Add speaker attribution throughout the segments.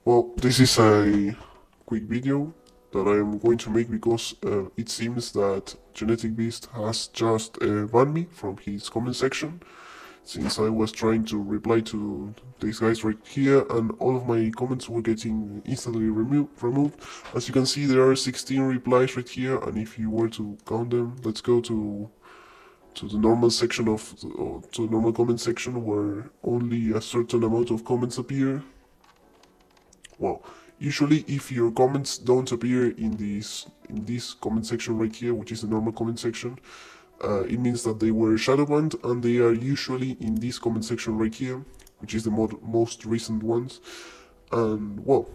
Speaker 1: Well, this is a quick video that I am going to make because it seems that Genetic Beast has just banned me from his comment section, since I was trying to reply to these guys right here and all of my comments were getting instantly removed. As you can see, there are 16 replies right here, and if you were to count them, let's go to the normal section to the normal comment section where only a certain amount of comments appear. Well, usually if your comments don't appear in this comment section right here, which is the normal comment section, it means that they were shadow banned, and they are usually in this comment section right here, which is the most recent ones. And well,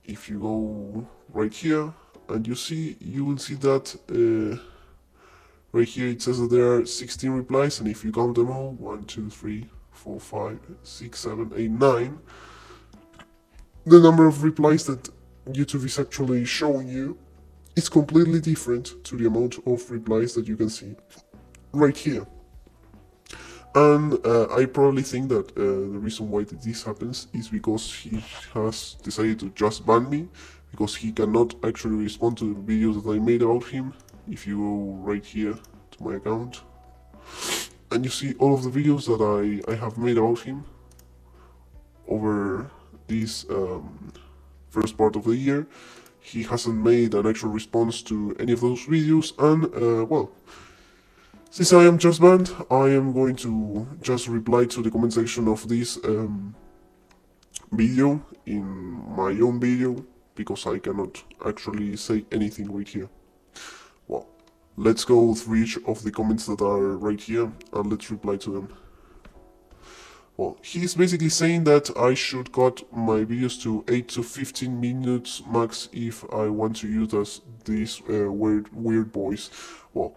Speaker 1: if you go right here and you will see that right here it says that there are 16 replies, and if you count them all, 1, 2, 3, 4, 5, 6, 7, 8, 9, the number of replies that YouTube is actually showing you is completely different to the amount of replies that you can see right here. And I probably think that the reason why this happens is because he has decided to just ban me, because he cannot actually respond to the videos that I made about him. If you go right here to my account and you see all of the videos that I have made about him over this first part of the year, he hasn't made an actual response to any of those videos. And well, since I am just banned, I am going to just reply to the comment section of this video in my own video, because I cannot actually say anything right here. Well, let's go through each of the comments that are right here and let's reply to them. Well, he's basically saying that I should cut my videos to 8 to 15 minutes max if I want to use this weird voice. Well,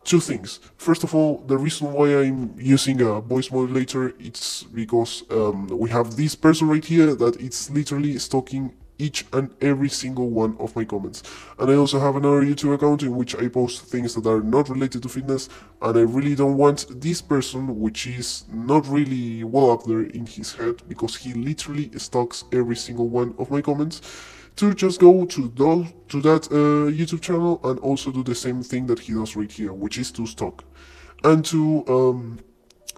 Speaker 1: two things. First of all, the reason why I'm using a voice modulator, it's because we have this person right here that it's literally stalking each and every single one of my comments. And I also have another YouTube account in which I post things that are not related to fitness, and I really don't want this person, which is not really well up there in his head because he literally stalks every single one of my comments, to just go to that YouTube channel and also do the same thing that he does right here, which is to stalk and to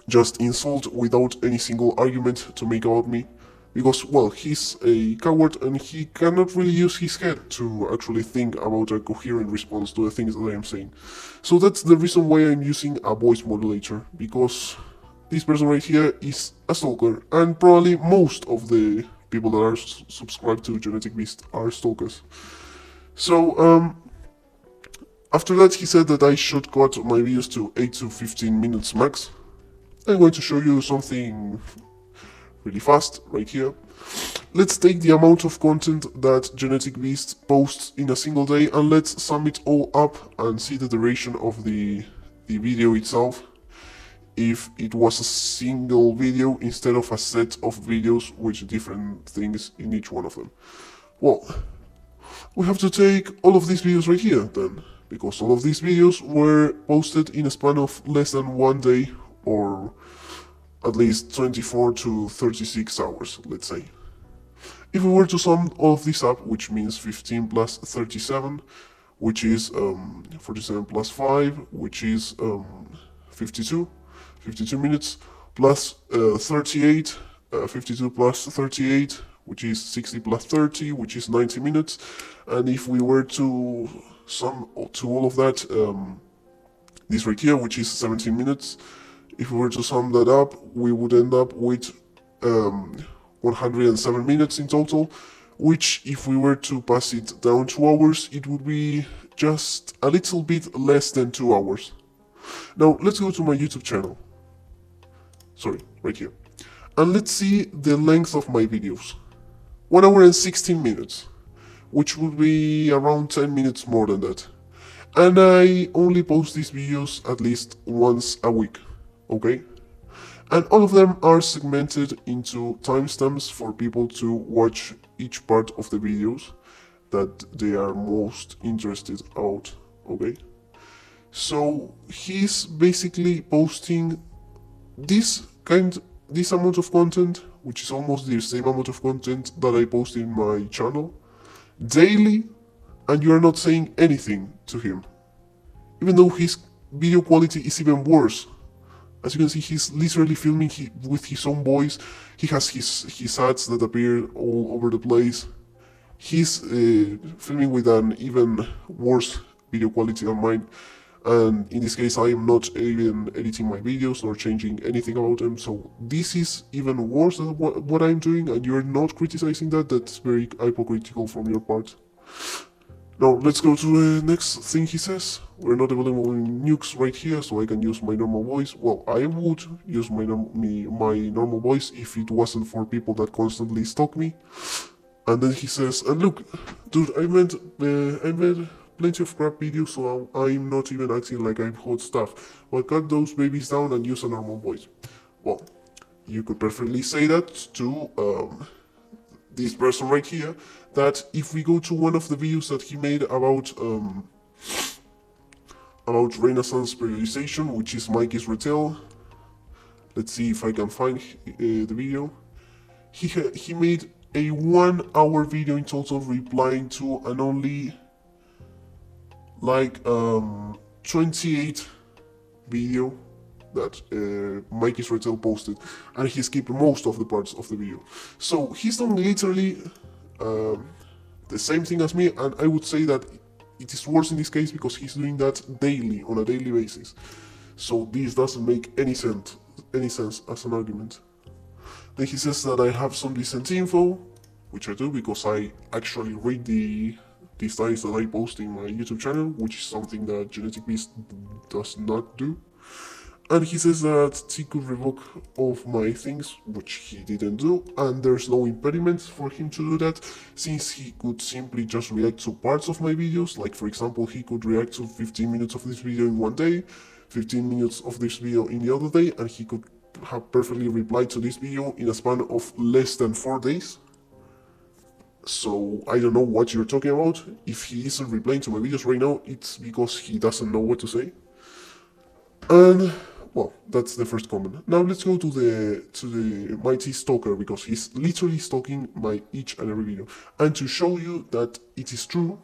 Speaker 1: just insult without any single argument to make about me. Because, well, he's a coward and he cannot really use his head to actually think about a coherent response to the things that I am saying. So that's the reason why I'm using a voice modulator, because this person right here is a stalker, and probably most of the people that are subscribed to Genetic Beast are stalkers. So, after that he said that I should cut my videos to 8 to 15 minutes max. I'm going to show you something really fast right here. Let's take the amount of content that Genetic Beast posts in a single day and let's sum it all up and see the duration of the video itself, if it was a single video instead of a set of videos with different things in each one of them. Well, we have to take all of these videos right here then, because all of these videos were posted in a span of less than 1 day, or at least 24 to 36 hours, let's say. If we were to sum all of this up, which means 15 plus 37, which is 47 plus 5, which is 52 minutes, plus 38, 52 plus 38, which is 60 plus 30, which is 90 minutes. And if we were to sum to all of that, this right here, which is 17 minutes, if we were to sum that up, we would end up with 107 minutes in total, which if we were to pass it down 2 hours, it would be just a little bit less than 2 hours. Now let's go to my YouTube channel. Sorry, right here. And let's see the length of my videos. 1 hour and 16 minutes, which would be around 10 minutes more than that. And I only post these videos at least once a week. Okay, and all of them are segmented into timestamps for people to watch each part of the videos that they are most interested about. Okay, so he's basically posting this amount of content which is almost the same amount of content that I post in my channel, daily, and you are not saying anything to him. Even though his video quality is even worse. As you can see, he's literally filming with his own voice. He has his ads that appear all over the place. He's filming with an even worse video quality than mine. And in this case, I am not even editing my videos nor changing anything about them. So this is even worse than what I'm doing, and you're not criticizing that. That's very hypocritical from your part. Now let's go to the next thing he says. We're not available in nukes right here, so I can use my normal voice. Well, I would use my normal voice if it wasn't for people that constantly stalk me. And then he says, and look, dude, I made plenty of crap videos, so I'm not even acting like I'm hot stuff. But cut those babies down and use a normal voice. Well, you could perfectly say that to this person right here, that if we go to one of the videos that he made about Renaissance periodization, which is Mikey's Retail, let's see if I can find the video. He made a 1 hour video in total, replying to an only like 28 video that Mikey's Retail posted, and he skipped most of the parts of the video. So he's done literally the same thing as me, and I would say that it is worse in this case because he's doing that daily, on a daily basis. So this doesn't make any sense as an argument. Then he says that I have some decent info, which I do because I actually read the studies that I post in my YouTube channel, which is something that Genetic Beast does not do. And he says that he could revoke all of my things, which he didn't do, and there's no impediment for him to do that, since he could simply just react to parts of my videos. Like, for example, he could react to 15 minutes of this video in one day, 15 minutes of this video in the other day, and he could have perfectly replied to this video in a span of less than 4 days. So I don't know what you're talking about. If he isn't replying to my videos right now, it's because he doesn't know what to say. And well, that's the first comment. Now let's go to the mighty stalker, because he's literally stalking my each and every video. And to show you that it is true,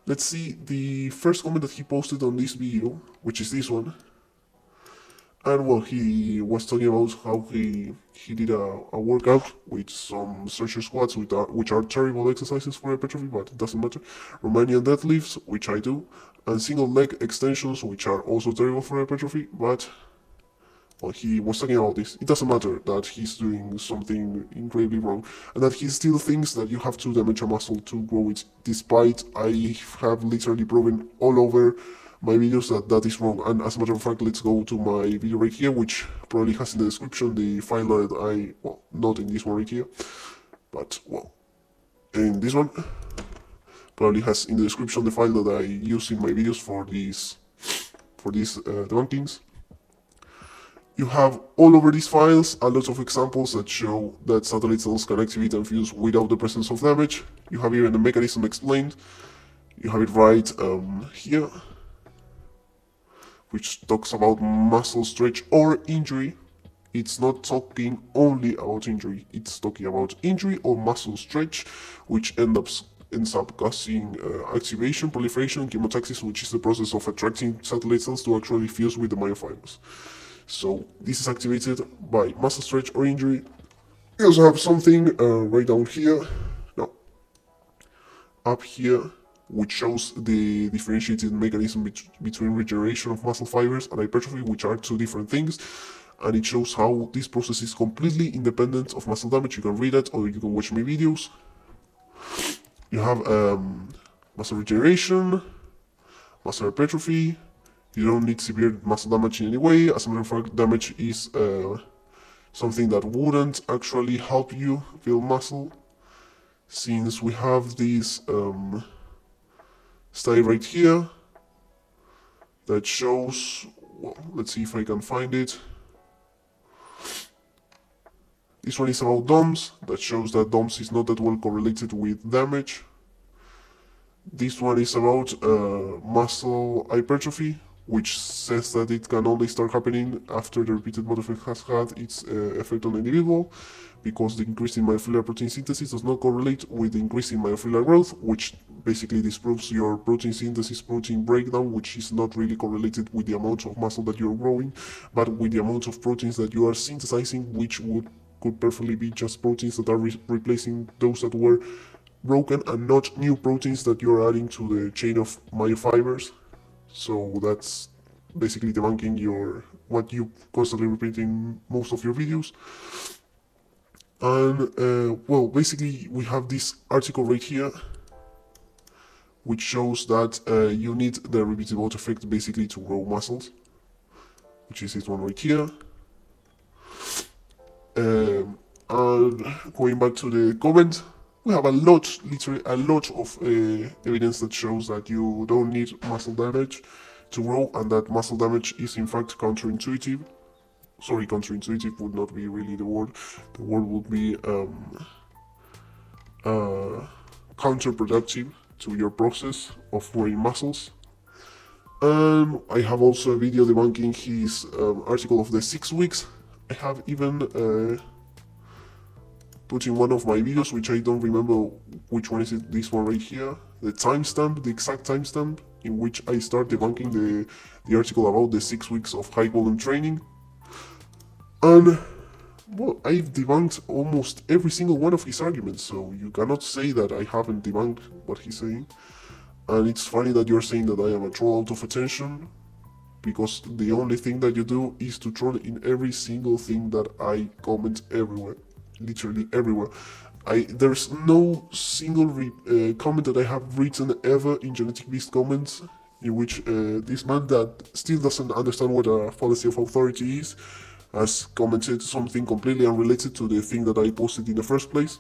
Speaker 1: let's see the first comment that he posted on this video, which is this one. And well, he was talking about how he did a workout with some stretcher squats, which are terrible exercises for hypertrophy, but it doesn't matter. Romanian deadlifts, which I do, and single leg extensions, which are also terrible for hypertrophy, but well, he was talking about this. It doesn't matter that he's doing something incredibly wrong, and that he still thinks that you have to damage a muscle to grow it, despite I have literally proven all over my videos that is wrong. And as a matter of fact, let's go to my video right here, which probably has in the description the file that well, not in this one right here, but well, in this one, probably has in the description the file that I use in my videos for these debunkings. You have all over these files a lot of examples that show that satellite cells can activate and fuse without the presence of damage. You have even the mechanism explained. You have it right here, which talks about muscle stretch or injury. It's not talking only about injury, it's talking about injury or muscle stretch, which ends up causing activation, proliferation, and chemotaxis, which is the process of attracting satellite cells to actually fuse with the myofibers. So this is activated by muscle stretch or injury. You also have something right down here, no, up here, which shows the differentiated mechanism between regeneration of muscle fibers and hypertrophy, which are two different things. And it shows how this process is completely independent of muscle damage. You can read it, or you can watch my videos. You have muscle regeneration, muscle hypertrophy. You don't need severe muscle damage in any way. As a matter of fact, damage is something that wouldn't actually help you build muscle, since we have this study right here that shows, well, let's see if I can find it. This one is about DOMS, that shows that DOMS is not that well correlated with damage. This one is about muscle hypertrophy, which says that it can only start happening after the repeated mode effect has had its effect on the individual, because the increase in myofibrillar protein synthesis does not correlate with the increase in myofibrillar growth, which basically disproves your protein synthesis protein breakdown, which is not really correlated with the amount of muscle that you're growing, but with the amount of proteins that you are synthesizing, which could perfectly be just proteins that are replacing those that were broken, and not new proteins that you're adding to the chain of myofibers. So that's basically debunking what you constantly repeat in most of your videos. And well, basically we have this article right here, which shows that you need the repeated mode effect basically to grow muscles, which is this one right here. And going back to the comment, we have literally a lot of evidence that shows that you don't need muscle damage to grow, and that muscle damage is in fact counterintuitive. Sorry, counterintuitive would not be really the word. The word would be counterproductive to your process of growing muscles. And I have also a video debunking his article of the 6 weeks. I have even put in one of my videos, which I don't remember which one is it, this one right here, the timestamp, the exact timestamp, in which I start debunking the article about the 6 weeks of high volume training. And well, I've debunked almost every single one of his arguments, so you cannot say that I haven't debunked what he's saying. And it's funny that you're saying that I am a troll out of attention, because the only thing that you do is to troll in every single thing that I comment everywhere, literally everywhere. There's no single comment that I have written ever in Genetic Beast comments in which this man that still doesn't understand what a fallacy of authority is has commented something completely unrelated to the thing that I posted in the first place.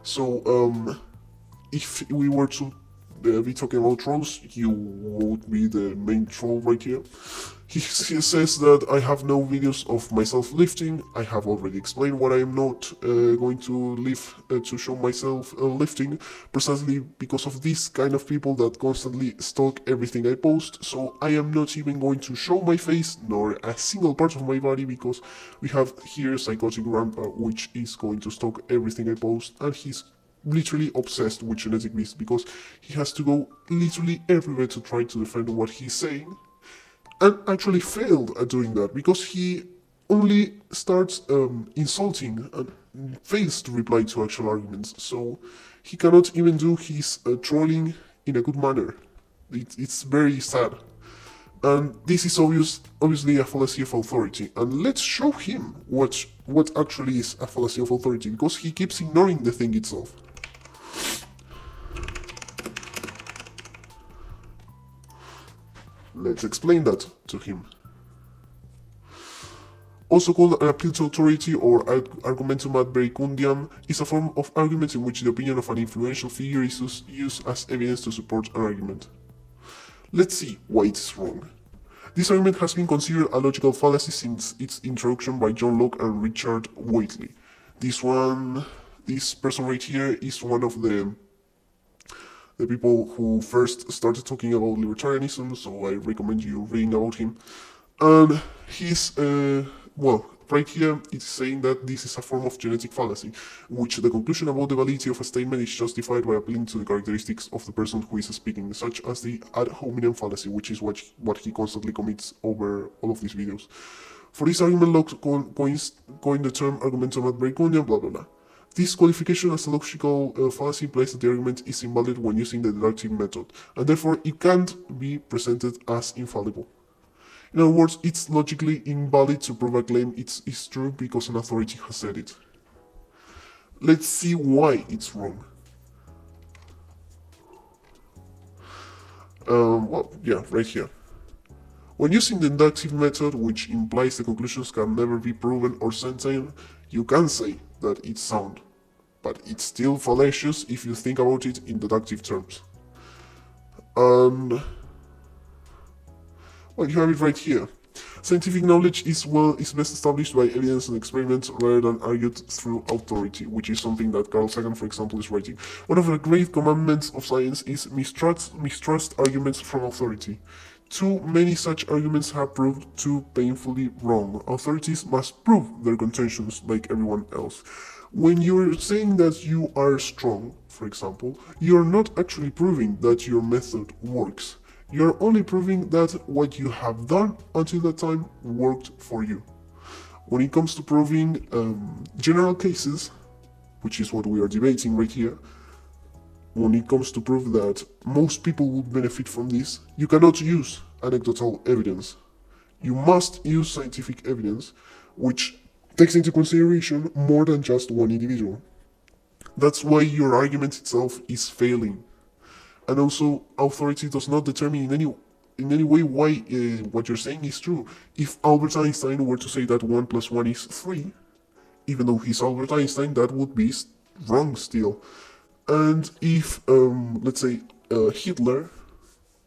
Speaker 1: So if we were to be talking about trolls, you would be the main troll right here. He says that I have no videos of myself lifting. I have already explained why I am not going to lift to show myself lifting, precisely because of these kind of people that constantly stalk everything I post. So I am not even going to show my face nor a single part of my body, because we have here Psychotic Grandpa, which is going to stalk everything I post, and he's literally obsessed with Genetic Beast, because he has to go literally everywhere to try to defend what he's saying, and actually failed at doing that, because he only starts insulting and fails to reply to actual arguments. So he cannot even do his trolling in a good manner. It's very sad. And this is obviously a fallacy of authority. And let's show him what actually is a fallacy of authority, because he keeps ignoring the thing itself. Let's explain that to him. Also called an appeal to authority or argumentum ad verecundiam, is a form of argument in which the opinion of an influential figure is used as evidence to support an argument. Let's see why it's wrong. This argument has been considered a logical fallacy since its introduction by John Locke and Richard Whately. This person right here is one of the people who first started talking about libertarianism, so I recommend you reading about him. And he's, well, right here it's saying that this is a form of genetic fallacy, in which the conclusion about the validity of a statement is justified by appealing to the characteristics of the person who is speaking, such as the ad hominem fallacy, which is what he constantly commits over all of these videos. For this argument, Locke coined the term argumentum ad verecundiam, blah blah blah. This qualification as a logical fallacy implies that the argument is invalid when using the deductive method, and therefore it can't be presented as infallible. In other words, it's logically invalid to prove a claim is true because an authority has said it. Let's see why it's wrong. Well, yeah, right here. When using the inductive method, which implies the conclusions can never be proven or certain, you can say that it's sound, but it's still fallacious if you think about it in deductive terms. And well, you have it right here. Scientific knowledge is best established by evidence and experiments rather than argued through authority, which is something that Carl Sagan, for example, is writing. One of the great commandments of science is mistrust arguments from authority. Too many such arguments have proved too painfully wrong. Authorities must prove their contentions like everyone else. When you're saying that you are strong, for example, you're not actually proving that your method works. You're only proving that what you have done until that time worked for you. When it comes to proving general cases, which is what we are debating right here, when it comes to prove that most people would benefit from this, you cannot use anecdotal evidence. You must use scientific evidence, which takes into consideration more than just one individual. That's why your argument itself is failing. And also, authority does not determine in any way why what you're saying is true. If Albert Einstein were to say that 1 plus 1 is 3, even though he's Albert Einstein, that would be wrong still. And if, let's say, Hitler,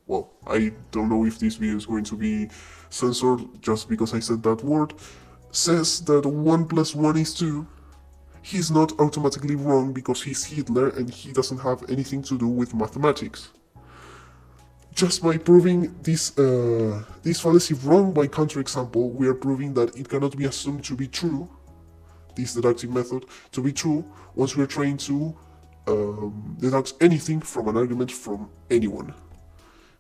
Speaker 1: well, I don't know if this video is going to be censored just because I said that word, says that 1 plus 1 is 2, he's not automatically wrong because he's Hitler and he doesn't have anything to do with mathematics. Just by proving this fallacy wrong by counterexample, we are proving that it cannot be assumed to be true, this deductive method, to be true once we're trying to deduct anything from an argument from anyone.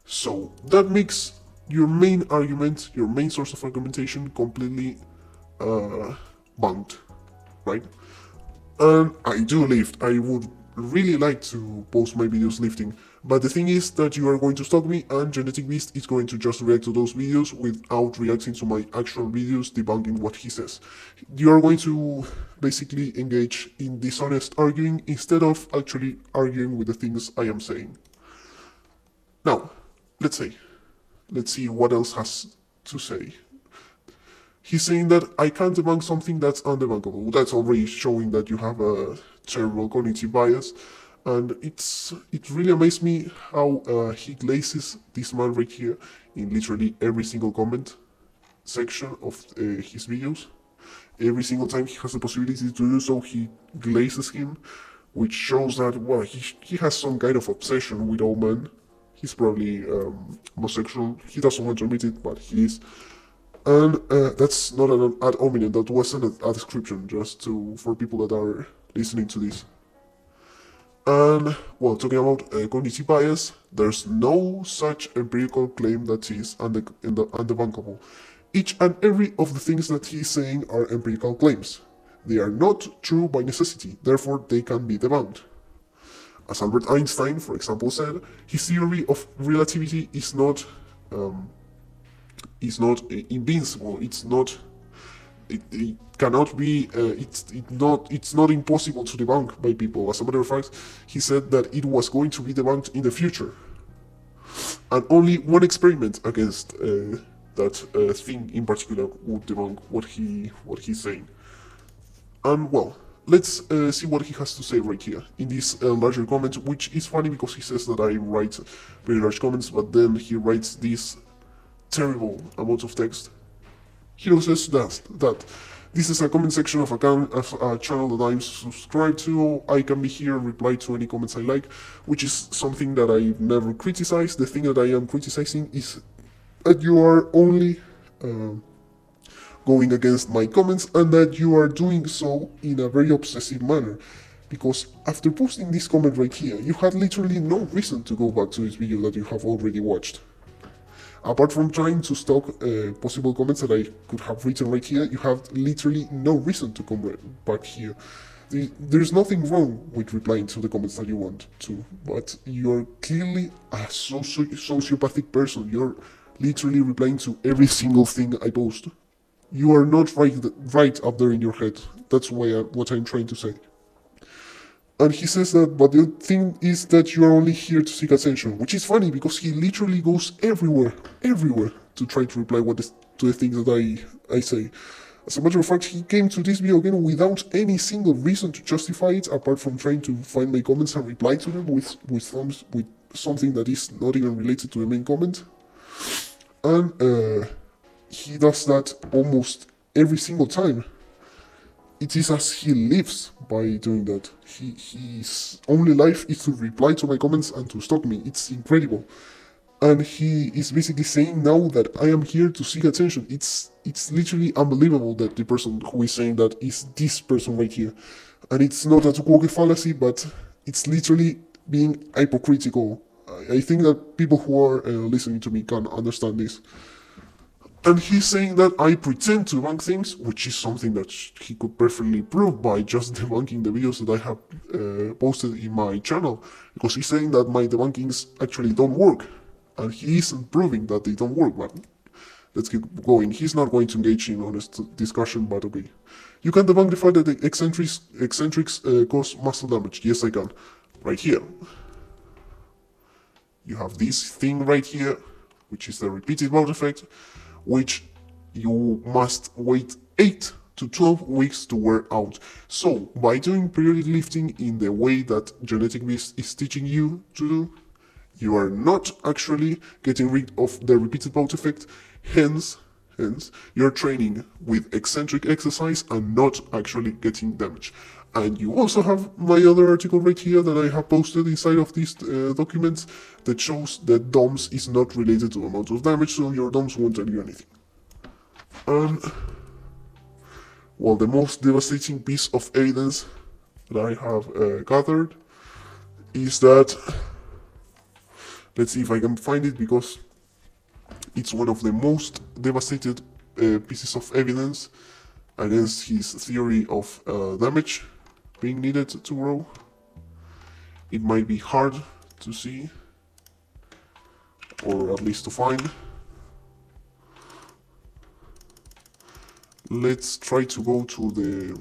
Speaker 1: So that makes your main argument, your main source of argumentation completely bunked, right? And I do lift. I would really like to post my videos lifting, but the thing is that you are going to stalk me and Genetic Beast is going to just react to those videos without reacting to my actual videos debunking what he says. You are going to basically engage in dishonest arguing instead of actually arguing with the things I am saying. Now, let's see what else has to say. He's saying that I can't debunk something that's undebunkable. That's already showing that you have a terrible cognitive bias, and it really amazed me how he glazes this man right here in literally every single comment section of his videos. Every single time he has the possibility to do so, he glazes him, which shows that, well, he has some kind of obsession with all men. He's probably homosexual. He doesn't want to admit it, but he is. And that's not an ad hominem, that wasn't a description, just for people that are listening to this. And, well, talking about cognitive bias, there's no such empirical claim that is undebunkable. Each and every of the things that he's saying are empirical claims. They are not true by necessity, therefore they can be debunked. As Albert Einstein, for example, said, his theory of relativity is not invincible. It cannot be. It's not impossible to debunk by people. As a matter of fact, he said that it was going to be debunked in the future, and only one experiment against that thing in particular would debunk what he's saying. And well, let's see what he has to say right here in this larger comment, which is funny because he says that I write very large comments, but then he writes this terrible amount of text. He also says that this is a comment section of a channel that I'm subscribed to. I can be here and reply to any comments I like, which is something that I never criticize. The thing that I am criticizing is that you are only going against my comments and that you are doing so in a very obsessive manner. Because after posting this comment right here, you had literally no reason to go back to this video that you have already watched. Apart from trying to stalk possible comments that I could have written right here, you have literally no reason to come back here. There's nothing wrong with replying to the comments that you want to, but you're clearly a sociopathic person. You're literally replying to every single thing I post. You are not right up there in your head. That's what I'm trying to say. And he says that, but the thing is that you are only here to seek attention, which is funny because he literally goes everywhere to try to reply to the things that I say. As a matter of fact, he came to this video again without any single reason to justify it, apart from trying to find my comments and reply to them with something that is not even related to the main comment. And he does that almost every single time. It is as he lives by doing that. His only life is to reply to my comments and to stalk me. It's incredible. And he is basically saying now that I am here to seek attention. It's literally unbelievable that the person who is saying that is this person right here. And it's not a Tukuoke fallacy, but it's literally being hypocritical. I think that people who are listening to me can understand this. And he's saying that I pretend to debunk things, which is something that he could perfectly prove by just debunking the videos that I have posted in my channel. Because he's saying that my debunkings actually don't work. And he isn't proving that they don't work, but let's keep going. He's not going to engage in honest discussion, but okay. You can debunk the fact that the eccentrics cause muscle damage. Yes, I can. Right here. You have this thing right here, which is the repeated bout effect, which you must wait 8 to 12 weeks to wear out. So, by doing periodic lifting in the way that Genetic Beast is teaching you to do, you are not actually getting rid of the repeated bout effect, hence, you're training with eccentric exercise and not actually getting damage. And you also have my other article right here that I have posted inside of these documents that shows that DOMS is not related to amount of damage, so your DOMS won't tell you anything. And, well, the most devastating piece of evidence that I have gathered is that, let's see if I can find it, because it's one of the most devastated pieces of evidence against his theory of damage being needed to grow. It might be hard to see, or at least to find. Let's try to go to the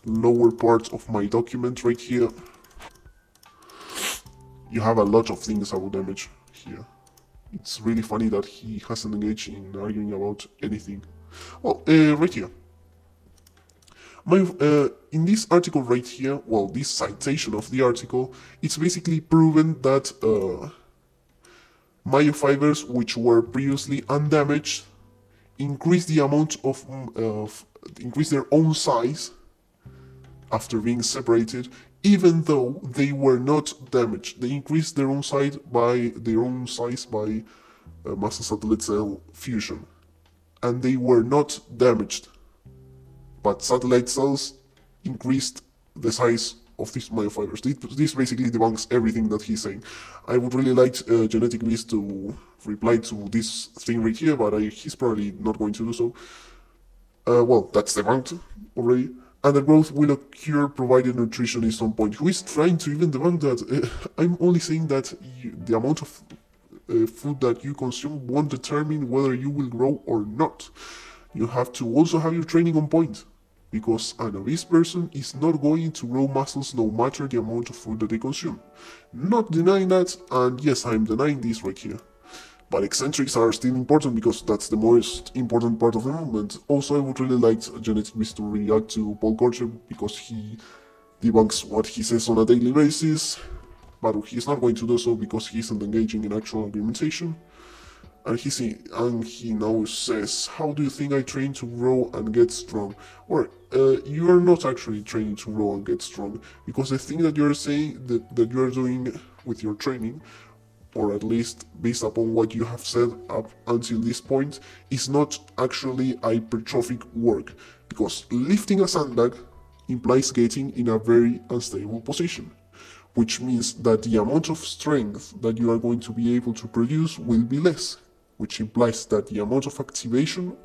Speaker 1: lower part of my document right here. You have a lot of things about damage here. It's really funny that he hasn't engaged in arguing about anything. Well, right here. In this article right here, well, this citation of the article, it's basically proven that myofibers which were previously undamaged increase the amount of increase their own size after being separated, even though they were not damaged. They increased their own size by muscle satellite cell fusion, and they were not damaged. But satellite cells increased the size of these myofibers. This basically debunks everything that he's saying. I would really like Genetic Beast to reply to this thing right here, but he's probably not going to do so. Well, that's debunked already. And the growth will occur provided nutrition is on point. Who is trying to even debunk that? I'm only saying that the amount of food that you consume won't determine whether you will grow or not. You have to also have your training on point, because an obese person is not going to grow muscles no matter the amount of food that they consume. Not denying that, and yes, I'm denying this right here. But eccentrics are still important because that's the most important part of the movement. Also, I would really like Genetic Beast to react to Paul Gorcher because he debunks what he says on a daily basis, but he's not going to do so because he isn't engaging in actual argumentation. And he now says, how do you think I train to grow and get strong? Well, you are not actually training to grow and get strong, because the thing that you're saying that you are doing with your training, or at least based upon what you have said up until this point, is not actually hypertrophic work, because lifting a sandbag implies getting in a very unstable position, which means that the amount of strength that you are going to be able to produce will be less, which implies that the amount of activation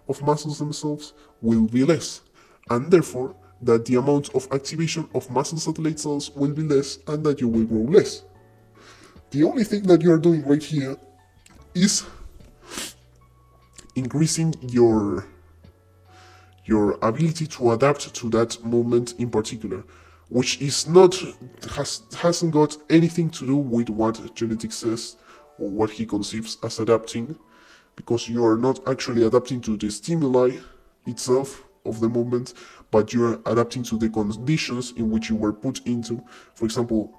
Speaker 1: of muscles themselves will be less, and therefore that the amount of activation of muscle satellite cells will be less and that you will grow less. The only thing that you are doing right here is increasing your ability to adapt to that moment in particular, which is hasn't got anything to do with what genetics says or what he conceives as adapting, because you are not actually adapting to the stimuli itself of the moment, but you are adapting to the conditions in which you were put into. For example,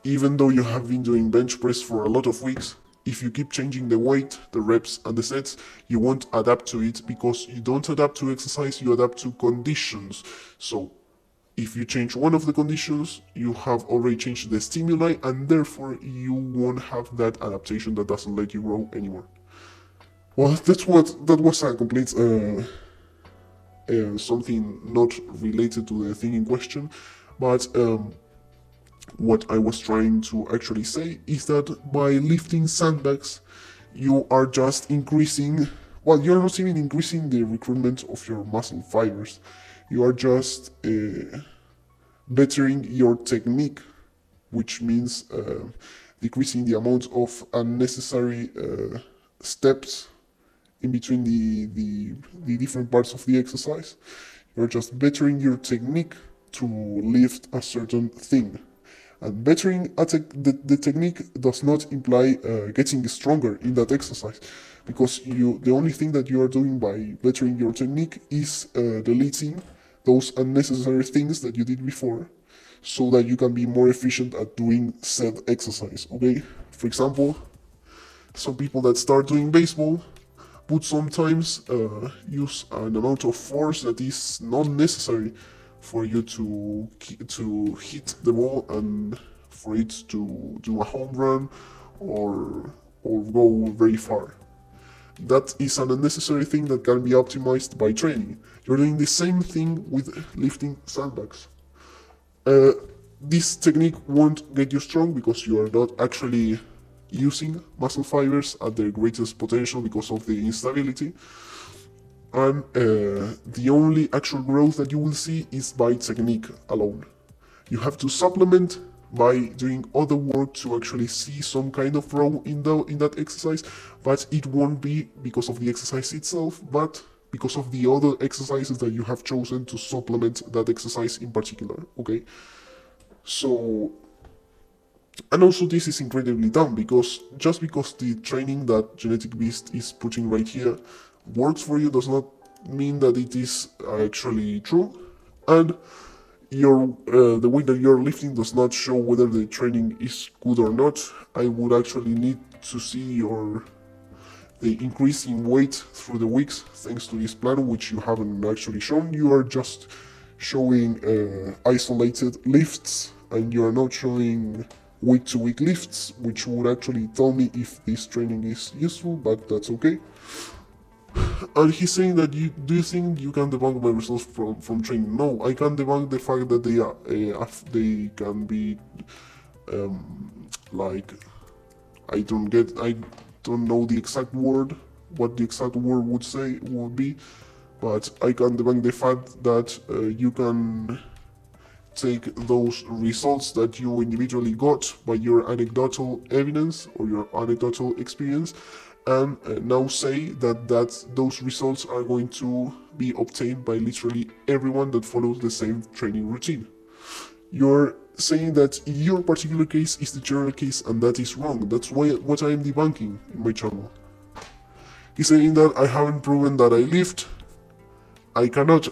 Speaker 1: even though you have been doing bench press for a lot of weeks, if you keep changing the weight, the reps and the sets, you won't adapt to it, because you don't adapt to exercise, you adapt to conditions. So If you change one of the conditions, you have already changed the stimuli, and therefore you won't have that adaptation that doesn't let you grow anymore. Well, that was a complete something not related to the thing in question, but what I was trying to actually say is that by lifting sandbags, you are just increasing, well, you're not even increasing the recruitment of your muscle fibers. You are just bettering your technique, which means decreasing the amount of unnecessary steps in between the different parts of the exercise. You're just bettering your technique to lift a certain thing. And bettering the technique does not imply getting stronger in that exercise, because the only thing that you are doing by bettering your technique is deleting those unnecessary things that you did before, so that you can be more efficient at doing said exercise, okay? For example, some people that start doing baseball would sometimes use an amount of force that is not necessary for you to hit the ball and for it to do a home run or go very far. That is an unnecessary thing that can be optimized by training. You're doing the same thing with lifting sandbags. This technique won't get you strong because you are not actually using muscle fibers at their greatest potential because of the instability. And the only actual growth that you will see is by technique alone. You have to supplement by doing other work to actually see some kind of growth in that exercise, but it won't be because of the exercise itself, but because of the other exercises that you have chosen to supplement that exercise in particular, okay? So, and also this is incredibly dumb, because just because the training that Genetic Beast is putting right here works for you does not mean that it is actually true, and the way that you're lifting does not show whether the training is good or not. I would actually need to see the increase in weight through the weeks thanks to this plan, which you haven't actually shown. You are just showing isolated lifts, and you are not showing week-to-week lifts, which would actually tell me if this training is useful, but that's okay. And he's saying that do you think you can debunk my results from training? No, I can't debunk the fact that they can be like, I don't know the exact word, what the exact word would be, but I can debunk the fact that you can take those results that you individually got by your anecdotal evidence or your anecdotal experience, and now say that those results are going to be obtained by literally everyone that follows the same training routine. You're saying that your particular case is the general case, and that is wrong. That's what I am debunking in my channel. He's saying that I haven't proven that I lift. I cannot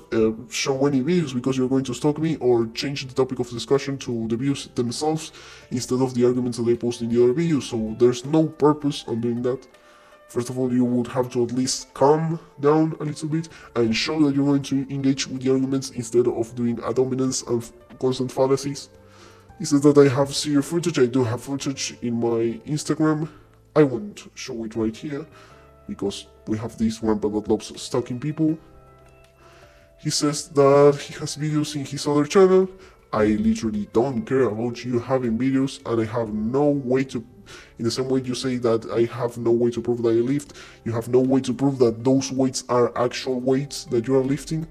Speaker 1: show any views because you're going to stalk me or change the topic of discussion to the views themselves instead of the arguments that I post in the other videos, so there's no purpose on doing that. First of all, you would have to at least calm down a little bit and show that you're going to engage with the arguments instead of doing a dominance and constant fallacies. He says that I have serial footage. I do have footage in my Instagram. I won't show it right here because we have this rampant that loves stalking people. He says that he has videos in his other channel. I literally don't care about you having videos, and I have no way to, in the same way you say that I have no way to prove that I lift, you have no way to prove that those weights are actual weights that you are lifting.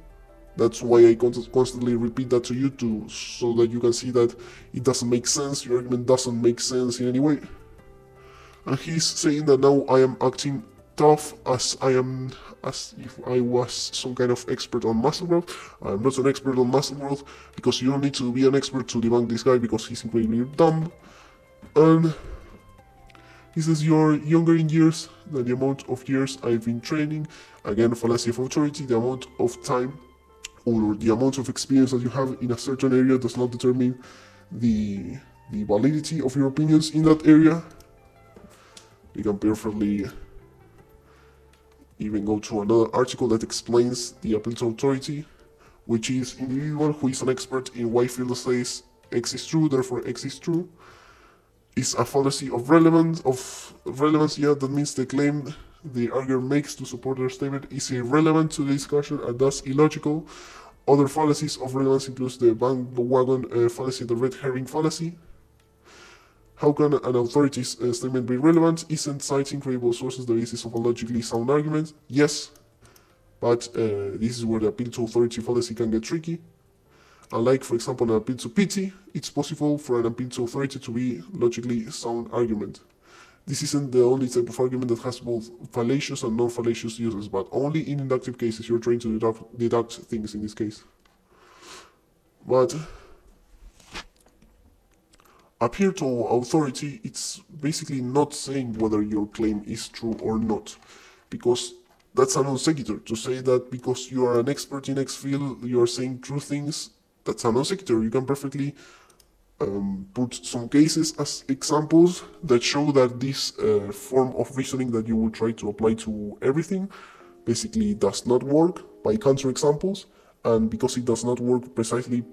Speaker 1: That's why I constantly repeat that to you, so that you can see that it doesn't make sense, your argument doesn't make sense in any way. And he's saying that now I am acting tough as if I was some kind of expert on muscle growth. I'm not an expert on muscle growth, because you don't need to be an expert to debunk this guy because he's incredibly dumb. And he says you're younger in years than the amount of years I've been training. Again, fallacy of authority. The amount of time or the amount of experience that you have in a certain area does not determine the validity of your opinions in that area. You can perfectly even go to another article that explains the appellate authority, which is individual who is an expert in Y field says X is true, therefore X is true, is a fallacy of relevance. Yeah, that means the claim the arguer makes to support their statement is irrelevant to the discussion and thus illogical. Other fallacies of relevance includes the bandwagon fallacy, the red herring fallacy. How can an authority's statement be relevant? Isn't citing credible sources the basis of a logically sound argument? Yes, but this is where the appeal to authority fallacy can get tricky. Unlike, for example, an appeal to pity, it's possible for an appeal to authority to be logically sound argument. This isn't the only type of argument that has both fallacious and non-fallacious uses, but only in inductive cases you're trying to deduct things in this case. But appeal to authority, it's basically not saying whether your claim is true or not, because that's a non sequitur. To say that because you are an expert in X field, you are saying true things, that's a non sequitur. You can perfectly put some cases as examples that show that this form of reasoning that you will try to apply to everything basically does not work by counterexamples, and because it does not work precisely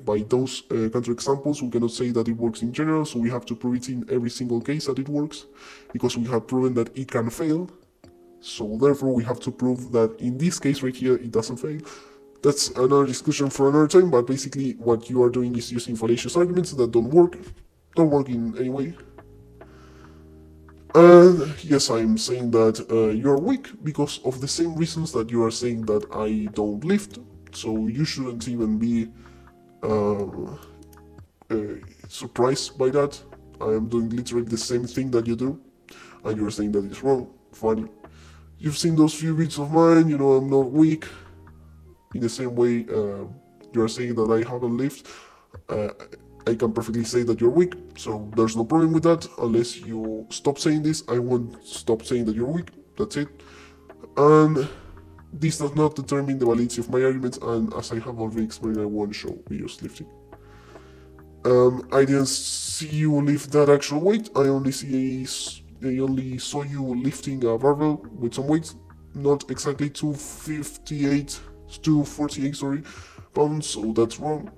Speaker 1: by those counterexamples, we cannot say that it works in general, so we have to prove it in every single case that it works, because we have proven that it can fail, so therefore we have to prove that in this case right here it doesn't fail. That's another discussion for another time, but basically what you are doing is using fallacious arguments that don't work in any way. And yes, I'm saying that you're weak because of the same reasons that you are saying that I don't lift, so you shouldn't even be surprised by that. I am doing literally the same thing that you do, and you're saying that it's wrong. Funny. You've seen those few videos of mine, you know I'm not weak. In the same way, you're saying that I haven't lived. I can perfectly say that you're weak, so there's no problem with that. Unless you stop saying this, I won't stop saying that you're weak. That's it. And this does not determine the validity of my arguments, and as I have already explained, I won't show videos lifting. I didn't see you lift that actual weight. I only saw you lifting a barbell with some weights, not exactly 248 pounds, so that's wrong.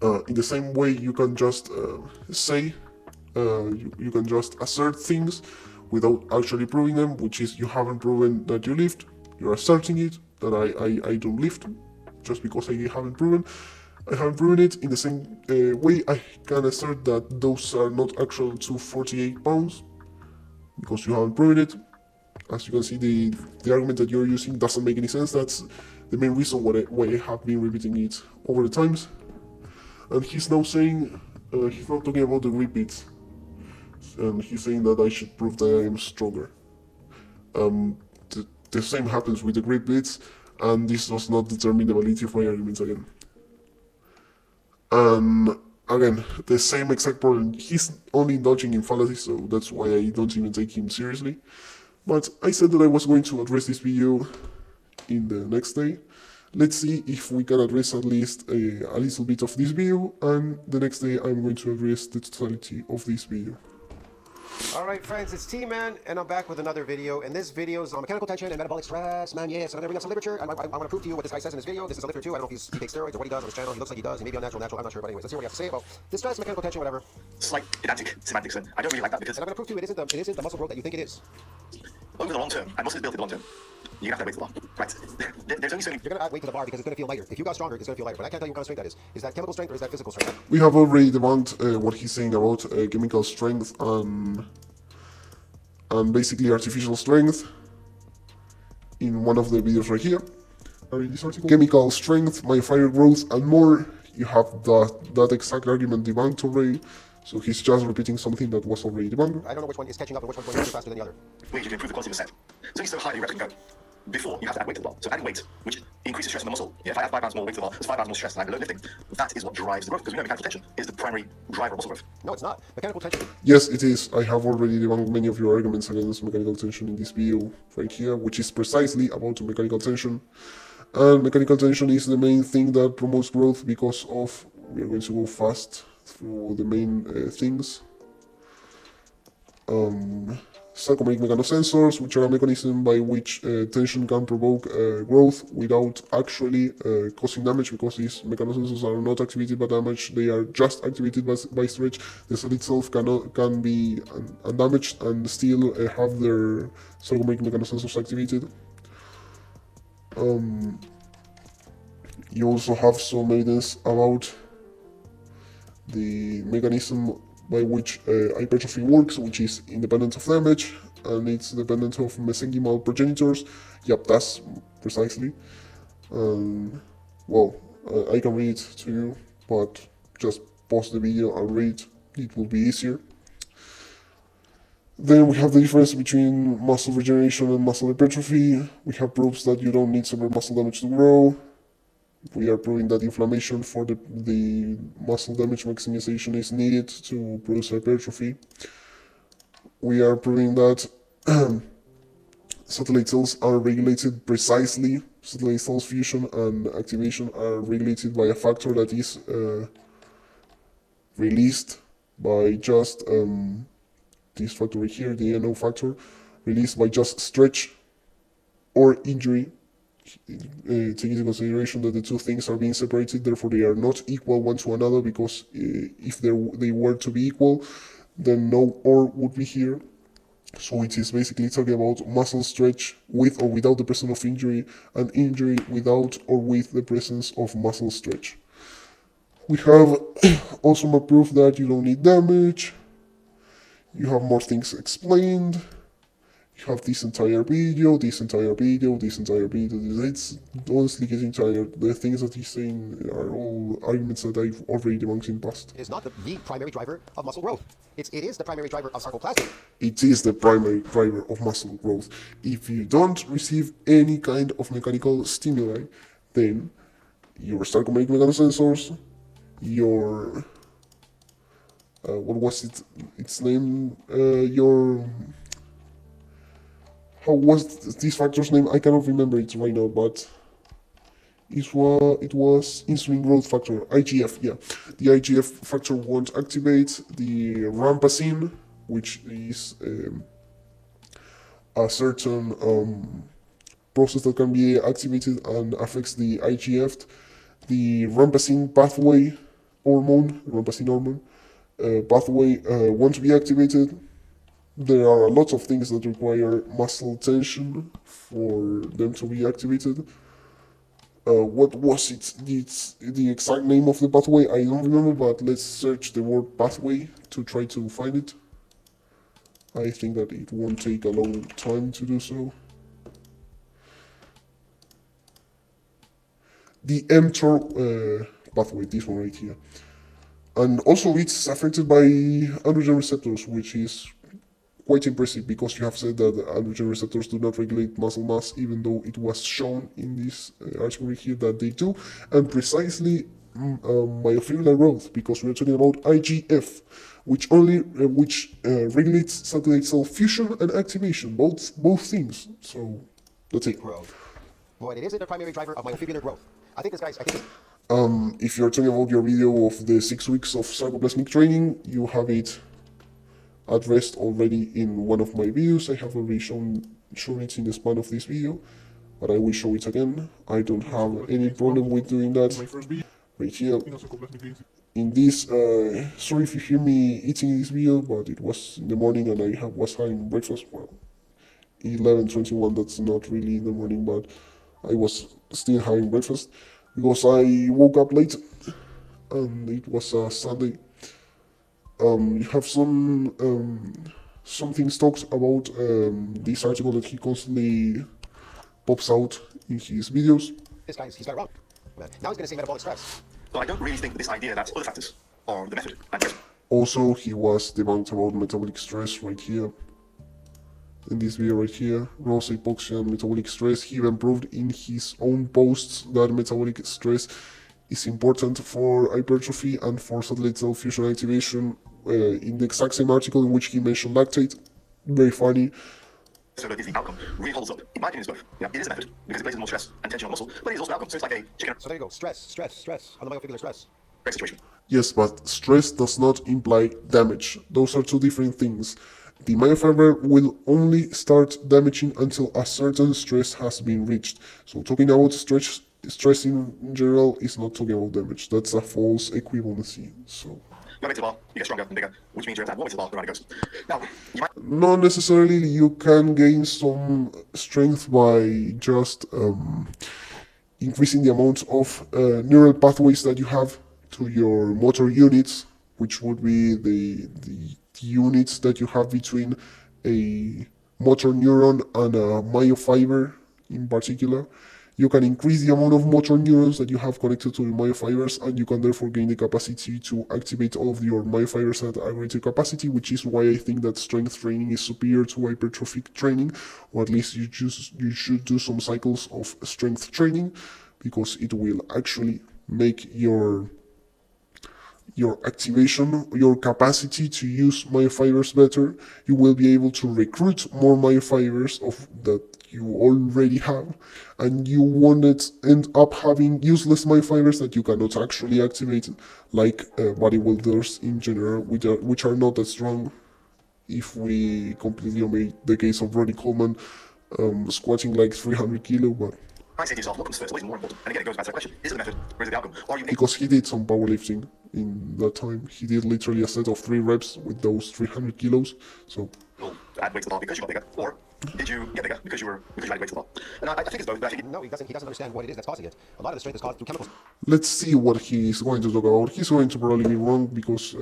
Speaker 1: In the same way, you can just say, you can just assert things without actually proving them, which is you haven't proven that you lift, you're asserting it, that I don't lift, just because I haven't proven it. In the same way, I can assert that those are not actual 248 pounds, because you haven't proven it. As you can see, the argument that you're using doesn't make any sense. That's the main reason why I have been repeating it over the times. And he's now saying, he's now talking about the grip beats. And he's saying that I should prove that I am stronger. The same happens with the grip beats, and this does not determine the validity of my arguments again. Again, the same exact problem. He's only indulging in fallacies, so that's why I don't even take him seriously. But I said that I was going to address this video in the next day. Let's see if we can address at least a little bit of this video, and the next day I'm going to address the totality of this video.
Speaker 2: Alright friends, it's T-Man, and I'm back with another video, and this video is on mechanical tension and metabolic stress, man, yeah, so I'm gonna bring up some literature, and I want to prove to you what this guy says in his video. This is a literature too. I don't know if he takes steroids or what he does on his channel. He looks like he does, he may be unnatural, I'm not sure, but anyways, let's hear what he has to say about this stress, mechanical tension, whatever.
Speaker 3: Slight didactic semantics, and I don't really like that because...
Speaker 2: And I'm gonna prove to you it isn't the muscle growth that you think it is.
Speaker 3: Over the long term, and muscle is built in the long term, you have to add weight to the bar. Right. There's only so many...
Speaker 2: You're gonna add weight to the bar because it's gonna feel lighter. If you got stronger, it's gonna feel lighter, but I can't tell you what kind of strength that is. Is that chemical strength or is that physical strength?
Speaker 1: We have already debunked what he's saying about chemical strength and basically artificial strength in one of the videos right here. In this article, chemical strength, myofiber growth, and more. You have that exact argument debunked already, so he's just repeating something that was already debunked.
Speaker 2: I don't know which one is catching up and which one's going faster than the other.
Speaker 3: Ways you can improve the quality of the set. So he's so high that your reps can go. Before, you have to add weight to the bar. So adding weight, which increases stress on the muscle. Yeah, if I add 5 pounds more weight to the bar, that's 5 pounds more stress than I below lifting. That is what drives the growth, because we know mechanical tension is the primary driver of muscle growth.
Speaker 2: No, it's not. Mechanical tension.
Speaker 1: Yes, it is. I have already debunked many of your arguments against mechanical tension in this video right here, which is precisely about mechanical tension. And mechanical tension is the main thing that promotes growth because of... We are going to go fast through the main things. sarcoplasmic mechanosensors, which are a mechanism by which tension can provoke growth without actually causing damage, because these mechanosensors are not activated by damage, they are just activated by stretch. The cell itself can be undamaged and still have their sarcoplasmic mechanosensors activated. You also have some evidence about the mechanism by which hypertrophy works, which is independent of damage, and it's dependent of mesenchymal progenitors. Yep, that's precisely. Well, I can read it to you, but just pause the video and read, it will be easier. Then we have the difference between muscle regeneration and muscle hypertrophy. We have proofs that you don't need severe muscle damage to grow. We are proving that inflammation for the muscle damage maximization is needed to produce hypertrophy. We are proving that satellite cells are regulated precisely. Satellite cells fusion and activation are regulated by a factor that is released by just this factor right here, the NO factor, released by just stretch or injury. Take into consideration that the two things are being separated, therefore they are not equal one to another, because if they were to be equal, then no OR would be here. So it is basically talking about muscle stretch with or without the presence of injury, and injury without or with the presence of muscle stretch. We have also more proof that you don't need damage. You have more things explained. You have this entire video, this entire video, this entire video. It's honestly getting tired. The things that he's saying are all arguments that I've already debunked in the past.
Speaker 2: It is not the primary driver of muscle growth. It is the primary driver of sarcoplasmic.
Speaker 1: It is the primary driver of muscle growth. If you don't receive any kind of mechanical stimuli, then your sarcoplasmic mechanosensors, your what was its name? How was this factor's name? I cannot remember it right now, but it was insulin growth factor, IGF, yeah. The IGF factor won't activate the rampacine, which is a certain process that can be activated and affects the IGF. The rampacine pathway hormone, pathway won't be activated. There are lots of things that require muscle tension for them to be activated. What was the exact name of the pathway? I don't remember, but let's search the word pathway to try to find it. I think that it won't take a long time to do so. The mTOR pathway, this one right here. And also it's affected by androgen receptors, which is quite impressive, because you have said that androgen receptors do not regulate muscle mass, even though it was shown in this article here that they do, and precisely myofibrillar growth, because we're talking about IGF, which regulates satellite cell fusion and activation, both things. So that's it.
Speaker 2: Growth. Boy, it isn't the primary driver of myofibrillar growth. I think this guy's.
Speaker 1: If you're talking about your video of the 6 weeks of sarcoplasmic training, you have it addressed already in one of my videos. I have already shown it in the span of this video, but I will show it again. I don't have any problem with doing that. Right here. In this, sorry if you hear me eating this video, but it was in the morning and I was having breakfast. Well, 11:21, that's not really in the morning, but I was still having breakfast because I woke up late and it was a Sunday. You have some things talked about this article that he constantly pops out in his videos.
Speaker 2: This guy's, he's got it wrong. Now he's going to say metabolic stress.
Speaker 3: So I don't really think that this idea that other factors are the method.
Speaker 1: Also, he was debunked about metabolic stress right here. In this video right here, gross hypoxia and metabolic stress. He even proved in his own posts that metabolic stress is important for hypertrophy and for satellite cell fusion activation in the exact same article in which he mentioned lactate. Very funny.
Speaker 3: So that is the outcome really holds up. In my opinion, it's both. Yeah, it is a method because it places more stress and tension on muscle, but it is also an outcome. So it's like a chicken.
Speaker 2: So there you go. Stress on the myofibrillar stress.
Speaker 3: Great situation.
Speaker 1: Yes, but stress does not imply damage. Those are two different things. The myofiber will only start damaging until a certain stress has been reached. So talking about stress in general is not talking about damage. That's a false equivalency. So
Speaker 3: You elevate the ball, you get stronger and bigger, which means you have to have more weight to the ball, the around it goes. Now, you might
Speaker 1: not necessarily you can gain some strength by just increasing the amount of neural pathways that you have to your motor units, which would be the units that you have between a motor neuron and a myofiber in particular. You can increase the amount of motor neurons that you have connected to the myofibers, and you can therefore gain the capacity to activate all of your myofibers at a greater capacity, which is why I think that strength training is superior to hypertrophic training, or at least you should do some cycles of strength training, because it will actually make your activation, your capacity to use myofibers better. You will be able to recruit more myofibers of that you already have, and you won't end up having useless myofibers that you cannot actually activate, like bodybuilders in general, which are not that strong. If we completely omit the case of Ronnie Coleman squatting like 300 kilo, but
Speaker 3: say to yourself, what comes first? Always more important. And again, it goes back to that question: is it the method or is it the outcome? Are you
Speaker 1: because he did some powerlifting in that time. He did literally a set of 3 reps with those 300 kilos. So
Speaker 3: able to add weight to the ball because you got bigger, or did you get bigger because you added weight to the ball? And I think it's both. But I think
Speaker 2: No, he doesn't understand what it is that's causing it. A lot of the strength is caused through chemicals.
Speaker 1: let's see what he's going to talk about. He's going to probably be wrong because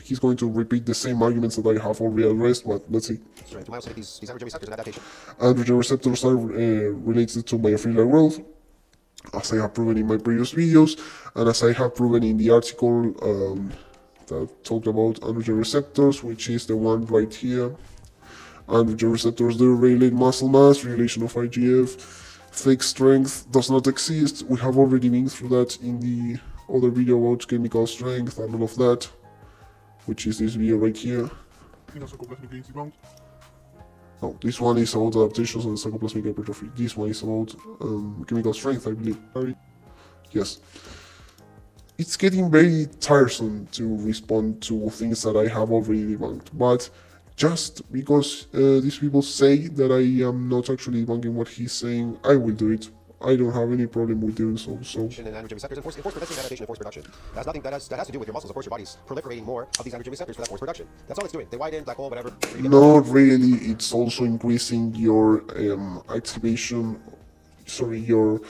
Speaker 1: he's going to repeat the same arguments that I have already addressed, but let's see.
Speaker 2: Strength to myostimulate these androgen receptors and adaptation.
Speaker 1: Androgen receptors are related to myofibrillar growth, as I have proven in my previous videos, and as I have proven in the article that talked about androgen receptors, which is the one right here. Androgen receptors do regulate muscle mass, regulation of IGF, fixed strength does not exist. We have already been through that in the other video about chemical strength and all of that, which is this video right here. No, this one is about adaptations and sarcoplasmic hypertrophy. This one is about chemical strength, I believe. Yes. It's getting very tiresome to respond to things that I have already debunked, but just because these people say that I am not actually debunking what he's saying, I will do it. I don't have any problem with doing so.
Speaker 2: And androgen receptors and force prevention, adaptation, and force production. That has to do with your muscles. Of course, your body's proliferating more of these androgen receptors for that force production. That's all it's doing. They widen, black hole, whatever.
Speaker 1: Not really. It's also increasing your activation. Sorry, your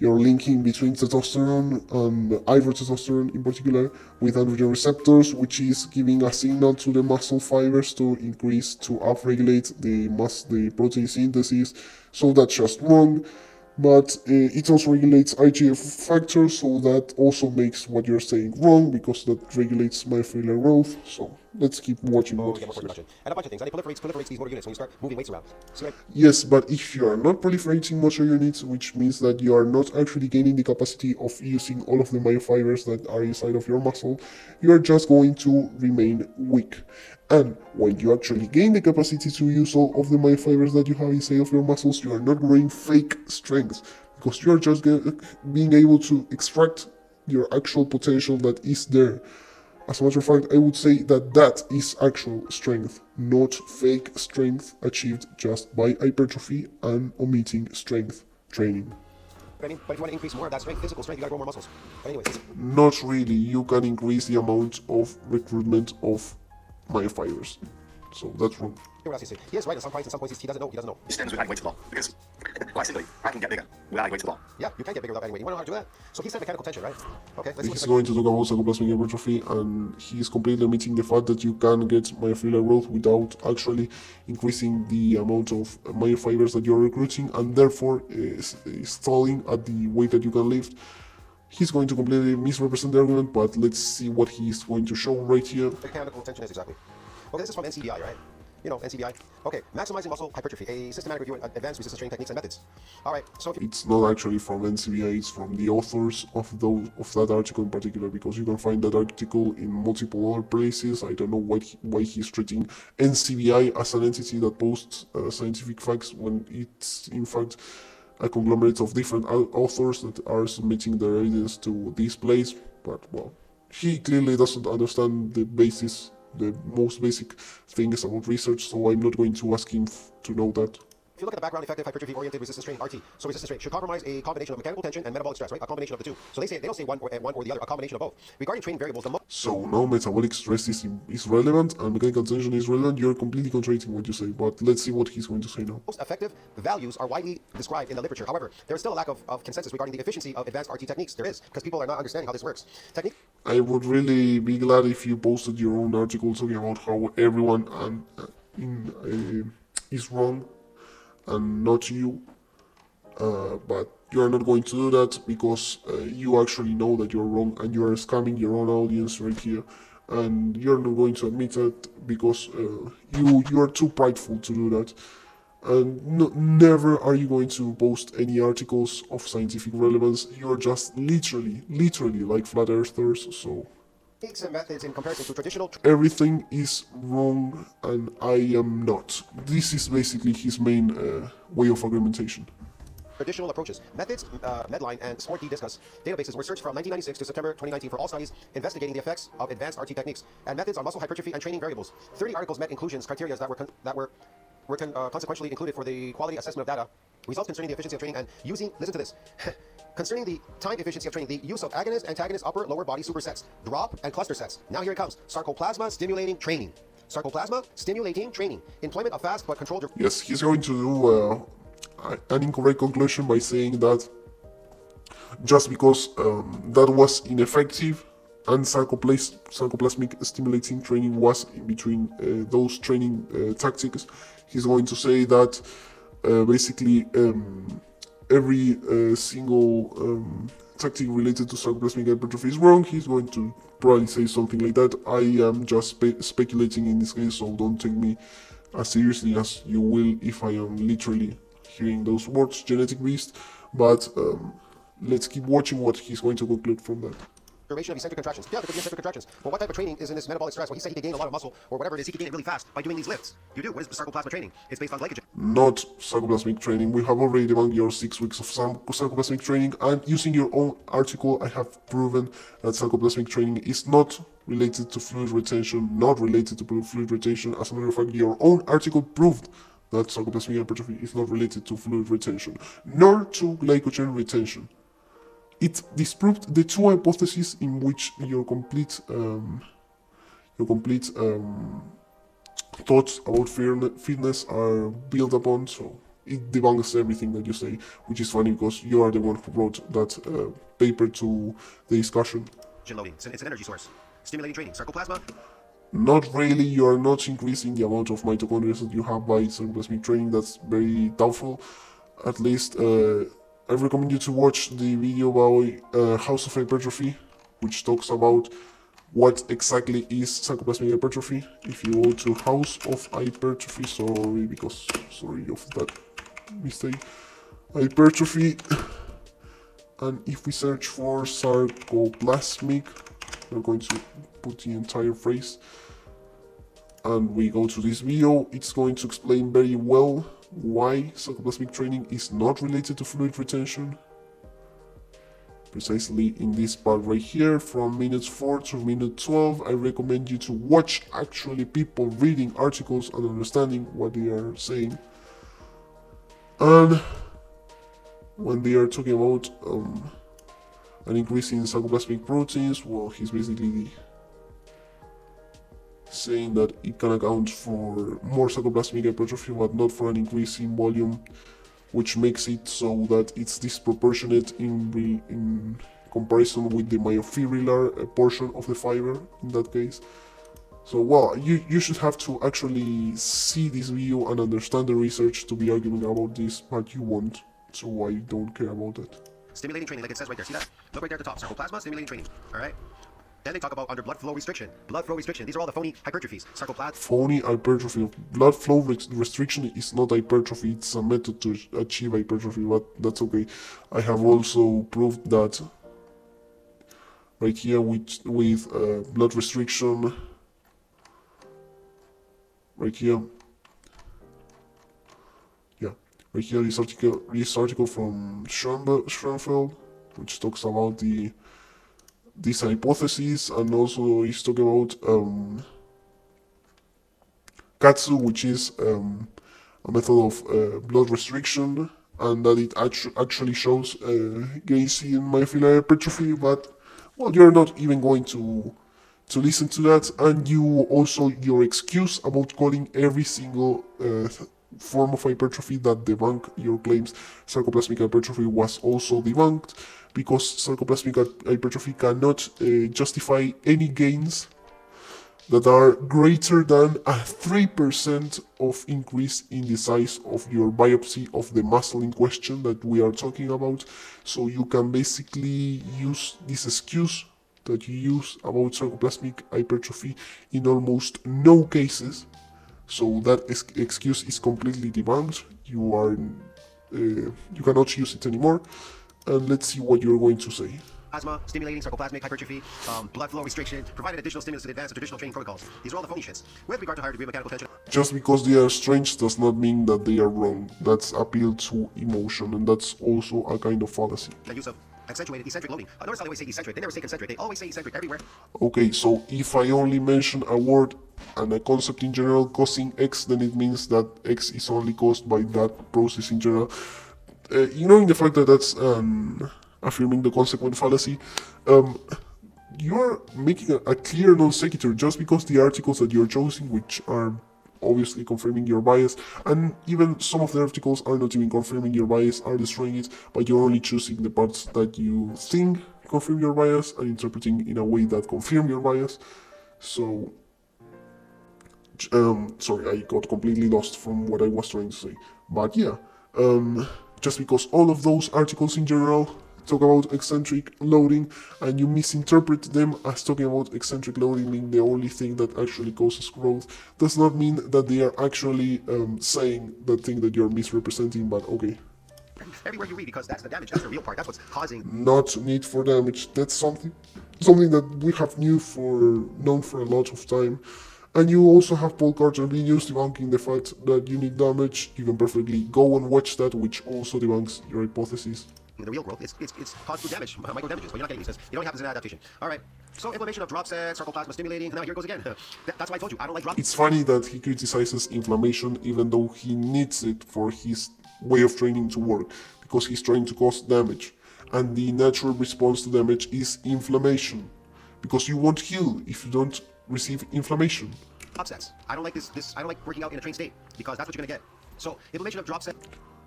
Speaker 1: linking between testosterone and isotestosterone in particular with androgen receptors, which is giving a signal to the muscle fibers to increase, to upregulate the protein synthesis. So that's just wrong. But it also regulates IGF factors, so that also makes what you're saying wrong, because that regulates myofibrillar growth. So let's keep watching what he says.
Speaker 2: And a bunch of things. And it proliferates these motor units when you start moving weights around. So,
Speaker 1: yes, but if you are not proliferating motor units, which means that you are not actually gaining the capacity of using all of the myofibers that are inside of your muscle, you are just going to remain weak. And when you actually gain the capacity to use all of the myofibers that you have inside of your muscles, you are not growing fake strength, because you are just being able to extract your actual potential that is there. As a matter of fact, I would say that that is actual strength, not fake strength achieved just by hypertrophy and omitting strength training.
Speaker 2: but if you want to increase more of that strength, physical strength, you gotta grow more muscles. But anyways,
Speaker 1: Not really. You can increase the amount of recruitment of myofibers. So that's wrong.
Speaker 2: hear what else he said. He is right in some points he doesn't know.
Speaker 3: it stems with adding weight to the ball because, quite simply, I can get bigger without adding weight to the ball.
Speaker 2: Yeah, you can get bigger without adding weight. You wanna know how to do that? So he said mechanical tension, right? Okay, let's see what
Speaker 1: He's
Speaker 2: it's
Speaker 1: going to talk about sarcoplasmic hypertrophy, and he's completely omitting the fact that you can get myofibrillar growth without actually increasing the amount of myofibers that you're recruiting, and therefore stalling at the weight that you can lift. He's going to completely misrepresent the argument, but let's see what he's going to show right here.
Speaker 2: mechanical tension is exactly. Okay, this is from NCBI, right? You know, NCBI. Okay, maximizing muscle hypertrophy, a systematic review of advanced resistance training techniques and methods. All right, so if you
Speaker 1: It's not actually from NCBI, it's from the authors of that article in particular, because you can find that article in multiple other places. I don't know why he's treating NCBI as an entity that posts scientific facts when it's in fact a conglomerate of different authors that are submitting their evidence to this place. But well, he clearly doesn't understand the basis the most basic things about research, so I'm not going to ask him to know that.
Speaker 2: If you look at the background effective hypertrophy-oriented resistance training, RT, so resistance training should compromise a combination of mechanical tension and metabolic stress, right? A combination of the two. So they don't say one or the other, a combination of both. Regarding training variables, the
Speaker 1: So now metabolic stress is relevant and mechanical tension is relevant. You're completely contradicting what you say, but let's see what he's going to say now.
Speaker 2: most effective values are widely described in the literature. However, there is still a lack of consensus regarding the efficiency of advanced RT techniques. There is, because people are not understanding how this works.
Speaker 1: I would really be glad if you posted your own article talking about how everyone is wrong and not you. But you are not going to do that because you actually know that you're wrong and you are scamming your own audience right here. And you're not going to admit that because you are too prideful to do that. And never are you going to post any articles of scientific relevance. You are just literally like flat earthers, so
Speaker 2: techniques and methods in comparison to traditional
Speaker 1: everything is wrong and I am not. This is basically his main way of argumentation.
Speaker 2: traditional approaches. Methods, Medline, and SportD discuss databases were searched from 1996 to September 2019 for all studies investigating the effects of advanced RT techniques and methods on muscle hypertrophy and training variables. 30 articles met inclusions criteria that were consequentially included for the quality assessment of data. Results concerning the efficiency of training and using, listen to this, concerning the time efficiency of training, the use of agonist, antagonist, upper, lower body supersets, drop, and cluster sets. Now here it comes. Sarcoplasma stimulating training. Sarcoplasma stimulating training. Employment of fast but controlled.
Speaker 1: Yes, he's going to do an incorrect conclusion by saying that just because that was ineffective and sarcoplasmic stimulating training was in between those training tactics, he's going to say that basically every single tactic related to sarcoplasmic hypertrophy is wrong. He's going to probably say something like that. I am just speculating in this case, so don't take me as seriously as you will if I am literally hearing those words, genetic beast. But let's keep watching what he's going to conclude from that.
Speaker 2: Duration of eccentric contractions. Yeah, there could be eccentric contractions. Well, what type of training is in this metabolic stress? Well, he said he could gain a lot of muscle or whatever it is. He could gain it really fast by doing these lifts. You do. What is sarcoplasmic training? It's based on glycogen.
Speaker 1: Not sarcoplasmic training. We have already debunked your 6 weeks of sarcoplasmic training, and using your own article, I have proven that sarcoplasmic training is not related to fluid retention, not related to fluid retention. As a matter of fact, your own article proved that sarcoplasmic hypertrophy is not related to fluid retention, nor to glycogen retention. It disproved the two hypotheses in which your complete thoughts about fitness are built upon. So it debunks everything that you say, which is funny because you are the one who wrote that paper to the discussion.
Speaker 2: Loading. It's an energy source. Stimulating training. Sarcoplasma.
Speaker 1: Not really. You are not increasing the amount of mitochondria that you have by sarcoplasmic training. That's very doubtful. At least I recommend you to watch the video about House of Hypertrophy, which talks about what exactly is sarcoplasmic hypertrophy. If you go to House of Hypertrophy, sorry of that mistake, hypertrophy, and if we search for sarcoplasmic, we're going to put the entire phrase, and we go to this video, it's going to explain very well why sarcoplasmic training is not related to fluid retention. Precisely in this part right here, from minute 4 to minute 12, I recommend you to watch actually people reading articles and understanding what they are saying. And when they are talking about an increase in sarcoplasmic proteins, well, he's basically saying that it can account for more sarcoplasmic hypertrophy but not for an increase in volume, which makes it so that it's disproportionate in comparison with the myofibrillar portion of the fiber in that case. So well, you should have to actually see this video and understand the research to be arguing about this, but you won't, so I don't care about that.
Speaker 2: Stimulating training, like it says right there. See that? Look right there at the top. Sarcoplasma stimulating training. All right. Then they talk about under blood flow restriction. Blood flow restriction. These are all the phony hypertrophies.
Speaker 1: Phony hypertrophy. Blood flow restriction is not hypertrophy. It's a method to achieve hypertrophy, but that's okay. I have also proved that right here with blood restriction. Right here. Yeah. Right here, this article from Schoenfeld, which talks about this hypothesis, and also he's talking about Katsu, which is a method of blood restriction, and that it actually shows gains in myofascial hypertrophy, but well, you're not even going to listen to that, and you also your excuse about calling every single form of hypertrophy that debunk your claims sarcoplasmic hypertrophy was also debunked, because sarcoplasmic hypertrophy cannot justify any gains that are greater than a 3% of increase in the size of your biopsy of the muscle in question that we are talking about. So you can basically use this excuse that you use about sarcoplasmic hypertrophy in almost no cases. So that excuse is completely debunked. You cannot use it anymore. And let's see what you're going to say.
Speaker 2: Plasma, stimulating sarcoplasmic hypertrophy, blood flow restriction, provided additional stimulus to advance the traditional training protocols. These are all the phony shits. With regard to higher degree of mechanical tension.
Speaker 1: Just because they are strange does not mean that they are wrong. That's appeal to emotion, and that's also a kind of fallacy.
Speaker 2: The use of accentuated eccentric loading. Notice how they always say eccentric. They never say concentric. They always say eccentric everywhere.
Speaker 1: Okay, so if I only mention a word and a concept in general causing X, then it means that X is only caused by that process in general. Ignoring the fact that that's affirming the consequent fallacy, you're making a clear non sequitur just because the articles that you're choosing, which are obviously confirming your bias, and even some of the articles are not even confirming your bias, are destroying it, but you're only choosing the parts that you think confirm your bias and interpreting in a way that confirm your bias. So, sorry, I got completely lost from what I was trying to say. But yeah, just because all of those articles in general talk about eccentric loading and you misinterpret them as talking about eccentric loading being the only thing that actually causes growth, does not mean that they are actually saying that thing that you're misrepresenting, but okay.
Speaker 2: Everywhere you read, because that's the damage, that's the real part, that's what's causing.
Speaker 1: Not need for damage, that's something that we have known for a lot of time. And you also have Paul Carter being used debunking the fact that you need damage. You can perfectly go and watch that, which also debunks your hypothesis.
Speaker 2: The real growth, it's caused through damage, micro damages, but you're not getting these. It only happens in adaptation. All right. So inflammation of drop set, sarcoplasma stimulating. Now here it goes again. That's why I told you I don't like drop.
Speaker 1: It's funny that he criticizes inflammation even though he needs it for his way of training to work, because he's trying to cause damage. And the natural response to damage is inflammation, because you won't heal if you don't receive inflammation.
Speaker 2: Drop sets. I don't like this. I don't like working out in a trained state, because that's what you're gonna get. So inflammation of drop set.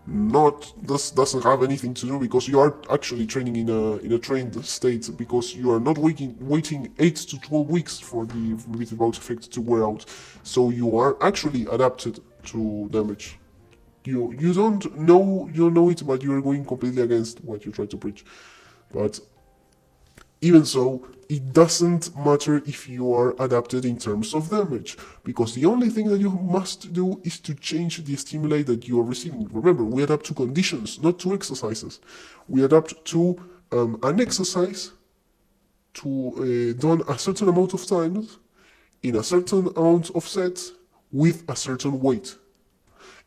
Speaker 1: This doesn't have anything to do, because you are actually training in a trained state, because you are not waiting 8 to 12 weeks for the repeated bout effect to wear out. So you are actually adapted to damage. You don't know it, but you are going completely against what you try to preach. But even so, it doesn't matter if you are adapted in terms of damage, because the only thing that you must do is to change the stimuli that you are receiving. Remember, we adapt to conditions, not to exercises. We adapt to an exercise to done a certain amount of times, in a certain amount of sets, with a certain weight.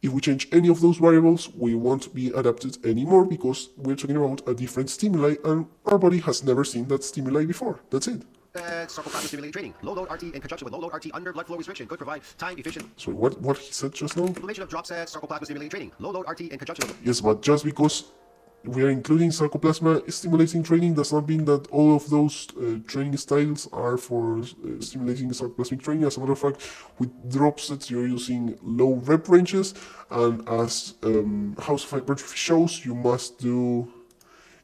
Speaker 1: If we change any of those variables, we won't be adapted anymore, because we're talking about a different stimuli and our body has never seen that stimuli before. That's it.
Speaker 2: Sarcoplasmic stimulating training. Low load RT in conjunction with low load RT under blood flow restriction could provide time efficient.
Speaker 1: Sorry, what he said just now?
Speaker 2: Inflammation of drop sets, sarcoplasmic stimulating training. Low load RT in conjunction with.
Speaker 1: Yes, but just because we are including sarcoplasma stimulating training does not mean that all of those training styles are for stimulating sarcoplasmic training. As a matter of fact, with drop sets you're using low rep ranges, and as House of Hypertrophy shows, you must do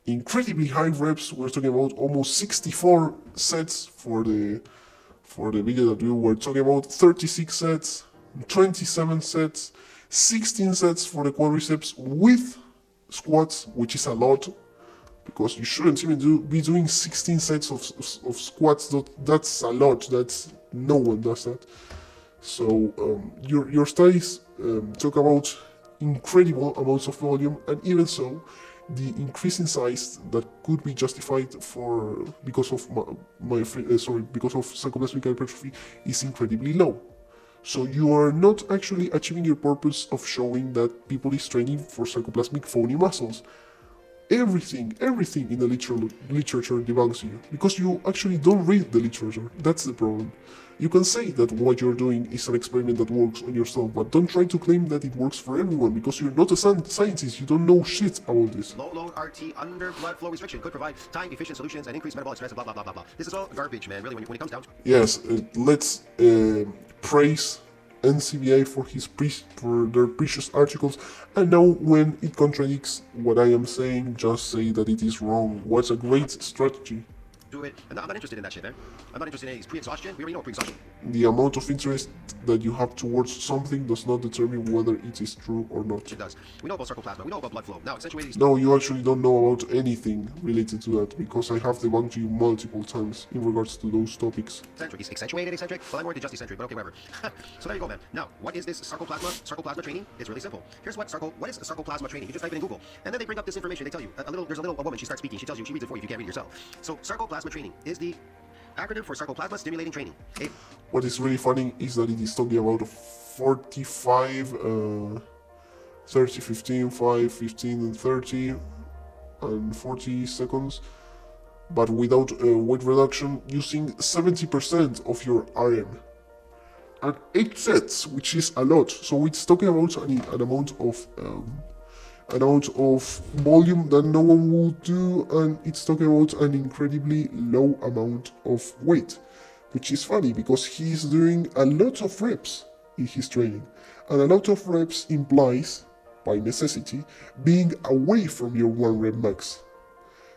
Speaker 1: incredibly high reps. We're talking about almost 64 sets for the video that we were talking about, 36 sets, 27 sets, 16 sets for the quadriceps with squats, which is a lot, because you shouldn't even be doing 16 sets of squats. That's a lot. That's no one does that. So your studies talk about incredible amounts of volume, and even so, the increase in size that could be justified because of because of sarcoplasmic hypertrophy is incredibly low. So you are not actually achieving your purpose of showing that people is training for sarcoplasmic phony muscles. everything in the literature debunks you, because you actually don't read the literature. That's the problem. You can say that what you're doing is an experiment that works on yourself, but don't try to claim that it works for everyone, because you're not a scientist, you don't know shit about this.
Speaker 2: Low load RT under blood flow restriction could provide time efficient solutions and increase metabolic stress and blah blah blah blah blah. This is all garbage, man. Really, when it comes down to it.
Speaker 1: Yes, let's praise NCBI for their precious articles, and now when it contradicts what I am saying, just say that it is wrong. What's a great strategy?
Speaker 2: Do it. And I'm not interested in that shit, man. I'm not interested in any pre-exhaustion. We already know pre-exhaustion.
Speaker 1: The amount of interest that you have towards something does not determine whether it is true or not.
Speaker 2: It does. We know about sarcoplasma. We know about blood flow. Now, accentuated.
Speaker 1: No, you actually don't know about anything related to that, because I have debunked you multiple times in regards to those topics.
Speaker 2: Eccentric. He's accentuated eccentric. Well, I'm more than just eccentric, but okay, whatever. So there you go, man. Now, what is this sarcoplasma training? It's really simple. Here's what is sarcoplasma training? You just type it in Google, and then they bring up this information. They tell you there's a woman. She starts speaking. She tells you. She reads it for you if you can't read it yourself. So sarcoplasma training is the acronym for sarcoplasma stimulating training.
Speaker 1: What is really funny is that it is talking about 45, 30, 15, 5, 15, and 30, and 40 seconds, but without weight reduction, using 70% of your RM. And 8 sets, which is a lot. So it's talking about an amount of volume that no one will do, and it's talking about an incredibly low amount of weight, which is funny because he's doing a lot of reps in his training, and a lot of reps implies, by necessity, being away from your 1 rep max,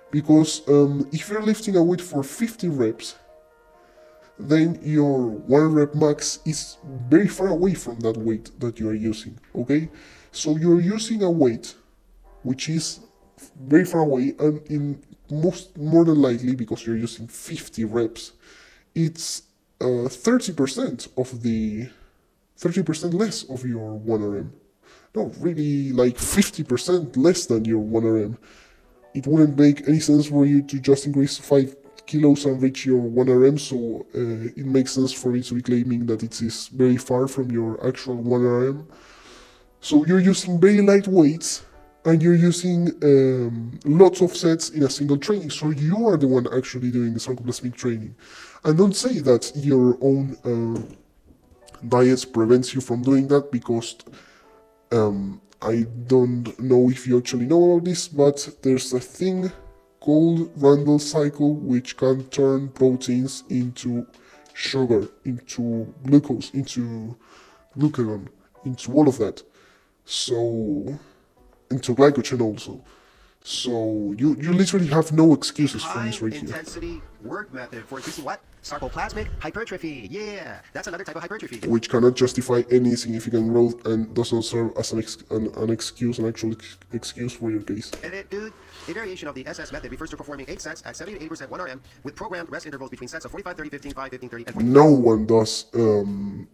Speaker 1: because if you're lifting a weight for 50 reps, then your 1 rep max is very far away from that weight that you are using, okay? So you're using a weight which is very far away, and more than likely, because you're using 50 reps, it's 30% less of your 1RM. No, really, like 50% less than your 1RM. It wouldn't make any sense for you to just increase 5 kilos and reach your 1RM, so it makes sense for me to be claiming that it is very far from your actual 1RM. So you're using very light weights, and you're using lots of sets in a single training, so you are the one actually doing the sarcoplasmic training. And don't say that your own diet prevents you from doing that, because I don't know if you actually know about this, but there's a thing called Randall cycle, which can turn proteins into sugar, into glucose, into glucagon, into all of that. So, into glycogen also. So you literally have no excuses for this right here.
Speaker 2: High-intensity work method for increasing what? Sarcoplasmic hypertrophy. Yeah, that's another type of hypertrophy.
Speaker 1: Which cannot justify any significant growth and does not serve as an actual excuse for your case.
Speaker 2: And dude, a variation of the SS method refers to performing 8 sets at 70 to 80% 1RM with programmed rest intervals between sets of 45, 30, 15, 5, 15, 30, and 40.
Speaker 1: No one does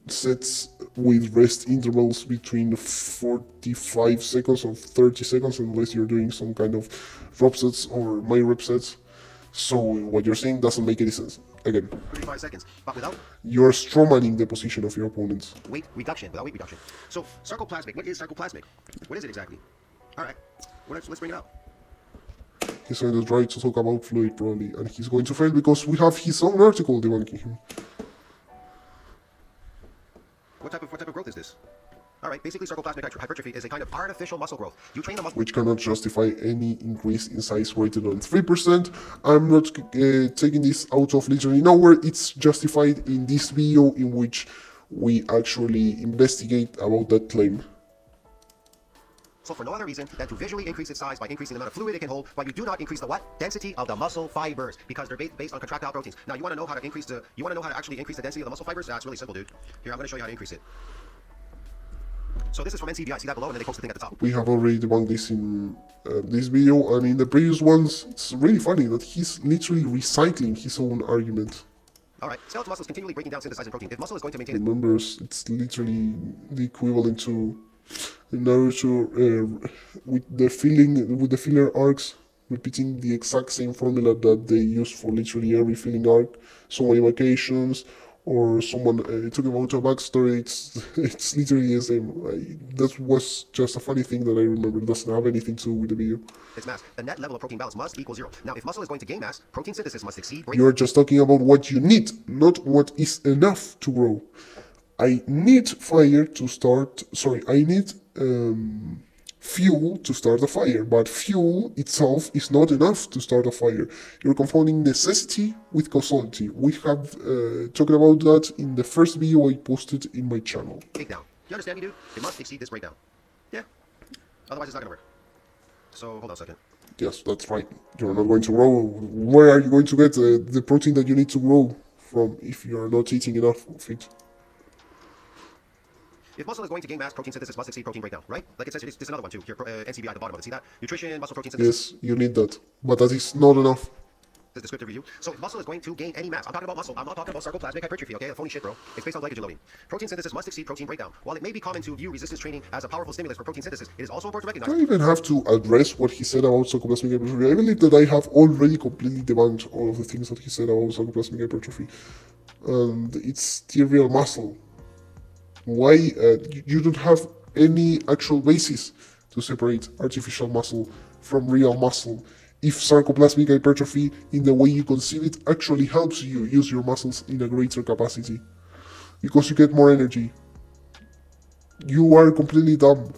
Speaker 1: sets with rest intervals between 45 seconds or 30 seconds unless you're doing some kind of drop sets or my rep sets. So what you're saying doesn't make any sense. Again,
Speaker 2: 35 seconds, but without
Speaker 1: you're strawmanning the position of your opponents.
Speaker 2: Weight reduction, without weight reduction. So sarcoplasmic, what is sarcoplasmic? What is it exactly? All right, well, let's bring it up.
Speaker 1: He's going to try to talk about fluid probably, and he's going to fail because we have his own article debunking him.
Speaker 2: What type of growth is this? All right, basically sarcoplasmic hypertrophy is a kind of artificial muscle growth. You train the muscle,
Speaker 1: which cannot justify any increase in size greater than 3%. I'm not taking this out of literally nowhere. It's justified in this video in which we actually investigate about that claim.
Speaker 2: So for no other reason than to visually increase its size by increasing the amount of fluid it can hold, but you do not increase the what? Density of the muscle fibers, because they're based on contractile proteins. Now you want to know how to actually increase the density of the muscle fibers? That's really simple, dude. Here, I'm going to show you how to increase it. So this is from NCBI. See that below, and then they post the thing at the top.
Speaker 1: We have already debunked this in this video, and in the previous ones. It's really funny that he's literally recycling his own argument.
Speaker 2: All right, skeletal muscle is continually breaking down synthesizing protein. If muscle is going to maintain its
Speaker 1: Remember, it's literally the equivalent to Naruto with the filler arcs, repeating the exact same formula that they use for literally every filling arc. So many vacations, or someone talking about a backstory, it's literally the same. That was just a funny thing that I remember. It doesn't have anything to do with the video.
Speaker 2: its mass. The net level of protein balance must equal 0. Now, if muscle is going to gain mass, protein synthesis must exceed breakdown.
Speaker 1: You're just talking about what you need, not what is enough to grow. I need fire to start. Sorry, I need fuel to start a fire, but fuel itself is not enough to start a fire. You're confounding necessity with causality. We have talked about that in the first video I posted in my channel.
Speaker 2: Breakdown. You understand me, dude? It must exceed this breakdown. Yeah. Otherwise, it's not gonna work. So, hold on a second.
Speaker 1: Yes, that's right. You're not going to grow. Where are you going to get the protein that you need to grow from if you're not eating enough of it?
Speaker 2: If muscle is going to gain mass, protein synthesis must exceed protein breakdown, right? Like it says, there's another one too. Here, NCBI at the bottom of it. See that? Nutrition, muscle protein synthesis.
Speaker 1: Yes, you need that. But that is not enough.
Speaker 2: This descriptive review. So if muscle is going to gain any mass, I'm talking about muscle. I'm not talking about sarcoplasmic hypertrophy, okay? Phony shit, bro. It's based on glycogen loading. Protein synthesis must exceed protein breakdown. While it may be common to view resistance training as a powerful stimulus for protein synthesis, it is also important to
Speaker 1: Do
Speaker 2: recognize.
Speaker 1: I even have to address what he said about sarcoplasmic hypertrophy? I believe that I have already completely debunked all of the things that he said about sarcoplasmic hypertrophy. And it's the real muscle. Why you don't have any actual basis to separate artificial muscle from real muscle if sarcoplasmic hypertrophy in the way you conceive it actually helps you use your muscles in a greater capacity because you get more energy. You are completely dumb.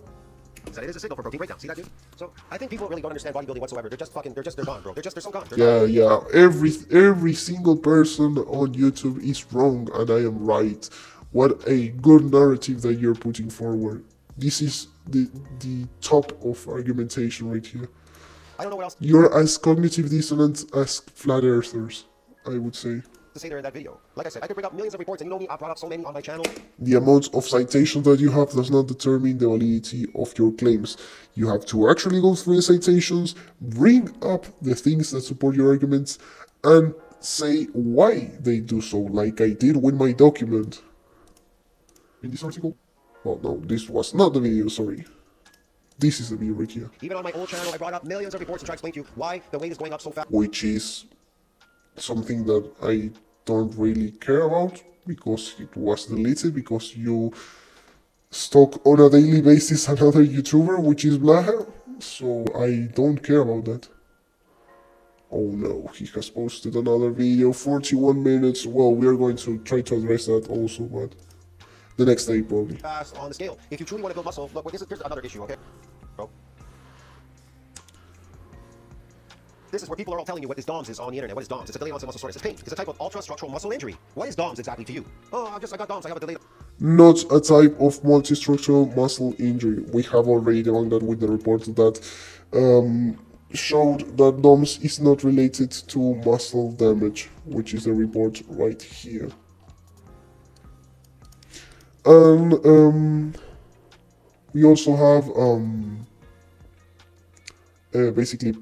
Speaker 2: That it is a signal for protein breakdown. See that, dude? So I think people really don't understand bodybuilding whatsoever. They're gone, bro. They're so gone.
Speaker 1: Yeah. Every single person on YouTube is wrong and I am right. What a good narrative that you're putting forward. This is the top of argumentation right here.
Speaker 2: I don't know what else
Speaker 1: You're as cognitive dissonant as flat earthers, I would say.
Speaker 2: to say there in that video. Like I said, I could bring up millions of reports, and you know me, I brought up so many on my channel.
Speaker 1: The amount of citations that you have does not determine the validity of your claims. You have to actually go through the citations, bring up the things that support your arguments, and say why they do so, like I did with my document. In this article? Oh no, this was not the video, sorry. This is the video right here.
Speaker 2: Even on my old channel, I brought up millions of reports to try to explain to you why the weight is going up so fast.
Speaker 1: Which is something that I don't really care about because it was deleted, because you stalk on a daily basis another YouTuber, which is Blaha, so I don't care about that. Oh no, he has posted another video, 41 minutes. Well, we are going to try to address that also, but the next day probably.
Speaker 2: Fast on the scale. If you truly want to build muscle, look, here's another issue, okay? Bro. This is where people are all telling you what this DOMS is on the internet. What is DOMS? It's a delayed onset muscle soreness. It's pain. It's a type of ultra-structural muscle injury. What is DOMS exactly to you? Oh, I got DOMS. I have a delayed...
Speaker 1: Not a type of multistructural muscle injury. We have already debunked that with the report that showed that DOMS is not related to muscle damage, which is the report right here. And we also have basically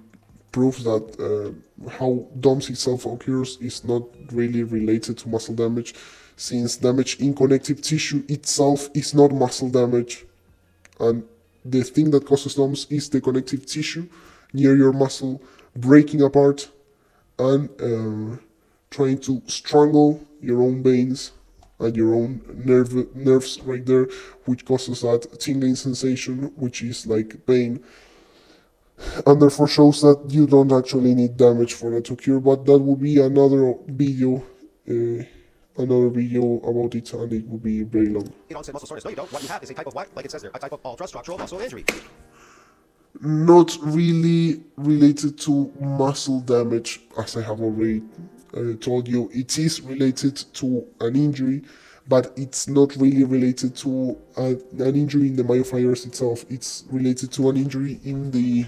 Speaker 1: proves that how DOMS itself occurs is not really related to muscle damage, since damage in connective tissue itself is not muscle damage, and the thing that causes DOMS is the connective tissue near your muscle breaking apart and trying to strangle your own veins and your own nerves right there, which causes that tingling sensation, which is like pain, and therefore shows that you don't actually need damage for that to occur. But that would be another video about it, and it would be very long.
Speaker 2: onset muscle soreness. No, you don't. What you have is a type of what? Like it says there, a type of ultra-structural muscle injury.
Speaker 1: Not really related to muscle damage, as I have already told you. It is related to an injury, but it's not really related to an injury in the myofibers itself. It's related to an injury in the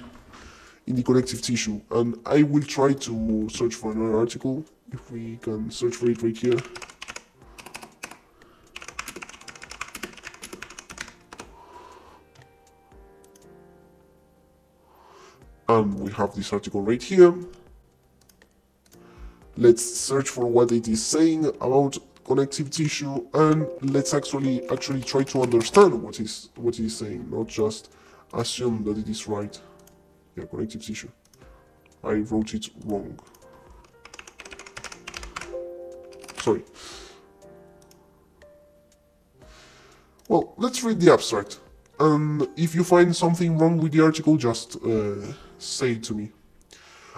Speaker 1: connective tissue. And I will try to search for another article, if we can search for it right here. And we have this article right here. Let's search for what it is saying about connective tissue, and let's actually try to understand what it is saying, not just assume that it is right. Yeah, connective tissue. I wrote it wrong. Sorry. Well, let's read the abstract. And if you find something wrong with the article, just say it to me.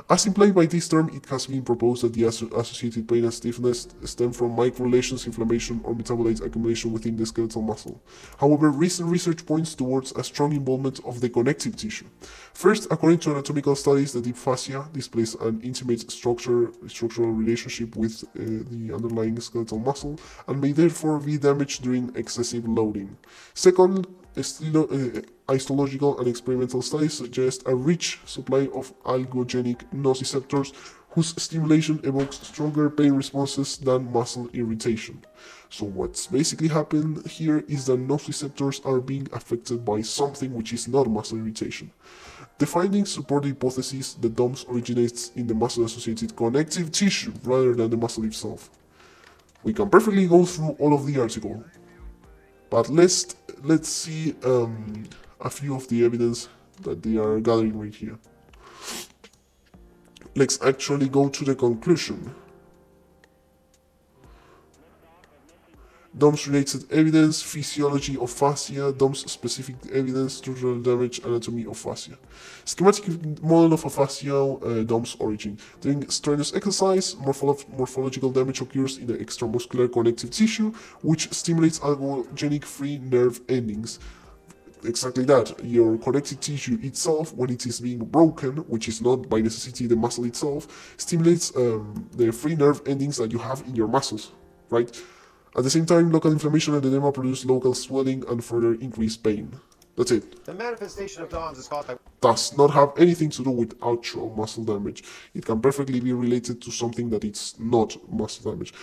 Speaker 1: As implied by this term, it has been proposed that the associated pain and stiffness stem from micro-lesions, inflammation, or metabolite accumulation within the skeletal muscle. However, recent research points towards a strong involvement of the connective tissue. First, according to anatomical studies, the deep fascia displays an intimate structural relationship with the underlying skeletal muscle and may therefore be damaged during excessive loading. Second, histological and experimental studies suggest a rich supply of algogenic nociceptors whose stimulation evokes stronger pain responses than muscle irritation. So what's basically happened here is that nociceptors are being affected by something which is not muscle irritation. The findings support the hypothesis that DOMS originates in the muscle-associated connective tissue rather than the muscle itself. We can perfectly go through all of the article, but let's see a few of the evidence that they are gathering right here. Let's actually go to the conclusion. DOMS-related evidence, physiology of fascia, DOMS-specific evidence, structural damage, anatomy of fascia. Schematic model of a fascial DOMS origin. During strenuous exercise, morphological damage occurs in the extramuscular connective tissue, which stimulates algogenic free nerve endings. Exactly that. Your connective tissue itself, when it is being broken, which is not by necessity the muscle itself, stimulates the free nerve endings that you have in your muscles, right? At the same time, local inflammation and edema produce local swelling and further increase pain. That's it.
Speaker 2: The manifestation of DOMS is caused by...
Speaker 1: Does not have anything to do with actual muscle damage. It can perfectly be related to something that it's not muscle damage.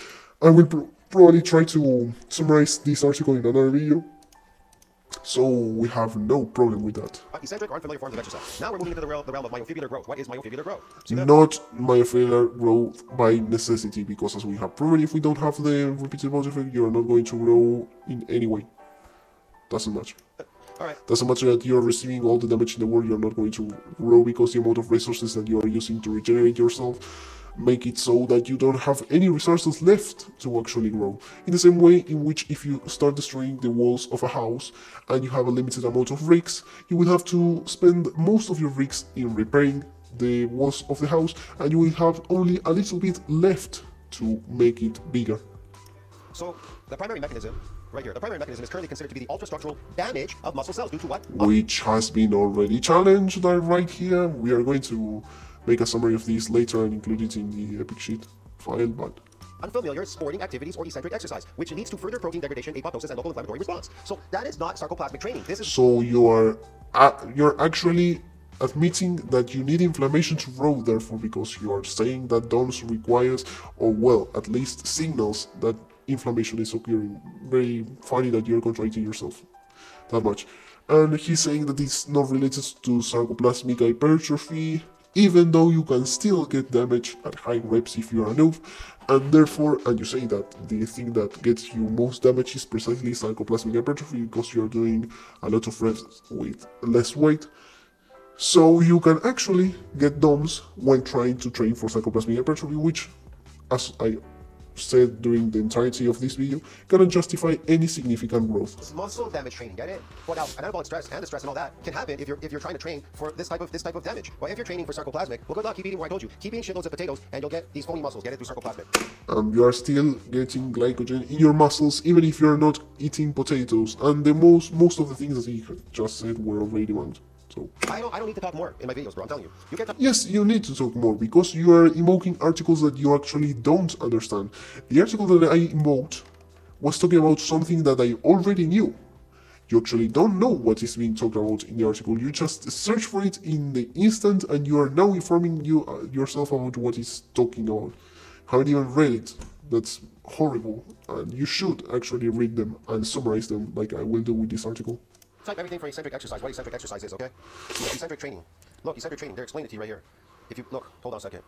Speaker 1: I will probably try to summarize this article in another video, so we have no problem with that.
Speaker 2: Eccentric or unfamiliar forms of exercise. Now we're moving into the realm of myofibrillar growth. What is myofibrillar growth?
Speaker 1: Not myofibrillar growth by necessity, because as we have proven, if we don't have the repeated pulse effect, you're not going to grow in any way. Doesn't matter.
Speaker 2: Alright.
Speaker 1: Doesn't matter that you're receiving all the damage in the world, you're not going to grow, because the amount of resources that you are using to regenerate yourself make it so that you don't have any resources left to actually grow. In the same way in which if you start destroying the walls of a house and you have a limited amount of bricks, you will have to spend most of your bricks in repairing the walls of the house, and you will have only a little bit left to make it bigger.
Speaker 2: So, the primary mechanism, right here, the primary mechanism is currently considered to be the ultrastructural damage of muscle cells due to what?
Speaker 1: Which has been already challenged right here. We are going to make a summary of this later and include it in the epic sheet file, but
Speaker 2: Unfamiliar sporting activities or eccentric exercise, which leads to further protein degradation, apoptosis, and local inflammatory response. So that is not sarcoplasmic training. This is...
Speaker 1: So you're actually admitting that you need inflammation to grow, therefore, because you are saying that DOMS requires, or well, at least signals that inflammation is occurring. Very funny that you're contradicting yourself that much. And he's saying that it's not related to sarcoplasmic hypertrophy, even though you can still get damage at high reps if you are a noob, and therefore, and you say that the thing that gets you most damage is precisely sarcoplasmic hypertrophy because you're doing a lot of reps with less weight. So you can actually get DOMS when trying to train for sarcoplasmic hypertrophy, which, as I said during the entirety of this video, cannot justify any significant growth.
Speaker 2: It's muscle damage training, get it? Well, now, anabolic stress and the stress and all that can happen if you're trying to train for this type of damage. Well, if you're training for sarcoplasmic, well, good luck. Keep eating where I told you. Keep eating shitloads of potatoes, and you'll get these phony muscles. Get it through sarcoplasmic.
Speaker 1: You are still getting glycogen in your muscles, even if you're not eating potatoes. And the most of the things that he just said were already debunked. So
Speaker 2: I don't need to talk more in my videos, bro. I'm telling you. You can talk.
Speaker 1: yes, you need to talk more because you are invoking articles that you actually don't understand. The article that I invoked was talking about something that I already knew. You actually don't know what is being talked about in the article. You just search for it in the instant and you are now informing yourself about what it's talking about. Haven't even read it. That's horrible. And you should actually read them and summarize them like I will do with this article.
Speaker 2: Type everything for eccentric exercise. What eccentric exercise is, okay? Eccentric training. Look, eccentric training. They're explaining it to you right here. If you look, hold on a second.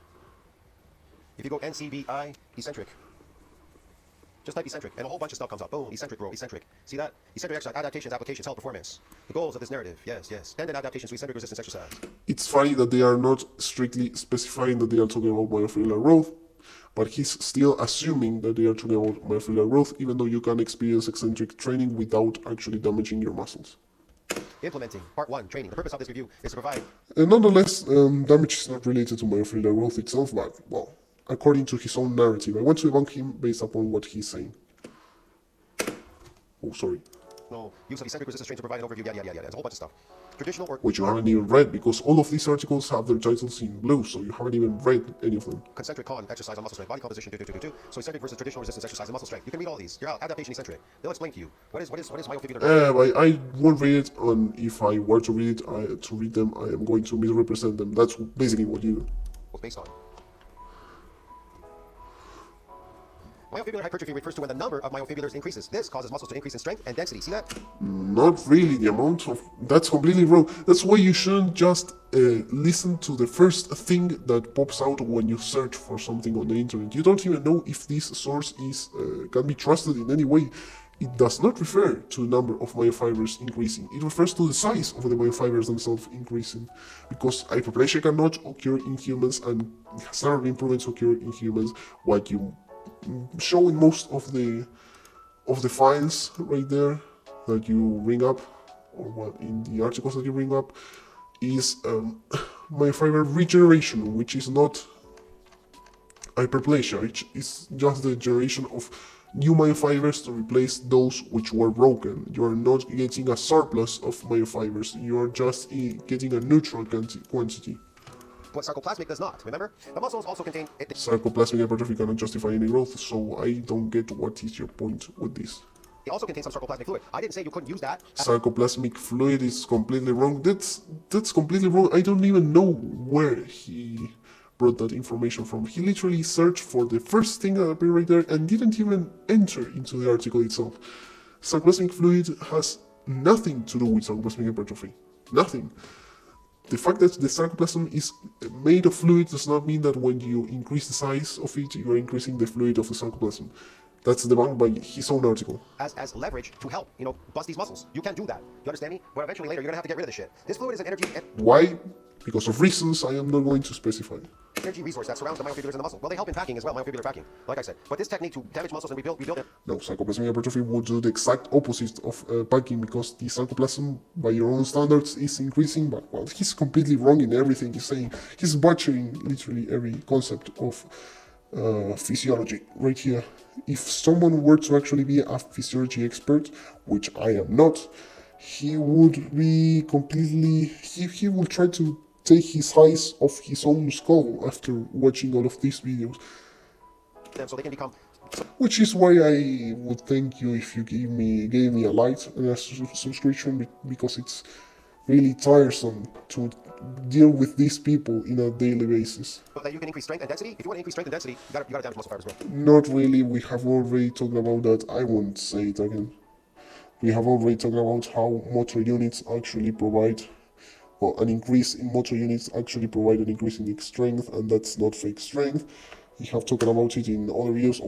Speaker 2: If you go NCBI eccentric, just type eccentric, and a whole bunch of stuff comes up. Boom, eccentric growth, eccentric. See that? Eccentric exercise, adaptations, applications, health, performance. The goals of this narrative. Yes. Tendon adaptations to eccentric resistance exercise.
Speaker 1: It's funny that they are not strictly specifying that they are talking about myofibrillar growth. But he's still assuming that they are talking about myofascial growth, even though you can experience eccentric training without actually damaging your muscles.
Speaker 2: Implementing Part 1 training. The purpose of this review is to provide...
Speaker 1: Nonetheless, damage is not related to myofascial growth itself, but, well, according to his own narrative. I want to debunk him based upon what he's saying. Oh, sorry.
Speaker 2: No, use of eccentric resistance training to provide an overview, yada. It's a whole bunch of stuff. Traditional or...
Speaker 1: Which you haven't even read, because all of these articles have their titles in blue, so you haven't even read any of them.
Speaker 2: Concentric con exercise on muscle strength, body composition, So eccentric versus traditional resistance exercise and muscle strength. You can read all these. You're out. Adaptation eccentric. They'll explain to you. What is myofascial...
Speaker 1: I won't read it, and if I were to read it, to read them, I am going to misrepresent them. That's basically what you do.
Speaker 2: Was based on. Myofibrillar hypertrophy refers to when the number of myofibrillars increases. This causes muscles to increase in strength and density. See that?
Speaker 1: Not really. The amount of... That's completely wrong. That's why you shouldn't just listen to the first thing that pops out when you search for something on the internet. You don't even know if this source is can be trusted in any way. It does not refer to the number of myofibers increasing. It refers to the size of the myofibers themselves increasing. Because hyperplasia cannot occur in humans, and has never been proven to occur in humans. What you show in most of the files right there that you bring up, or what in the articles that you bring up, is myofiber regeneration, which is not hyperplasia. Which is just the generation of new myofibers to replace those which were broken. You are not getting a surplus of myofibers. You are just getting a neutral quantity.
Speaker 2: What sarcoplasmic does not, remember? The muscles also contain...
Speaker 1: Sarcoplasmic hypertrophy cannot justify any growth, so I don't get what is your point with this.
Speaker 2: It also contains some sarcoplasmic fluid. I didn't say you couldn't use that.
Speaker 1: Sarcoplasmic fluid is completely wrong. That's completely wrong. I don't even know where he brought that information from. He literally searched for the first thing that appeared right there and didn't even enter into the article itself. Sarcoplasmic fluid has nothing to do with sarcoplasmic hypertrophy. Nothing. The fact that the sarcoplasm is made of fluid does not mean that when you increase the size of it, you are increasing the fluid of the sarcoplasm. That's debunked by his own article.
Speaker 2: As leverage to help, bust these muscles. You can do that. You understand me? But eventually later, you're gonna have to get rid of this shit. This fluid is an energy...
Speaker 1: Why? Because of reasons I am not going to specify.
Speaker 2: Energy resource that surrounds the myofibrillars in the muscle. Well, they help in packing as well, myofibrillar packing, like I said. But this technique to damage muscles and rebuild them...
Speaker 1: No, sarcoplasmic hypertrophy would do the exact opposite of packing, because the sarcoplasm, by your own standards, is increasing, but, well, he's completely wrong in everything he's saying. He's butchering literally every concept of physiology right here. If someone were to actually be a physiology expert, which I am not, he would be completely... He will try to take his eyes off his own skull after watching all of these videos.
Speaker 2: So they can become...
Speaker 1: Which is why I would thank you if you gave me a like and a subscription, because it's really tiresome to deal with these people in a daily basis.
Speaker 2: So that you can increase strength and density. If you want to increase strength and density, you gotta damage muscle fibers, bro.
Speaker 1: Not really. We have already talked about that. I won't say it again. We have already talked about how motor units actually provide... Well, an increase in motor units actually provide an increase in strength, and that's not fake strength. We have talked about it in other videos,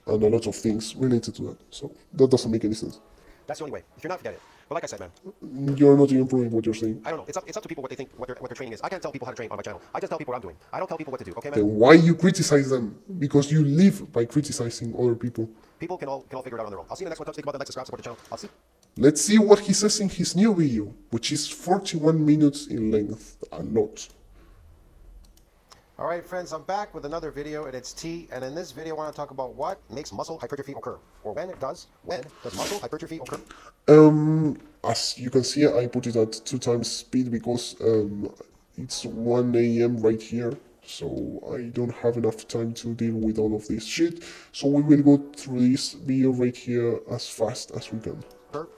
Speaker 1: and a lot of things related to that, so that doesn't make any sense.
Speaker 2: That's the only way. If you're not, forget it. But like I said, man,
Speaker 1: you're not even proving what you're saying.
Speaker 2: I don't know. It's up to people what they think, what their training is. I can't tell people how to train on my channel. I just tell people what I'm doing. I don't tell people what to do, okay, man?
Speaker 1: Then why you criticize them? Because you live by criticizing other people.
Speaker 2: People can all figure it out on their own. I'll see you in the next one. Don't think about that. Like, subscribe, support the channel. I'll see.
Speaker 1: Let's see what he says in his new video, which is 41 minutes in length. A lot.
Speaker 2: All right, friends, I'm back with another video, and it's T. And in this video, I want to talk about what makes muscle hypertrophy occur, or when does muscle hypertrophy occur?
Speaker 1: As you can see, I put it at 2x speed because it's 1 a.m. right here, so I don't have enough time to deal with all of this shit. So we will go through this video right here as fast as we can.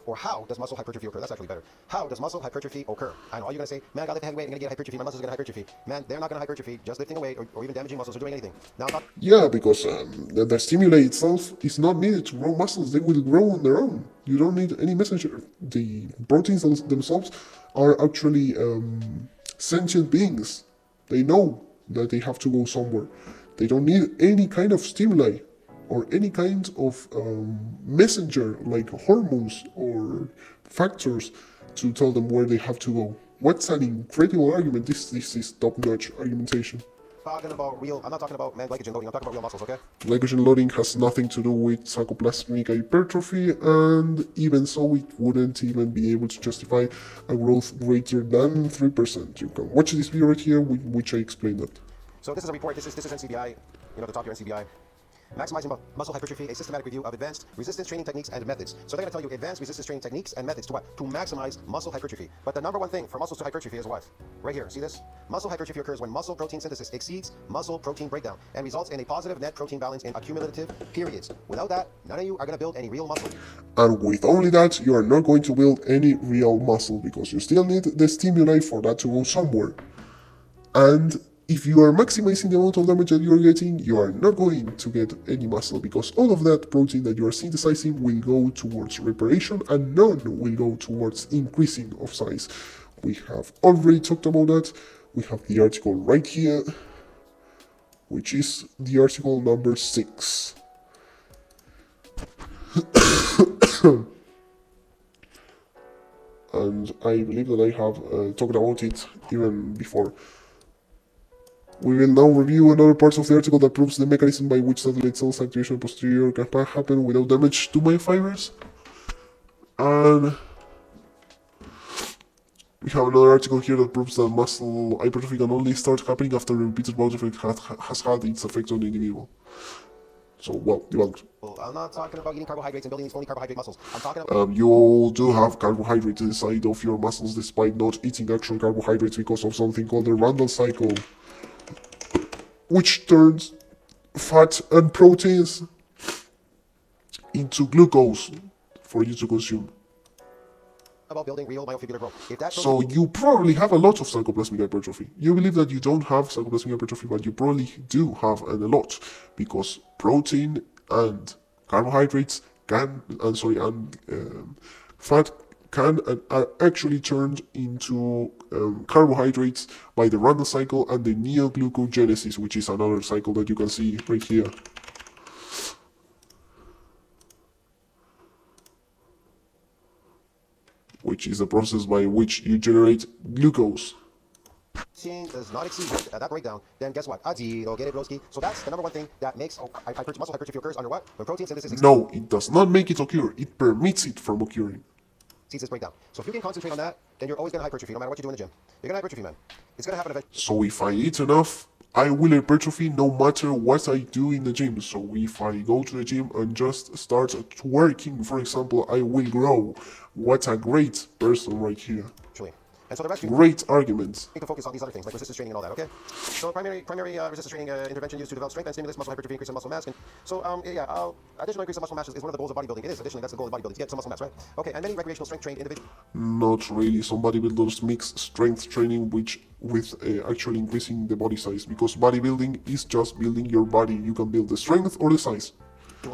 Speaker 2: Or how does muscle hypertrophy occur? That's actually better. How does muscle hypertrophy occur? I know all you're gonna say, man, I gotta lift heavy weight, I'm gonna get hypertrophy, my muscles are gonna hypertrophy. Man, they're not gonna hypertrophy, just lifting a weight or even damaging muscles or doing anything. Now,
Speaker 1: yeah, because the stimuli itself is not needed to grow muscles. They will grow on their own. You don't need any messenger. The proteins themselves are actually sentient beings. They know that they have to go somewhere. They don't need any kind of stimuli or any kind of messenger like hormones or factors to tell them where they have to go. What's an incredible argument. This is top-notch argumentation.
Speaker 2: talking about real. I'm not talking about glycogen loading. I'm talking about real muscles. Okay.
Speaker 1: Glycogen loading has nothing to do with sarcoplasmic hypertrophy, and even so, it wouldn't even be able to justify a growth greater than 3%. You can watch this video right here, which I explained that.
Speaker 2: So this is a report. This is NCBI. You know, the top here NCBI. Maximizing muscle hypertrophy, a systematic review of advanced resistance training techniques and methods. So they're going to tell you advanced resistance training techniques and methods to what? To maximize muscle hypertrophy. But the number one thing for muscles to hypertrophy is what? Right here. See this? Muscle hypertrophy occurs when muscle protein synthesis exceeds muscle protein breakdown and results in a positive net protein balance in accumulative periods. Without that, none of you are going to build any real muscle.
Speaker 1: And with only that, you are not going to build any real muscle because you still need the stimuli for that to go somewhere. And if you are maximizing the amount of damage that you are getting, you are not going to get any muscle because all of that protein that you are synthesizing will go towards reparation and none will go towards increasing of size. We have already talked about that. We have the article right here, which is the article number 6. And I believe that I have talked about it even before. We will now review another part of the article that proves the mechanism by which satellite cells activation posterior can happen without damage to myofibers. And we have another article here that proves that muscle hypertrophy can only start happening after a repeated bout effect has had its effect on the individual. So, well, debunked.
Speaker 2: Well, I'm not talking about eating carbohydrates and building these phony carbohydrate muscles. I'm talking about...
Speaker 1: You do have carbohydrates inside of your muscles despite not eating actual carbohydrates because of something called the Randall cycle, which turns fat and proteins into glucose for you to consume.
Speaker 2: About building real myofibular growth. If that's
Speaker 1: So you probably have a lot of sarcoplasmic hypertrophy. You believe that you don't have sarcoplasmic hypertrophy, but you probably do have a lot because protein and carbohydrates can, fat can and are actually turned into carbohydrates by the Randall cycle and the neoglucogenesis, which is another cycle that you can see right here. Which is the process by which you generate glucose.
Speaker 2: does not exceed that breakdown, then guess what? Zero, get it, broski. So that's the number one thing that makes muscle hypertrophy occurs under what? When protein synthesis
Speaker 1: No, it does not make it occur. It permits it from occurring.
Speaker 2: exceeds this breakdown. So if you can concentrate on that, then you're always going to hypertrophy, no matter what you do in the gym. You're going to hypertrophy, man. It's going to happen eventually.
Speaker 1: So if I eat enough, I will hypertrophy no matter what I do in the gym. So if I go to the gym and just start twerking, for example, I will grow. What a great person right here.
Speaker 2: And so the rest
Speaker 1: Great arguments.
Speaker 2: need to focus on these other things like resistance training and all that, okay? So primary resistance training intervention used to develop strength and stimulus muscle hypertrophy, increase in muscle mass. And so additional increase in muscle mass is one of the goals of bodybuilding. It is additionally that's the goal of bodybuilding to get some muscle mass, right? Okay, and many recreational strength trained individuals.
Speaker 1: Not really. Some bodybuilders mix strength training with actually increasing the body size because bodybuilding is just building your body. You can build the strength or the size.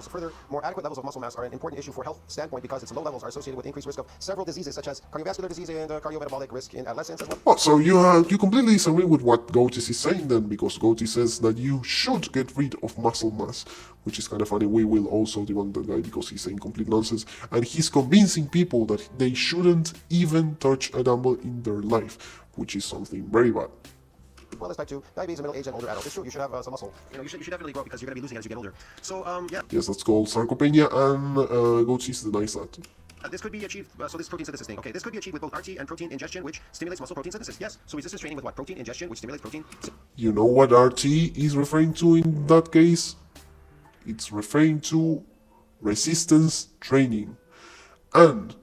Speaker 2: Further, more adequate levels of muscle mass are an important issue for health standpoint because its low levels are associated with increased risk of several diseases such as cardiovascular disease and cardiometabolic risk in adolescents as well.
Speaker 1: Oh, so you completely disagree with what Goatis is saying then, because Goatis says that you should get rid of muscle mass, which is kind of funny. We will also debunk that guy because he's saying complete nonsense, and he's convincing people that they shouldn't even touch a dumbbell in their life, which is something very bad.
Speaker 2: Well, that's type 2. Diabetes in middle-aged and older adults. It's true, you should have some muscle. You should definitely grow because you're going to be losing as you get older. So, yeah.
Speaker 1: Yes, that's called sarcopenia, and Goatis denies that.
Speaker 2: This could be achieved, so this protein synthesis thing, okay, this could be achieved with both RT and protein ingestion, which stimulates muscle protein synthesis. Yes, so resistance training with what? Protein ingestion, which stimulates protein.
Speaker 1: You know what RT is referring to in that case? It's referring to resistance training. And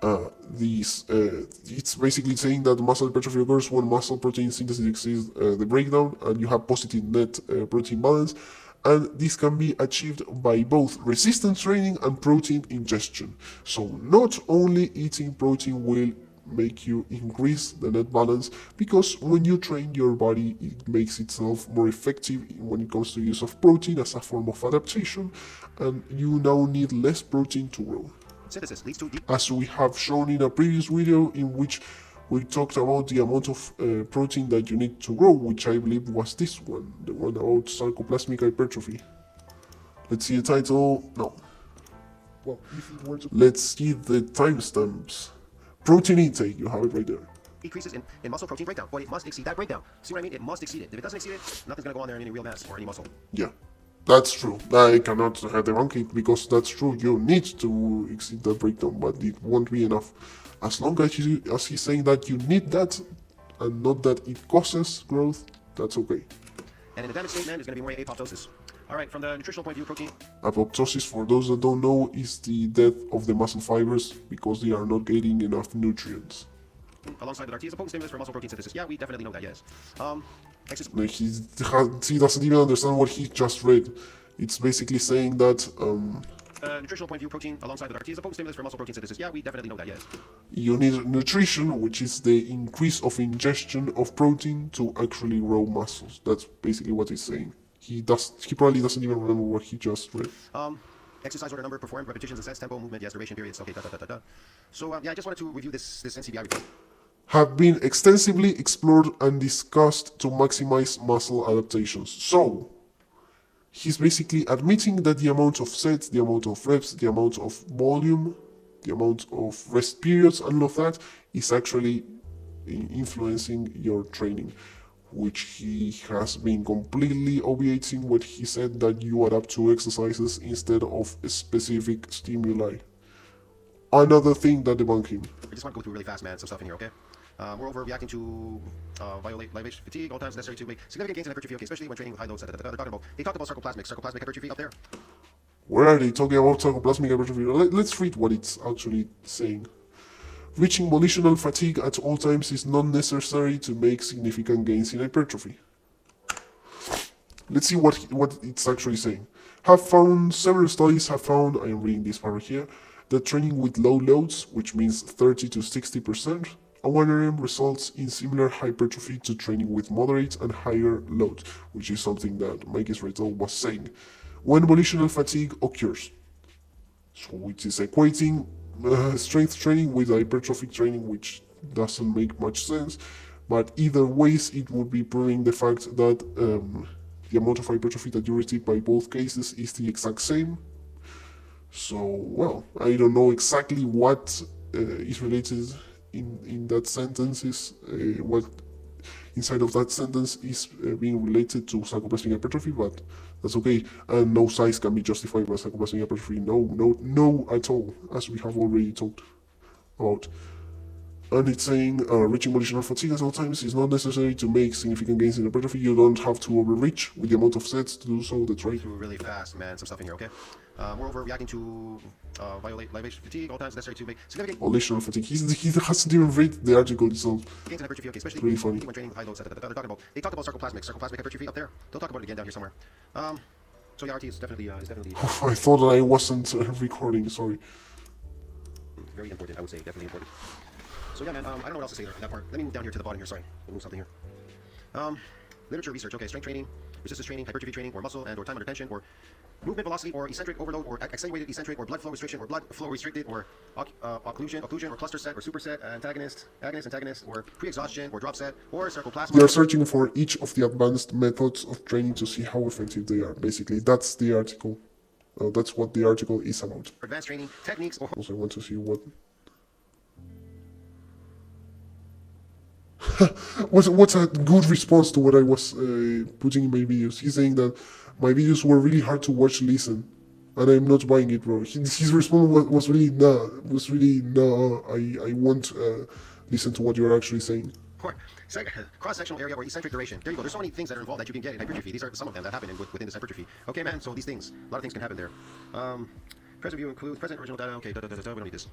Speaker 1: it's basically saying that muscle hypertrophy occurs when muscle protein synthesis exceeds the breakdown and you have positive net protein balance, and this can be achieved by both resistance training and protein ingestion. So not only eating protein will make you increase the net balance, because when you train your body, it makes itself more effective when it comes to use of protein as a form of adaptation, and you now need less protein to grow.
Speaker 2: Synthesis leads to
Speaker 1: as we have shown in a previous video in which we talked about the amount of protein that you need to grow, which I believe was this one, the one about sarcoplasmic hypertrophy. Let's see the title. No. Well, let's see the timestamps. Protein intake, you have it right there.
Speaker 2: decreases in muscle protein breakdown, but it must exceed that breakdown. See what I mean? It must exceed it. If it doesn't exceed it, nothing's going to go on there in any real mass or any muscle.
Speaker 1: Yeah, that's true. I cannot debunk it because that's true. You need to exceed that breakdown, but it won't be enough. As long as he's saying that you need that and not that it causes growth, that's okay.
Speaker 2: And in the damaged state, man, there's going to be more apoptosis. All right, from the nutritional point of view, protein.
Speaker 1: Apoptosis, for those that don't know, is the death of the muscle fibers because they are not getting enough nutrients.
Speaker 2: Alongside with RT is a potent stimulus for muscle protein synthesis. Yeah, we definitely know that, yes.
Speaker 1: Like he doesn't even understand what he just read. It's basically saying that
Speaker 2: nutritional point of view, protein alongside with RT is a potent stimulus for muscle protein synthesis. Yeah, we definitely know that, yes.
Speaker 1: You need nutrition, which is the increase of ingestion of protein to actually grow muscles. That's basically what he's saying. He probably doesn't even remember what he just read.
Speaker 2: Exercise order number, performed, repetitions and sets, tempo, movement, yes, duration periods. Okay, So, yeah, I just wanted to review this NCBI report.
Speaker 1: Have been extensively explored and discussed to maximize muscle adaptations. So, he's basically admitting that the amount of sets, the amount of reps, the amount of volume, the amount of rest periods, and all of that is actually influencing your training, which he has been completely obviating when he said that you adapt to exercises instead of specific stimuli. Another thing that debunk him.
Speaker 2: I just want to go through really fast, man, some stuff in here, okay? Moreover, reacting to violate libation fatigue, all times necessary to make significant gains in hypertrophy, okay, especially when training with high loads. They're talking about, they talked about sarcoplasmic hypertrophy up there.
Speaker 1: Where are they talking about sarcoplasmic hypertrophy? Let's read what it's actually saying. Reaching volitional fatigue at all times is not necessary to make significant gains in hypertrophy. Let's see what it's actually saying. Several studies have found, I am reading this part here, that training with low loads, which means 30 to 60%, of 1RM results in similar hypertrophy to training with moderate and higher loads, which is something that Mike Israel was saying, when volitional fatigue occurs. So which is equating strength training with hypertrophic training, which doesn't make much sense, but either ways it would be proving the fact that the amount of hypertrophy that you receive by both cases is the exact same. So, well, I don't know exactly what is related in that sentence, what inside of that sentence is being related to sarcoplasmic hypertrophy, but that's okay. And no size can be justified by sarcoplasmic hypertrophy. No at all, as we have already talked about. And it's saying reaching volitional fatigue at all times is not necessary to make significant gains in hypertrophy. You don't have to overreach with the amount of sets to do so. That's right.
Speaker 2: Through really fast, man. Some stuff in here, okay? Moreover, reacting to violate libation fatigue, all times necessary to make significant
Speaker 1: volitional fatigue. He hasn't even read the article itself.
Speaker 2: Gains in hypertrophy, okay, especially
Speaker 1: really funny.
Speaker 2: when training with high loads. They're talking about sarcoplasmic hypertrophy up there. They'll talk about it again down here somewhere. So yeah, RT is definitely
Speaker 1: I thought that I wasn't recording. Sorry.
Speaker 2: Very important, I would say, definitely important. So yeah, man, I don't know what else to say there in that part. Let me move down here to the bottom here, sorry. We'll move something here. Literature research, okay, strength training, resistance training, hypertrophy training, or muscle and or time under tension, or movement velocity, or eccentric overload, or accentuated eccentric, or blood flow restriction, or blood flow restricted, or occlusion, or cluster set, or superset, agonist, antagonist, or pre-exhaustion, or drop set, or sarcoplasmic.
Speaker 1: They are searching for each of the advanced methods of training to see how effective they are. Basically, that's the article. That's what the article is about.
Speaker 2: Advanced training techniques, or
Speaker 1: also, I want to see what. What's a good response to what I was putting in my videos? He's saying that my videos were really hard to watch, listen, and I'm not buying it, bro. His response was really nah. I won't listen to what you're actually saying.
Speaker 2: Cross-sectional area or eccentric duration. There you go. There's so many things that are involved that you can get in hypertrophy. These are some of them that happen within this hypertrophy. Okay, man. So these things, a lot of things can happen there. Present view includes present original data. Okay, we don't need this.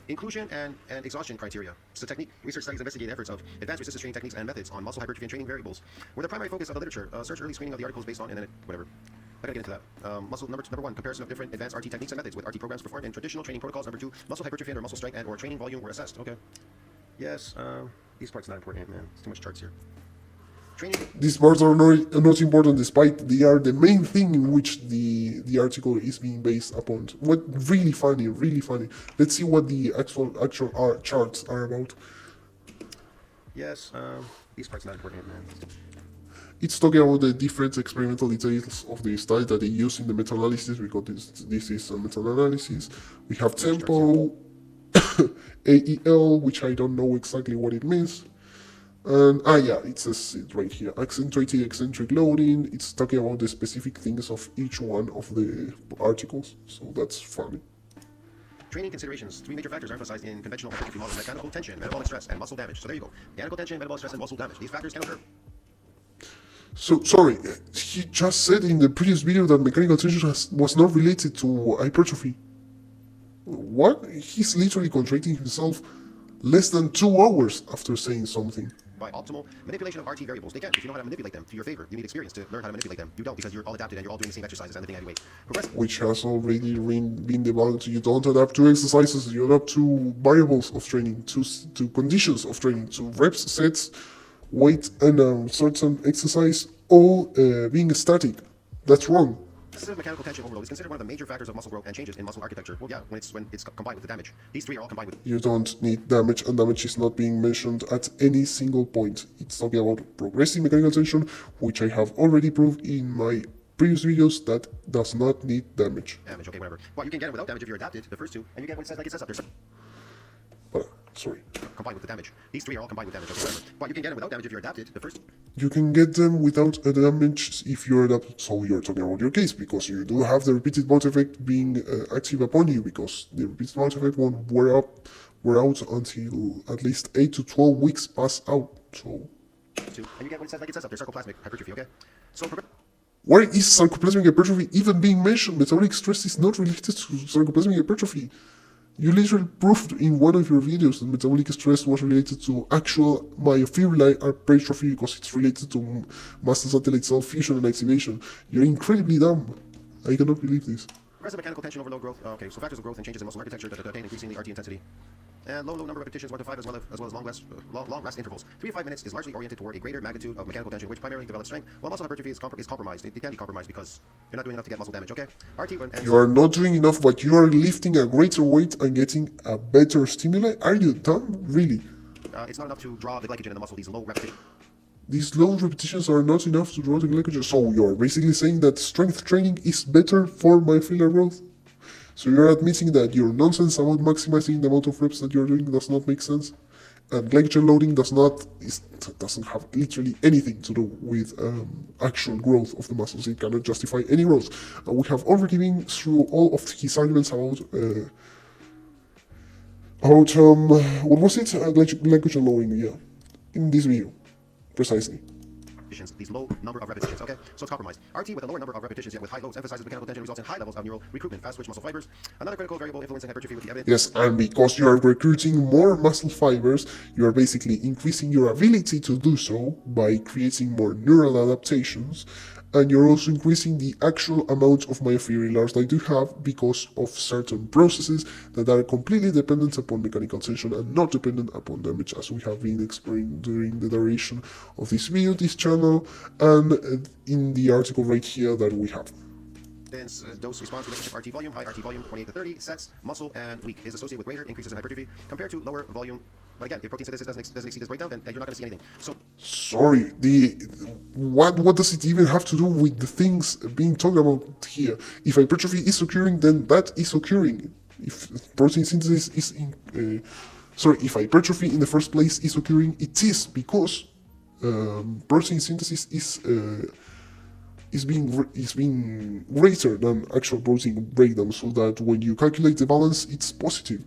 Speaker 2: Inclusion and exhaustion criteria. It's a technique. Research studies investigate efforts of advanced resistance training techniques and methods on muscle hypertrophy and training variables were the primary focus of the literature. Search early screening of the articles based on, and then whatever. I gotta get into that. Muscle number one, comparison of different advanced RT techniques and methods with RT programs performed in traditional training protocols. Number two, muscle hypertrophy or muscle strength and or training volume were assessed. Okay. Yes. These parts not important, man. It's too much charts here.
Speaker 1: These parts are not important, despite they are the main thing in which the article is being based upon. What really funny. Let's see what the actual charts are about.
Speaker 2: Yes, these parts not important, man.
Speaker 1: It's talking about the different experimental details of the study that they use in the meta-analysis, because this is a meta-analysis. We have tempo, AEL, which I don't know exactly what it means. And yeah, it says it right here. Accentuated eccentric loading. It's talking about the specific things of each one of the articles. So that's funny.
Speaker 2: Training considerations. 3 major factors are emphasized in conventional hypertrophy models: mechanical tension, metabolic stress, and muscle damage. So there you go. Mechanical tension, metabolic stress, and muscle damage. These factors can occur.
Speaker 1: So, sorry, he just said in the previous video that mechanical tension was not related to hypertrophy. What? He's literally contradicting himself less than 2 hours after saying something.
Speaker 2: By optimal manipulation of RT variables. They can, if you know how to manipulate them to your favor. You need experience to learn how to manipulate them. You don't, because you're all adapted and you're all doing the same exercises and lifting heavy weight. Progressive.
Speaker 1: Which has already been debunked. You don't adapt to exercises, you adapt to variables of training, to conditions of training, to reps, sets, weight, and a certain exercise, all being static. That's wrong.
Speaker 2: Excessive mechanical tension overload is considered one of the major factors of muscle growth and changes in muscle architecture. Well, yeah, when it's combined with the damage. These 3 are all combined with.
Speaker 1: You don't need damage, and damage is not being mentioned at any single point. It's talking about progressive mechanical tension, which I have already proved in my previous videos that does not need damage.
Speaker 2: Damage, okay, whatever. Well, you can get it without damage if you're adapted, the first 2, and you get what it says like it says up there.
Speaker 1: But, sorry.
Speaker 2: Combined with the damage. These 3 are all combined with damage, okay, whatever. Well, you can get it without damage if you're adapted, the first.
Speaker 1: You can get them without a damage if you're adapted. So you're talking about your case, because you do have the repeated bounce effect being active upon you, because the repeated bounce effect won't wear out until at least 8 to 12 weeks pass out. So.
Speaker 2: 2, and you get what it says like it says up there, sarcoplasmic hypertrophy, okay? So.
Speaker 1: Why is sarcoplasmic hypertrophy even being mentioned? Metabolic stress is not related to sarcoplasmic hypertrophy. You literally proved in one of your videos that metabolic stress was related to actual myofibrillar hypertrophy because it's related to muscle satellite cell fusion and activation. You're incredibly dumb. I cannot believe this.
Speaker 2: Progressive mechanical tension overload growth. Okay, so factors of growth and changes in muscle architecture that attain increasingly RT intensity. And low number of repetitions, 1 to 5, as well as long rest intervals. 3 to 5 minutes is largely oriented toward a greater magnitude of mechanical tension, which primarily develops strength, while muscle hypertrophy is compromised. It can be compromised because you're not doing enough to get muscle damage, okay?
Speaker 1: You are not doing enough, but you are lifting a greater weight and getting a better stimuli? Are you dumb? Really?
Speaker 2: It's not enough to draw the glycogen in the muscle, these low repetitions.
Speaker 1: These low repetitions are not enough to draw the glycogen. So you're basically saying that strength training is better for myofibrillar growth? So you're admitting that your nonsense about maximizing the amount of reps that you're doing does not make sense, and glycogen loading doesn't have literally anything to do with actual growth of the muscles. It cannot justify any growth. And we have already been through all of his arguments about what was it? Glycogen loading, yeah, in this video, precisely.
Speaker 2: These low number of repetitions, okay? So it's compromised. RT with a lower number of repetitions yet with high loads emphasizes mechanical tension, results in high levels of neural recruitment, fast twitch muscle fibers. Another critical variable influencing hypertrophy with the evidence.
Speaker 1: Yes, and because you are recruiting more muscle fibers, you are basically increasing your ability to do so by creating more neural adaptations, and you're also increasing the actual amount of myofibrillars that you have because of certain processes that are completely dependent upon mechanical tension and not dependent upon damage, as we have been exploring during the duration of this video, this channel, and in the article right here that we have.
Speaker 2: Dose response relationship RT volume, high RT volume, 28 to 30, sets, muscle, and weak is associated with greater increases in hypertrophy compared to lower volume. But again, if protein synthesis doesn't exceed this breakdown, then you're not going to see anything. So,
Speaker 1: sorry, what does it even have to do with the things being talked about here? If hypertrophy is occurring, then that is occurring. If protein synthesis is if hypertrophy in the first place is occurring, it is because protein synthesis is being greater than actual protein breakdown, so that when you calculate the balance, it's positive.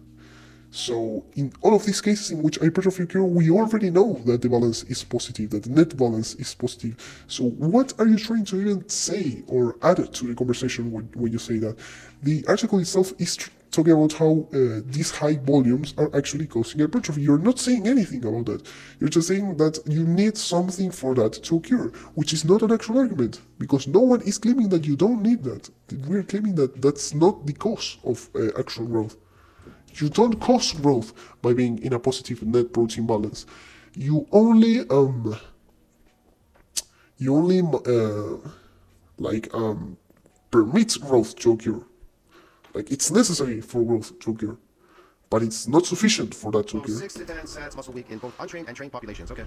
Speaker 1: So in all of these cases in which hypertrophy occurs, we already know that the balance is positive, that the net balance is positive. So what are you trying to even say or add to the conversation when you say that? The article itself is talking about how these high volumes are actually causing hypertrophy. You're not saying anything about that. You're just saying that you need something for that to occur, which is not an actual argument, because no one is claiming that you don't need that. We're claiming that that's not the cause of actual growth. You don't cause growth by being in a positive net protein balance. You only permit growth to occur. Like, it's necessary for growth to occur, but it's not sufficient for that to occur.
Speaker 2: 6 to 10 sets muscle weak in both untrained and trained populations. Okay.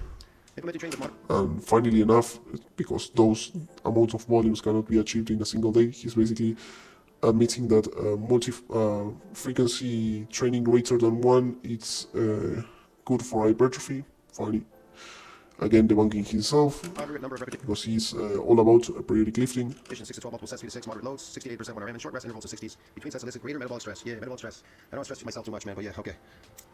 Speaker 1: And finally enough, because those amounts of volumes cannot be achieved in a single day, he's basically admitting that multi-frequency training greater than 1 it's good for hypertrophy. Finally, Again, debunking himself,
Speaker 2: Moderate number of repetitions.
Speaker 1: because he's all about periodic lifting.
Speaker 2: 6 to 12, multiple sets, 3 to 6, moderate loads, 68% 1 RM, and short rest intervals of 60s. Between sets elicit greater metabolic stress. Yeah, metabolic stress. I don't want to stress myself too much, man, but yeah, okay.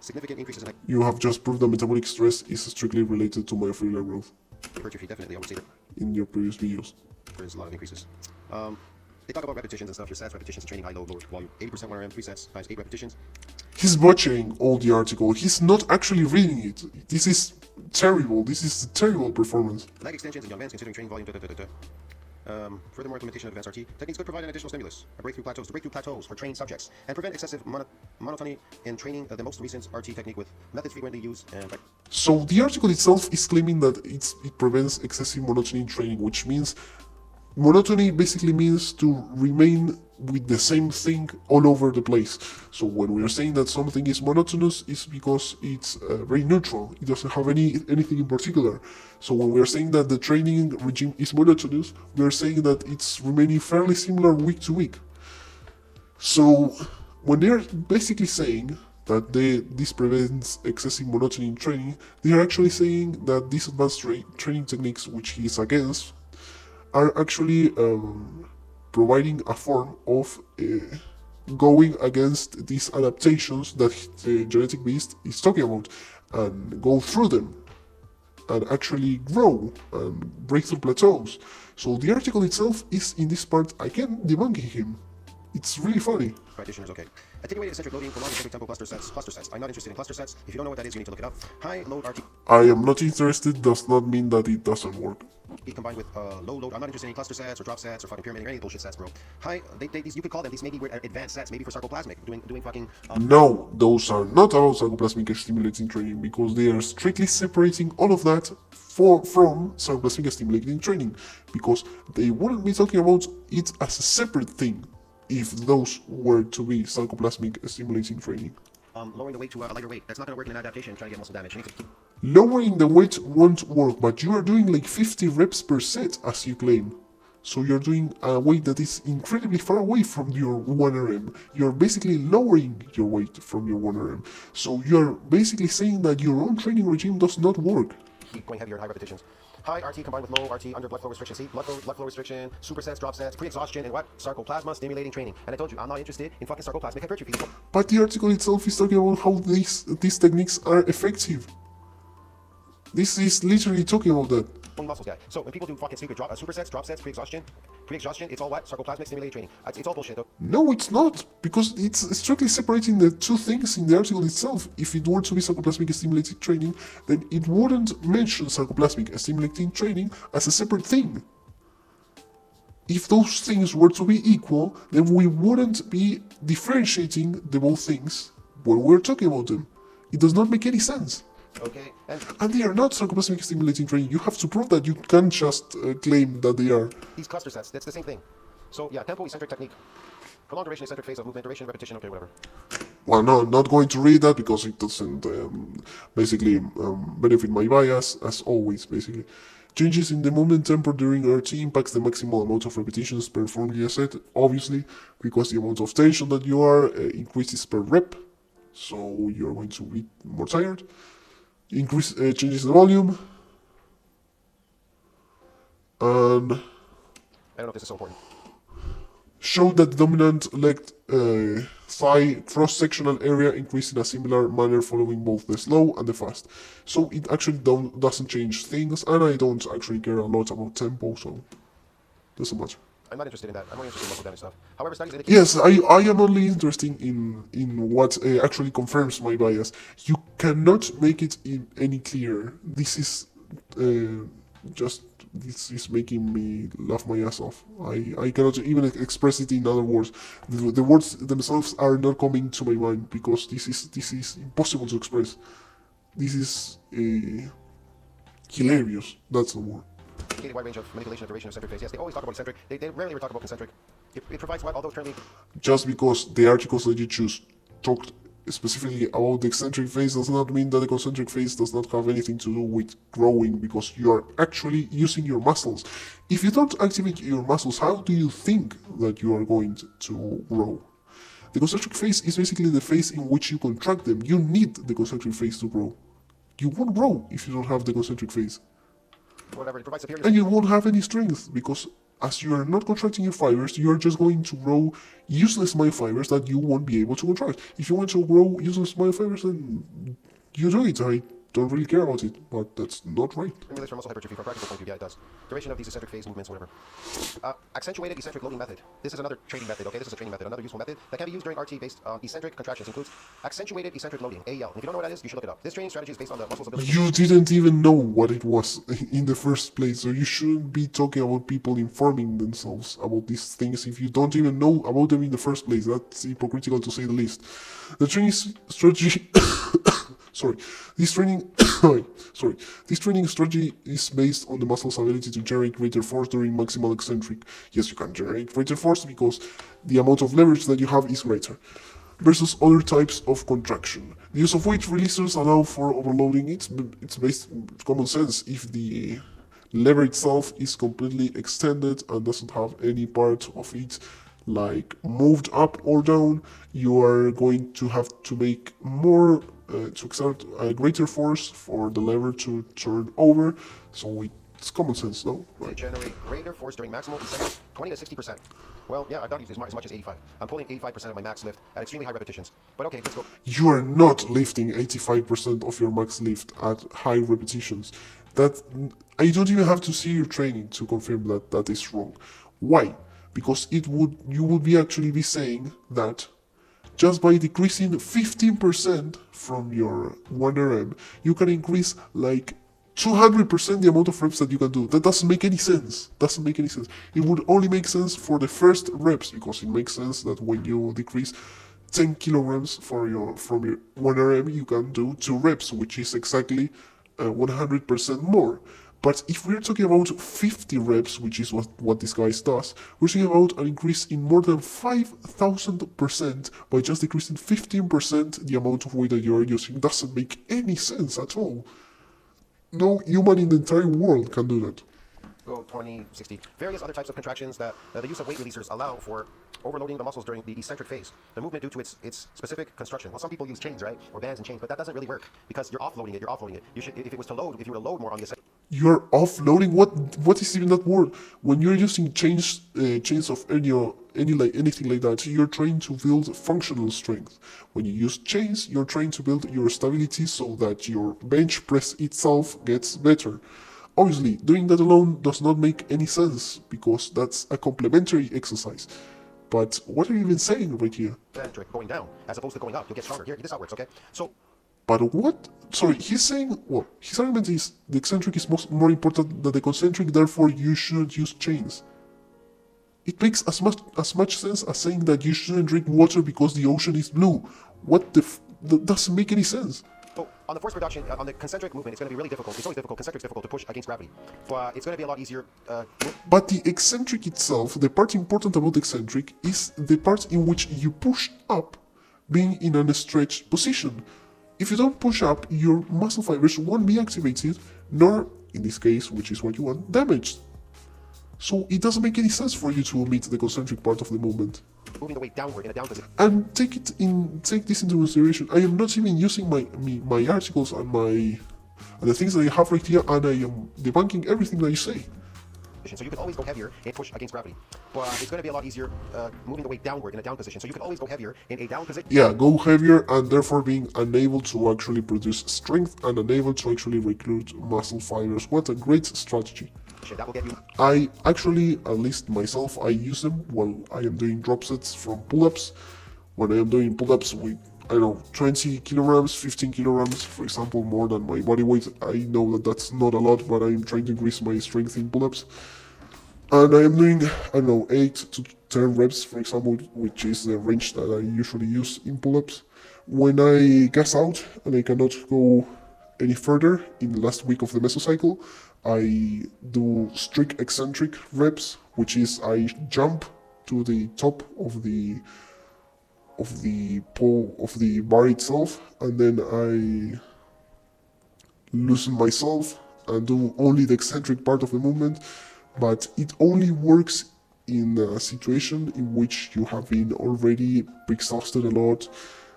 Speaker 2: Significant increases in
Speaker 1: You have just proved that metabolic stress is strictly related to myofascial growth
Speaker 2: hypertrophy, definitely overstated.
Speaker 1: in your previous videos.
Speaker 2: There's a lot of increases. They talk about repetitions and stuff, your sets, repetitions, training, high, low, lower volume. 80% 1 RM, 3 sets, times 8 repetitions.
Speaker 1: He's butchering all the article. He's not actually reading it. This is terrible. This is a terrible performance.
Speaker 2: Leg extensions in young men considering training volume. Furthermore, implementation of advanced RT techniques could provide an additional stimulus, a breakthrough plateaus for trained subjects, and prevent excessive monotony in training. The most recent RT technique with methods frequently used.
Speaker 1: So the article itself is claiming that it prevents excessive monotony in training, which means monotony basically means to remain with the same thing all over the place. So when we are saying that something is monotonous, it's because it's very neutral. It doesn't have anything in particular. So when we are saying that the training regime is monotonous, we are saying that it's remaining fairly similar week to week. So when they're basically saying that this prevents excessive monotony in training, they are actually saying that these advanced training techniques, which he is against, are actually providing a form of going against these adaptations that the genetic beast is talking about, and go through them and actually grow and break through plateaus. So the article itself is, in this part, again, debunking him. It's really funny.
Speaker 2: Practitioners, okay. Attenuated eccentric loading, prolonged eccentric tempo cluster sets. I'm not interested in cluster sets. If you don't know what that is, you need to look it up. High load RT.
Speaker 1: I am not interested does not mean that it doesn't work.
Speaker 2: Combined with low load. I'm not interested in cluster sets or drop sets or fucking pyramid or any bullshit sets, bro. High, these you could call them. These maybe were advanced sets, maybe for sarcoplasmic, doing fucking.
Speaker 1: No, those are not about sarcoplasmic stimulating training, because they are strictly separating all of that from sarcoplasmic stimulating training, because they wouldn't be talking about it as a separate thing if those were to be sarcoplasmic stimulating training.
Speaker 2: Lowering the weight to a lighter weight. That's not going to work in an adaptation trying to get muscle damage.
Speaker 1: Lowering the weight won't work, but you are doing like 50 reps per set, as you claim. So you're doing a weight that is incredibly far away from your 1RM. You're basically lowering your weight from your 1RM. So you're basically saying that your own training regime does not work.
Speaker 2: Keep going heavier, high repetitions. High RT combined with low RT under blood flow restriction. See, blood flow restriction, supersets, drop sets, pre-exhaustion, and what? Sarcoplasma stimulating training. And I told you, I'm not interested in fucking sarcoplasmic hypertrophy.
Speaker 1: But the article itself is talking about how these techniques are effective. This is literally talking about that.
Speaker 2: Muscles, guy. So when people do fucking supersets, drop sets, pre-exhaustion, it's all what? Sarcoplasmic stimulating training. It's all bullshit, though.
Speaker 1: No, it's not, because it's strictly separating the two things in the article itself. If it were to be sarcoplasmic stimulating training, then it wouldn't mention sarcoplasmic stimulating training as a separate thing. If those things were to be equal, then we wouldn't be differentiating the both things when we're talking about them. It does not make any sense.
Speaker 2: Okay,
Speaker 1: and they are not sarcoplasmic stimulating training. You have to prove that. You can't just claim that they are.
Speaker 2: These cluster sets, that's the same thing. So yeah, tempo eccentric technique. Prolonged duration eccentric phase of movement, duration, repetition, okay, whatever.
Speaker 1: Well, no, I'm not going to read that because it doesn't basically benefit my bias, as always, basically. Changes in the movement tempo during RT impacts the maximal amount of repetitions performed via set, obviously, because the amount of tension that you are increases per rep, so you're going to be more tired. Changes the volume, and
Speaker 2: I don't know if this is so important.
Speaker 1: Show that the dominant leg thigh cross-sectional area increased in a similar manner following both the slow and the fast. So it actually doesn't change things, and I don't actually care a lot about tempo, so doesn't matter.
Speaker 2: I'm not interested in that. I'm only interested in muscle damage stuff. However, studies indicate...
Speaker 1: Yes, I am only interested in what actually confirms my bias. You cannot make it any clearer. This is this is making me laugh my ass off. I cannot even express it in other words. The words themselves are not coming to my mind because this is impossible to express. This is hilarious. That's the word.
Speaker 2: Wide range of manipulation of duration of eccentric phase. Yes, they always talk about eccentric. They rarely ever talk about concentric. It provides what? All those currently...
Speaker 1: Just because the articles that you choose talked specifically about the eccentric phase does not mean that the concentric phase does not have anything to do with growing, because you are actually using your muscles. If you don't activate your muscles, how do you think that you are going to grow? The concentric phase is basically the phase in which you contract them. You need the concentric phase to grow. You won't grow if you don't have the concentric phase.
Speaker 2: whatever, it provides superior
Speaker 1: and you won't have any strength, because as you are not contracting your fibers, you are just going to grow useless myofibers that you won't be able to contract. If you want to grow useless myofibers, then you do it. I don't really care about it, but that's not right.
Speaker 2: Stimulates for muscle hypertrophy from a practical point of view, yeah, it does. Duration of these eccentric phase movements, whatever. Accentuated eccentric loading method. This is another training method, okay? This is a training method. Another useful method that can be used during RT based on eccentric contractions includes accentuated eccentric loading, AEL. If you don't know what that is, you should look it up. This training strategy is based on the muscle's ability.
Speaker 1: You didn't even know what it was in the first place, so you shouldn't be talking about people informing themselves about these things if you don't even know about them in the first place. That's hypocritical to say the least. The training strategy this training strategy is based on the muscle's ability to generate greater force during maximal eccentric. Yes, you can generate greater force because the amount of leverage that you have is greater, versus other types of contraction. The use of weight releasers allow for overloading. It's based on common sense. If the lever itself is completely extended and doesn't have any part of it like moved up or down, you are going to have to make more to exert a greater force for the lever to turn over. So it's common sense, no?
Speaker 2: Right. To generate greater force during maximal eccentric, 20 to 60%. Well, yeah, I've done it as much as 85. I'm pulling 85% of my max lift at extremely high repetitions. But okay, let's go.
Speaker 1: You are not lifting 85% of your max lift at high repetitions. That I don't even have to see your training to confirm that that is wrong. Why? Because you would be actually be saying that just by decreasing 15% from your 1RM, you can increase like 200% the amount of reps that you can do. That doesn't make any sense. It would only make sense for the first reps, because it makes sense that when you decrease 10 kilograms from your 1RM, you can do 2 reps, which is exactly 100% more. But if we're talking about 50 reps, which is what this guy does, we're talking about an increase in more than 5,000% by just decreasing 15% the amount of weight that you're using. Doesn't make any sense at all. No human in the entire world can do that.
Speaker 2: Go 20, 60. Various other types of contractions that the use of weight releasers allow for overloading the muscles during the eccentric phase. The movement due to its specific construction. Well, some people use chains, right? Or bands and chains, but that doesn't really work because you're offloading it. You should, if you were to load more on the
Speaker 1: You're offloading? What is even that word? When you're using chains of anything like that, you're trying to build functional strength. When you use chains, you're trying to build your stability so that your bench press itself gets better. Obviously, doing that alone does not make any sense because that's a complementary exercise. But what are you even saying right here?
Speaker 2: Going down as opposed to going up, you'll get stronger. Here, this is how it works, okay? So.
Speaker 1: But what? Sorry, he's saying, well, his argument is the eccentric is more important than the concentric, therefore you shouldn't use chains. It makes as much sense as saying that you shouldn't drink water because the ocean is blue. That doesn't make any sense.
Speaker 2: So on the force reduction, on the concentric movement, it's going to be really difficult. It's always difficult. Concentric's difficult to push against gravity, but it's going to be a lot easier.
Speaker 1: But the eccentric itself, the part important about the eccentric is the part in which you push up, being in a stretched position. If you don't push up, your muscle fibers won't be activated, nor, in this case, which is what you want, damaged. So it doesn't make any sense for you to omit the concentric part of the movement.
Speaker 2: Moving the weight downward in a down position.
Speaker 1: And take this into consideration. I am not even using my articles and the things that I have right here, and I am debunking everything that you say.
Speaker 2: So you can always go heavier and push against gravity, but it's going to be a lot easier moving the weight downward in a down position. So you can always go heavier in a down position.
Speaker 1: Yeah, go heavier and therefore being unable to actually produce strength and unable to actually recruit muscle fibers. What a great strategy.
Speaker 2: That will get you.
Speaker 1: I actually, at least myself, I use them while I am doing drop sets from pull-ups. When I am doing pull-ups with, 20 kilograms, 15 kilograms, for example, more than my body weight. I know that that's not a lot, but I am trying to increase my strength in pull-ups. And I am doing, 8 to 10 reps, for example, which is the range that I usually use in pull-ups. When I gas out and I cannot go any further in the last week of the mesocycle, I do strict eccentric reps, which is I jump to the top of the pole of the bar itself, and then I loosen myself and do only the eccentric part of the movement. But it only works in a situation in which you have been already exhausted a lot,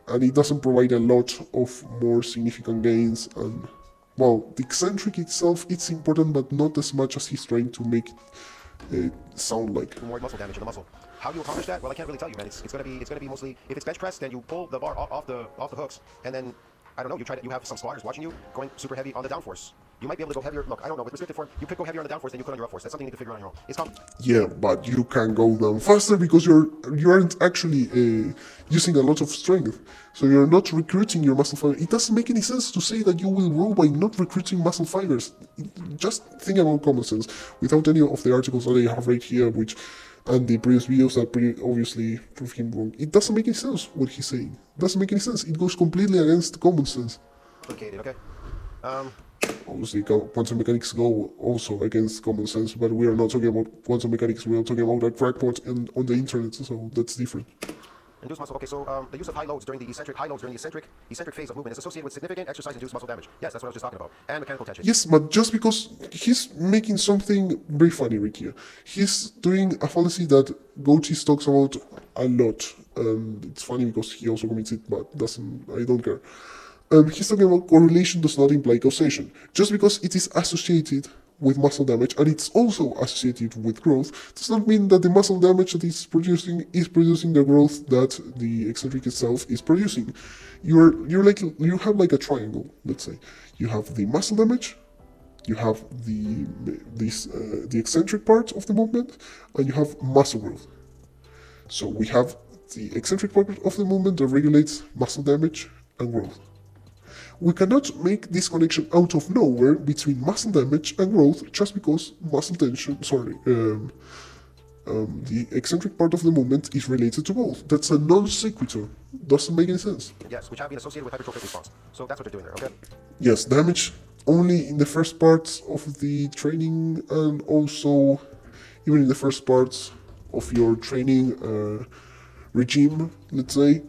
Speaker 1: and it doesn't provide a lot of more significant gains and well, the eccentric itself, it's important, but not as much as he's trying to make it sound like.
Speaker 2: More muscle damage in the muscle. How do you accomplish that? Well, I can't really tell you, man. It's gonna be mostly, if it's bench press, then you pull the bar off the hooks, and then I don't know. You have some squatters watching you going super heavy on the downforce. You might be able to go heavier. Look, I don't know. With restricted form, you could go heavier on the downforce than you could on your upforce. That's something you need to figure out on your own. It's called.
Speaker 1: Yeah, but you can go down faster because you aren't actually using a lot of strength. So you're not recruiting your muscle fibers. It doesn't make any sense to say that you will grow by not recruiting muscle fibers. Just think about common sense. Without any of the articles that I have right here, and the previous videos that obviously prove him wrong, it doesn't make any sense what he's saying. It doesn't make any sense. It goes completely against common sense.
Speaker 2: Complicated, okay.
Speaker 1: Obviously, quantum mechanics go also against common sense, but we are not talking about quantum mechanics. We are talking about a crackpot on the internet, so that's different.
Speaker 2: Induced muscle. Okay, so the use of high loads during the eccentric phase of movement is associated with significant exercise-induced muscle damage. Yes, that's what I was just talking about. And mechanical tension.
Speaker 1: Yes, but just because he's making something very funny right here. He's doing a fallacy that Goatees talks about a lot. It's funny because he also commits it, but I don't care. He's talking about correlation does not imply causation. Just because it is associated with muscle damage and it's also associated with growth does not mean that the muscle damage that it's producing is producing the growth that the eccentric itself is producing. You have like a triangle. Let's say you have the muscle damage, you have the eccentric part of the movement, and you have muscle growth. So we have the eccentric part of the movement that regulates muscle damage and growth. We cannot make this connection out of nowhere between muscle damage and growth just because the eccentric part of the movement is related to both. That's a non sequitur. Doesn't make any sense.
Speaker 2: Yes, which have been associated with hypertrophic response. So that's what they're doing there, okay?
Speaker 1: Yes, damage only in the first parts of the training and also even in the first parts of your training regime, let's say.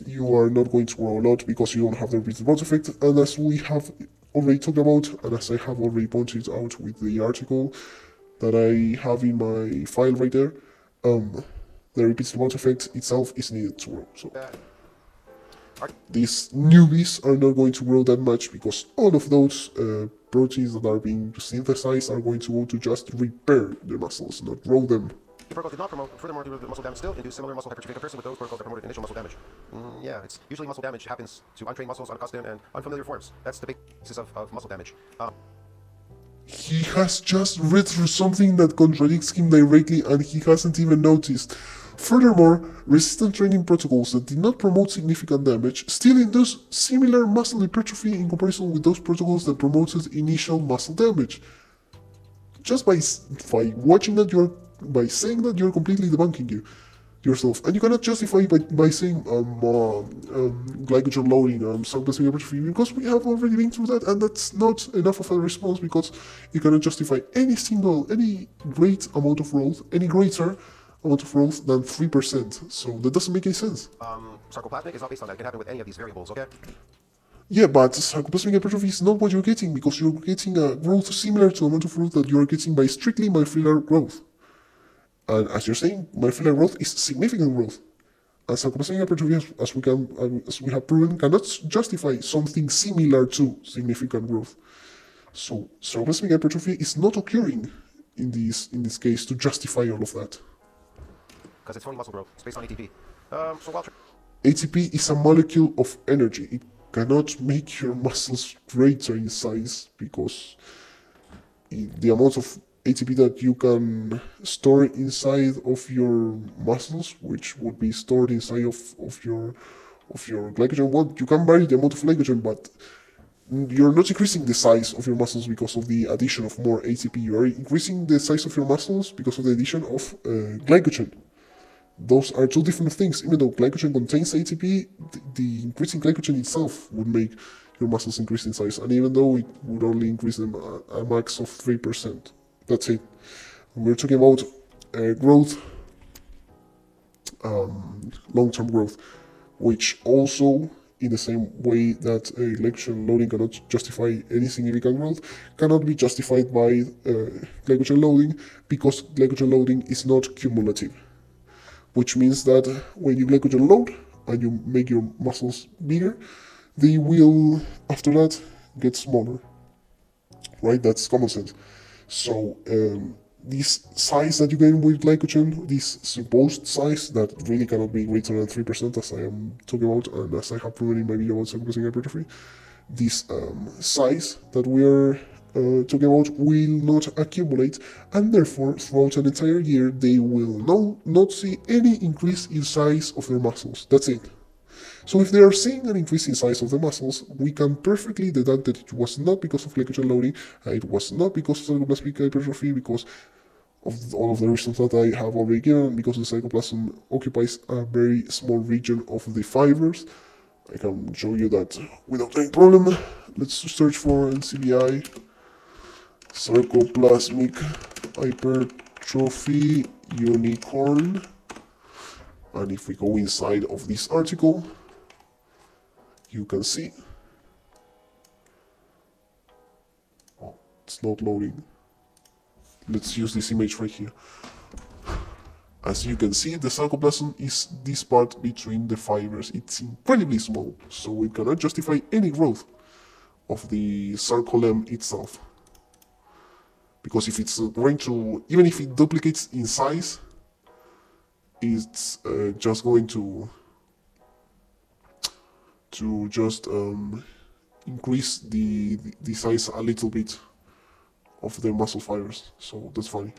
Speaker 1: You are not going to grow a lot because you don't have the repeated bounce effect, and as we have already talked about, and as I have already pointed out with the article that I have in my file right there, the repeated bounce effect itself is needed to grow. So these newbies are not going to grow that much because all of those proteins that are being synthesized are going to go to just repair the muscles, not grow them.
Speaker 2: The protocols did not promote, furthermore, the muscle damage still induce similar muscle hypertrophy in comparison with those protocols that promoted initial muscle damage. Yeah, it's usually muscle damage happens to untrained muscles, unaccustomed, and unfamiliar forms. That's the basis of muscle damage.
Speaker 1: He has just read through something that contradicts him directly and he hasn't even noticed. Furthermore, resistant training protocols that did not promote significant damage still induce similar muscle hypertrophy in comparison with those protocols that promoted initial muscle damage. Just by watching that, by saying that, you're completely debunking yourself, and you cannot justify by saying glycogen loading, sarcoplasmic hypertrophy, because we have already been through that, and that's not enough of a response because you cannot justify any great amount of growth, any greater amount of growth than 3%. So that doesn't make any sense.
Speaker 2: Sarcoplasmic is not based on that. It can happen with any of these variables, okay?
Speaker 1: Yeah, but sarcoplasmic hypertrophy is not what you're getting because you're getting a growth similar to the amount of growth that you're getting by strictly myofibrillar growth. And as you're saying, myofibrillar growth is significant growth. And sarcoplasmic hypertrophy, as we have proven, cannot justify something similar to significant growth. So sarcoplasmic hypertrophy is not occurring in this case to justify all of that.
Speaker 2: Because it's phony muscle growth. It's based on ATP.
Speaker 1: ATP is a molecule of energy. It cannot make your muscles greater in size because the amount of ATP that you can store inside of your muscles, which would be stored inside of your glycogen. Well, you can vary the amount of glycogen, but you're not increasing the size of your muscles because of the addition of more ATP. You are increasing the size of your muscles because of the addition of glycogen. Those are two different things. Even though glycogen contains ATP, the increasing glycogen itself would make your muscles increase in size, and even though it would only increase them a max of 3%. That's it. We're talking about growth, long-term growth, which also, in the same way that glycogen loading cannot justify any significant growth, cannot be justified by glycogen loading because glycogen loading is not cumulative. Which means that when you glycogen load and you make your muscles bigger, they will, after that, get smaller. right? That's common sense. So this size that you gain with glycogen, this supposed size that really cannot be greater than 3%, as I am talking about, and as I have proven in my video about sarcoplasmic hypertrophy, this size that we are talking about will not accumulate, and therefore throughout an entire year they will not see any increase in size of their muscles. That's it. So if they are seeing an increase in size of the muscles, we can perfectly deduct that it was not because of glycogen loading, it was not because of sarcoplasmic hypertrophy, because of all of the reasons that I have already given, because the cytoplasm occupies a very small region of the fibers. I can show you that without any problem. Let's search for NCBI, sarcoplasmic hypertrophy unicorn. And if we go inside of this article, you can see, oh, it's not loading. Let's use this image right here. As you can see, the sarcoplasm is this part between the fibers. It's incredibly small, so we cannot justify any growth of the sarcolemma itself. Because if it's going to, even if it duplicates in size, it's just going to just increase the size a little bit of the muscle fibers. So that's funny.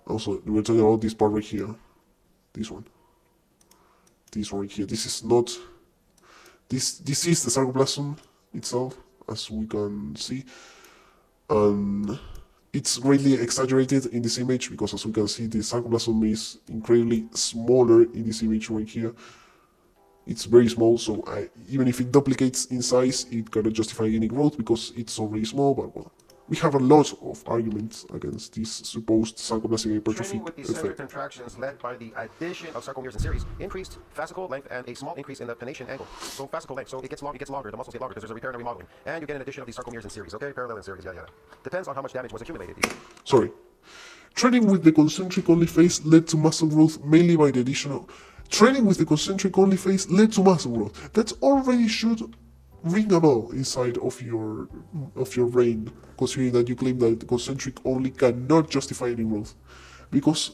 Speaker 1: Also, we're talking about this part right here. This one. This one right here. This is not... This is the sarcoplasm itself, as we can see. And it's greatly exaggerated in this image, because as we can see, the sarcoplasm is incredibly smaller in this image right here. It's very small, so even if it duplicates in size, it cannot justify any growth because it's already small, but well. We have a lot of arguments against this supposed sarcoplasmic hypertrophy
Speaker 2: Training with the eccentric
Speaker 1: effect.
Speaker 2: contractions led by the addition of sarcomeres in series increased fascicle length and a small increase in the pennation angle. So fascicle length, so it gets longer, the muscles get longer because there's a repair and a remodeling. And you get an addition of these sarcomeres in series, okay? Parallel in series, yeah. Depends on how much damage was accumulated.
Speaker 1: Sorry. Training with the concentric only phase led to muscle growth mainly by the addition of... Training with the concentric only phase led to muscle growth. That already should ring a bell inside of your brain, considering that you claim that the concentric only cannot justify any growth. Because,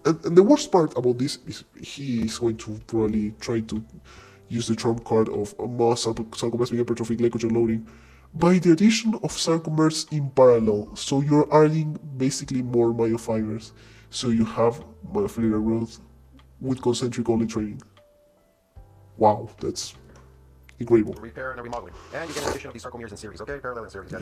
Speaker 1: and the worst part about this is he is going to probably try to use the trump card of mass sarcoplasmic hypertrophy glycogen loading by the addition of sarcomers in parallel. So you're adding basically more myofibers, so you have myofibrillar growth with concentric only training. Wow, that's incredible.
Speaker 2: Repair and a remodeling. And you get an addition of these sarcomeres in series, okay? Parallel in series, yeah.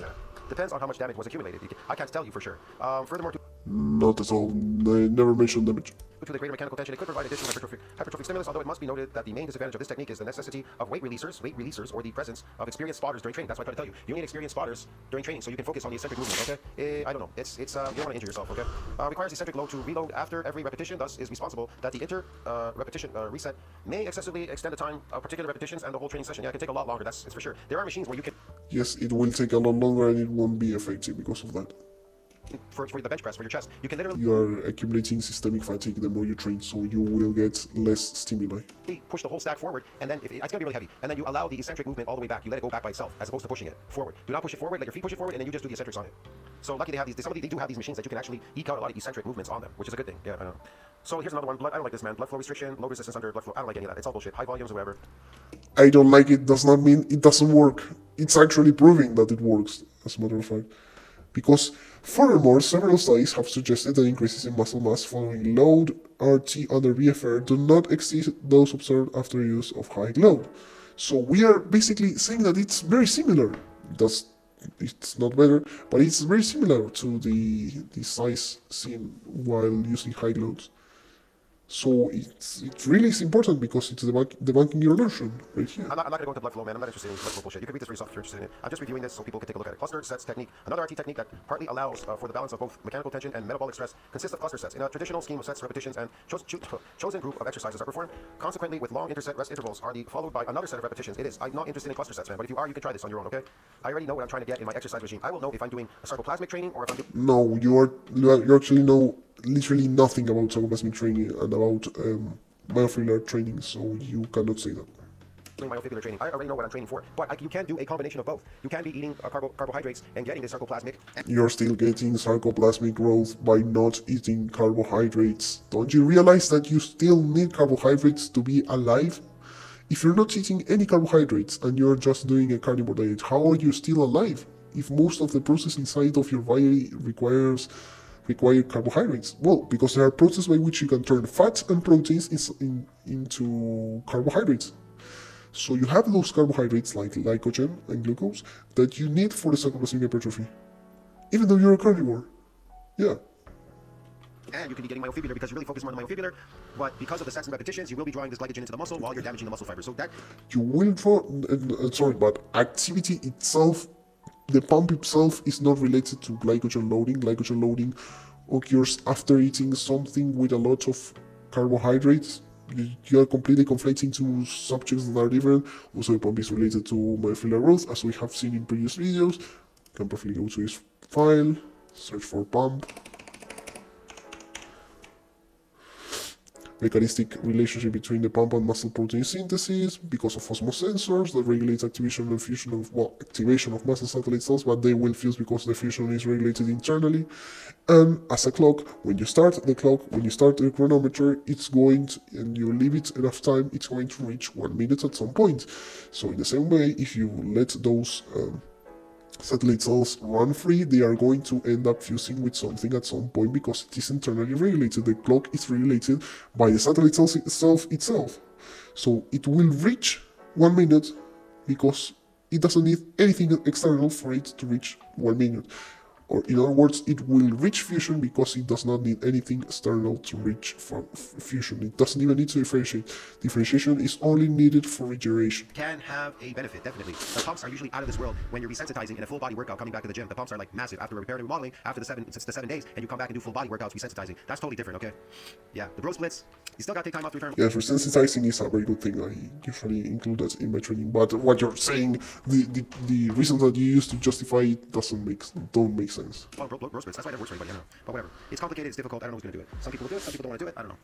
Speaker 2: Depends on how much damage was accumulated. I can't tell you for sure. Furthermore,
Speaker 1: not at all. I never mentioned damage.
Speaker 2: to the greater mechanical tension, it could provide additional hypertrophic stimulus, although it must be noted that the main disadvantage of this technique is the necessity of weight releasers, or the presence of experienced spotters during training. That's what I try to tell you. You need experienced spotters during training so you can focus on the eccentric movement, okay? I don't know. It's you don't want to injure yourself, okay? Requires eccentric load to reload after every repetition, thus is responsible that the repetition reset may excessively extend the time of particular repetitions and the whole training session. Yeah, it can take a lot longer, that's for sure. There are machines where you can...
Speaker 1: Yes, it will take a lot longer and it won't be effective because of that.
Speaker 2: For the bench press, for your chest, you can literally...
Speaker 1: You are accumulating systemic fatigue the more you train, so you will get less stimuli.
Speaker 2: push the whole stack forward, and then it's going to be really heavy, and then you allow the eccentric movement all the way back. You let it go back by itself, as opposed to pushing it forward. Do not push it forward, let your feet push it forward, and then you just do the eccentrics on it. So lucky they have these, they do have these machines that you can actually eke out a lot of eccentric movements on them, which is a good thing. Yeah, I know. So here's another one. I don't like this, man. Blood flow restriction, low resistance under blood flow. I don't like any of that. It's all bullshit. High volumes or whatever.
Speaker 1: I don't like it does not mean it doesn't work. It's actually proving that it works, as a matter of fact. Because furthermore, several studies have suggested that increases in muscle mass following load RT under VFR do not exceed those observed after use of high load. So we are basically saying that it's very similar. It's not better, but it's very similar to the size seen while using high loads. So it really is important because it's debunking your illusion right here.
Speaker 2: I'm not going to go into blood flow, man. I'm not interested in blood flow bullshit. You can read this for yourself if you're interested in it. I'm just reviewing this so people can take a look at it. Cluster sets technique. Another RT technique that partly allows for the balance of both mechanical tension and metabolic stress consists of cluster sets. In a traditional scheme of sets, repetitions, and chosen group of exercises are performed consequently with long interset rest intervals are followed by another set of repetitions. I'm not interested in cluster sets, man. But if you are, you can try this on your own, okay? I already know what I'm trying to get in my exercise regime. I will know if I'm doing a sarcoplasmic training or if I'm doing...
Speaker 1: No, you actually know literally nothing about sarcoplasmic training and about myofibrillar training, so you cannot say that.
Speaker 2: doing myofibrillar training. I already know what I'm training for. But you can do a combination of both. You can be eating carbohydrates and getting the sarcoplasmic.
Speaker 1: You're still getting sarcoplasmic growth by not eating carbohydrates. Don't you realize that you still need carbohydrates to be alive? If you're not eating any carbohydrates and you're just doing a carnivore diet, how are you still alive? If most of the process inside of your body require carbohydrates? Well, because there are processes by which you can turn fats and proteins into carbohydrates. So you have those carbohydrates like glycogen and glucose that you need for the sarcoplasmic hypertrophy, even though you're a carnivore. Yeah.
Speaker 2: And you can be getting myofibrillar because you really focus more on the myofibrillar, but because of the sets and repetitions, you will be drawing this glycogen into the muscle while you're damaging the muscle fibers. So that
Speaker 1: You will draw, but activity itself, the pump itself is not related to glycogen loading. Glycogen loading occurs after eating something with a lot of carbohydrates. You are completely conflating two subjects that are different. Also, the pump is related to myofibrillar growth, as we have seen in previous videos. You can perfectly go to this file, search for pump. Mechanistic relationship between the pump and muscle protein synthesis because of osmosensors that regulate activation and fusion of activation of muscle satellite cells, but they will fuse because the fusion is regulated internally. And as a clock, when you start the chronometer, it's going to, and you leave it enough time, it's going to reach 1 minute at some point. So in the same way, if you let those satellite cells run free, they are going to end up fusing with something at some point because it is internally regulated. The clock is regulated by the satellite cells itself. So it will reach 1 minute because it doesn't need anything external for it to reach 1 minute. Or in other words, it will reach fusion because it does not need anything external to reach fusion. It doesn't even need to differentiate. Differentiation is only needed for regeneration.
Speaker 2: can have a benefit, definitely. The pumps are usually out of this world when you're resensitizing in a full body workout coming back to the gym. The pumps are like massive after repair and remodeling, after the 7 days, and you come back and do full body workouts resensitizing. That's totally different, okay? Yeah, the bro splits, you still gotta take time off to return.
Speaker 1: Yes, resensitizing is a very good thing. I usually include that in my training. But what you're saying, the reasons that you use to justify it don't make sense.
Speaker 2: Well, bro splits, that's why that works for anybody, I don't know. But whatever. It's complicated, it's difficult, I don't know who's gonna do it. Some people will do it, some people don't wanna do it, I don't know.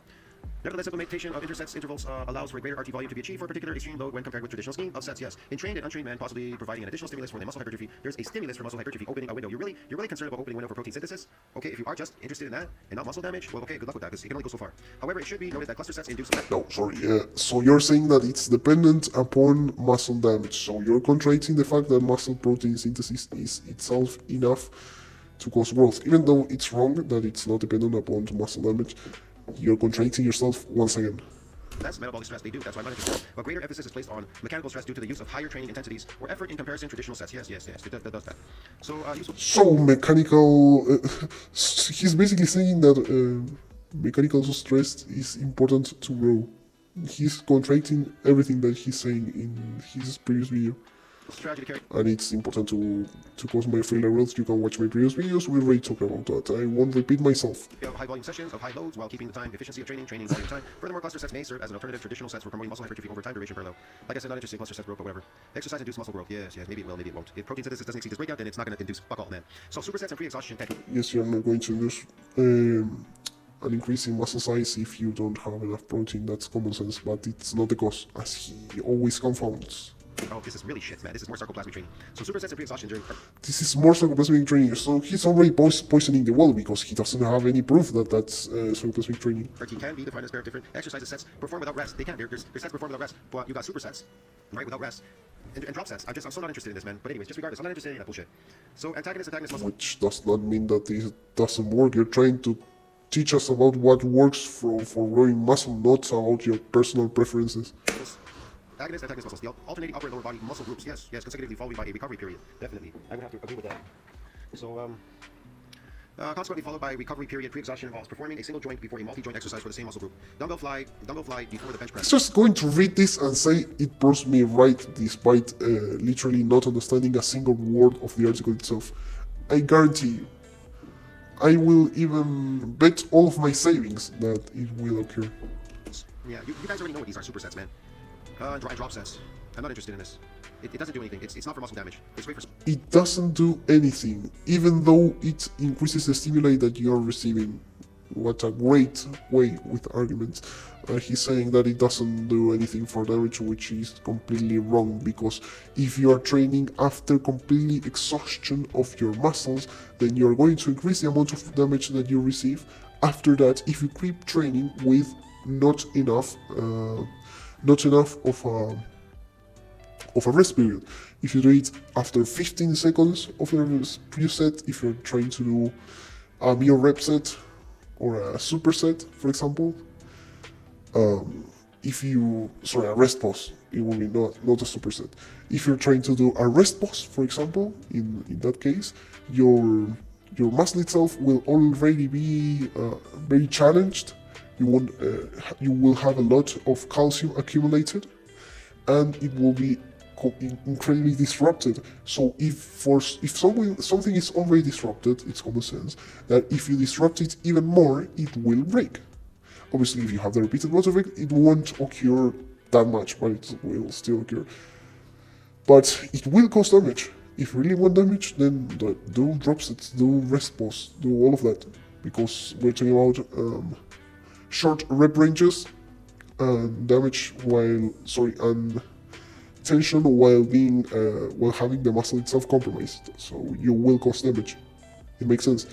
Speaker 2: Nevertheless, implementation of intersets intervals allows for a greater RT volume to be achieved for a particular extreme load when compared with traditional scheme of sets, yes. In trained and untrained men, possibly providing an additional stimulus for the muscle hypertrophy, there's a stimulus for muscle hypertrophy opening a window. You're really concerned about opening a window for protein synthesis? Okay, if you are just interested in that and not muscle damage, well, okay, good luck with that, because it can only go so far. However, it should be noted that cluster sets induce...
Speaker 1: No, sorry. So you're saying that it's dependent upon muscle damage. So you're contradicting the fact that muscle protein synthesis is itself enough to cause growth. Even though it's wrong that it's not dependent upon muscle damage, you're contradicting yourself once again.
Speaker 2: That's metabolic stress, they do. That's why I'm not interested. But greater emphasis is placed on mechanical stress due to the use of higher training intensities or effort in comparison to traditional sets. Yes, that does that. So,
Speaker 1: mechanical... he's basically saying that mechanical stress is important to grow. He's contradicting everything that he's saying in his previous video. And it's important to cause myofibrillar growth. You can watch my previous videos, we already talked about that. I won't repeat myself.
Speaker 2: High volume sessions of high loads while keeping the time efficiency of training volume time. Furthermore, cluster sets may serve as an alternative to traditional sets for promoting muscle hypertrophy over time duration per load. Like I said, not interested in cluster sets growth, but whatever. Exercise induced muscle growth. Yes, maybe it will, maybe it won't. If protein synthesis doesn't exceed this breakout, then it's not going to induce fuck all, man. So supersets and pre-exhaustion technique.
Speaker 1: Yes, you're not going to induce an increase in muscle size if you don't have enough protein. That's common sense, but it's not the cause, as he always confounds.
Speaker 2: Oh, this is really shit, man. This is more sarcoplasmic training. So supersets and pre-exhaustion during...
Speaker 1: This is more sarcoplasmic training, so he's already poisoning the well because he doesn't have any proof that that's sarcoplasmic training.
Speaker 2: RT can be defined as a pair of different exercises sets performed without rest. They can. There's sets performed without rest, but you got supersets, right, without rest. And drop sets. I'm so not interested in this, man. But anyways, just regardless, I'm not interested in that bullshit. So antagonist muscle...
Speaker 1: Which does not mean that this doesn't work. You're trying to teach us about what works for growing muscle, not about your personal preferences.
Speaker 2: Agonist muscles, the alternating upper and lower body muscle groups, yes, consecutively followed by a recovery period, definitely. I would have to agree with that. So, consequently followed by recovery period, pre-exhaustion involves performing a single joint before a multi-joint exercise for the same muscle group. Dumbbell fly before the bench press.
Speaker 1: It's just going to read this and say it proves me right, despite literally not understanding a single word of the article itself. I guarantee you. I will even bet all of my savings that it will occur.
Speaker 2: Yeah, you guys already know what these are, supersets, man. Drop sets. I'm not interested in this. It doesn't do anything. It's not for muscle damage. It's great for...
Speaker 1: It doesn't do anything, even though it increases the stimuli that you're receiving. what a great way with arguments. He's saying that it doesn't do anything for damage, which is completely wrong, because if you are training after completely exhaustion of your muscles, then you're going to increase the amount of damage that you receive. After that, if you keep training with not enough of a rest period. If you do it after 15 seconds of your preset, if you're trying to do a mere rep set or a superset, for example, a rest pause, it will be not a superset. If you're trying to do a rest pause, for example, in that case, your muscle itself will already be very challenged. You will have a lot of calcium accumulated, and it will be incredibly disrupted. So if something is already disrupted, it's common sense that if you disrupt it even more, it will break. Obviously, if you have the repeated motor effect, it won't occur that much, but it will still occur. But it will cause damage. If you really want damage, then do drop sets, do rest pause, do all of that, because we're talking about short rep ranges and damage and tension while having the muscle itself compromised. So you will cause damage. It makes sense.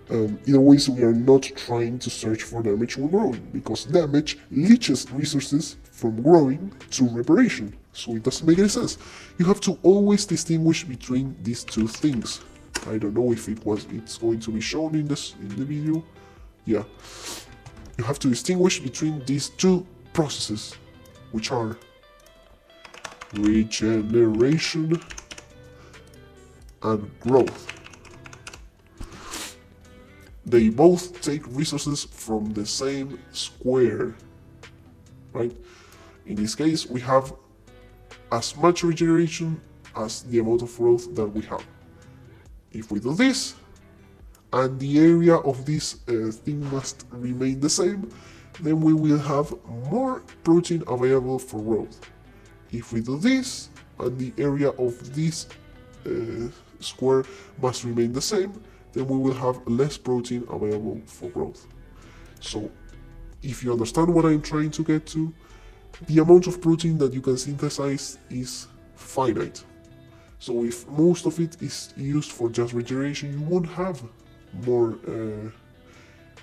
Speaker 1: Either way, we are not trying to search for damage when growing, because damage leaches resources from growing to reparation. So it doesn't make any sense. You have to always distinguish between these two things. I don't know if it's going to be shown in the video. Yeah. You have to distinguish between these two processes, which are regeneration and growth. They both take resources from the same square, right? In this case, we have as much regeneration as the amount of growth that we have. If we do this, and the area of this thing must remain the same, then we will have more protein available for growth. If we do this, and the area of this square must remain the same, then we will have less protein available for growth. So, if you understand what I'm trying to get to, the amount of protein that you can synthesize is finite. So if most of it is used for just regeneration, you won't have more.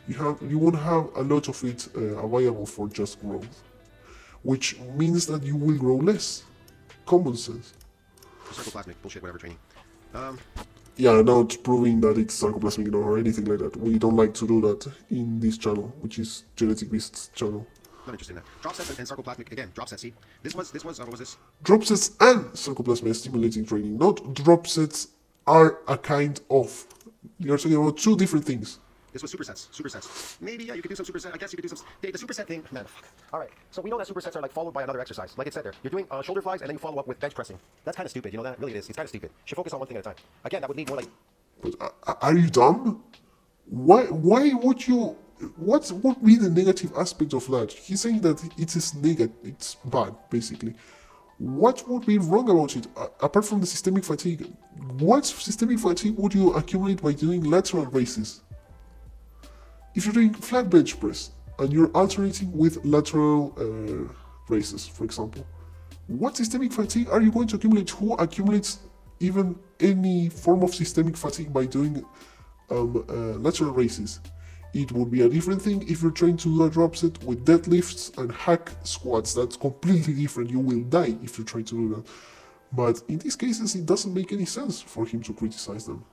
Speaker 1: You won't have a lot of it available for just growth, which means that you will grow less. Common sense.
Speaker 2: Sarcoplasmic bullshit, whatever training.
Speaker 1: Yeah, not proving that it's sarcoplasmic or anything like that. We don't like to do that in this channel, which is Genetic Beasts channel.
Speaker 2: Not interested in that. Drop sets and sarcoplasmic again. Drop sets. See, this was what was this?
Speaker 1: Drop sets and sarcoplasmic stimulating training. Not drop sets are a kind of. You're talking about two different things.
Speaker 2: This was supersets. Supersets. Maybe yeah, you could do some superset. I guess you could do some. The superset thing, man. Fuck. All right. So we know that supersets are like followed by another exercise. Like it said there, you're doing shoulder flies and then you follow up with bench pressing. That's kind of stupid. You know that? Really, it is. It's kind of stupid. You should focus on one thing at a time. Again, that would lead more like.
Speaker 1: But are you dumb? Why would you? What would be the negative aspect of that? He's saying that it is negative. It's bad, basically. What would be wrong about it, apart from the systemic fatigue? What systemic fatigue would you accumulate by doing lateral raises? If you're doing flat bench press and you're alternating with lateral raises, for example, what systemic fatigue are you going to accumulate? Who accumulates even any form of systemic fatigue by doing lateral raises? It would be a different thing if you're trying to do a drop set with deadlifts and hack squats. That's completely different. You will die if you try to do that. But in these cases, it doesn't make any sense for him to criticize them.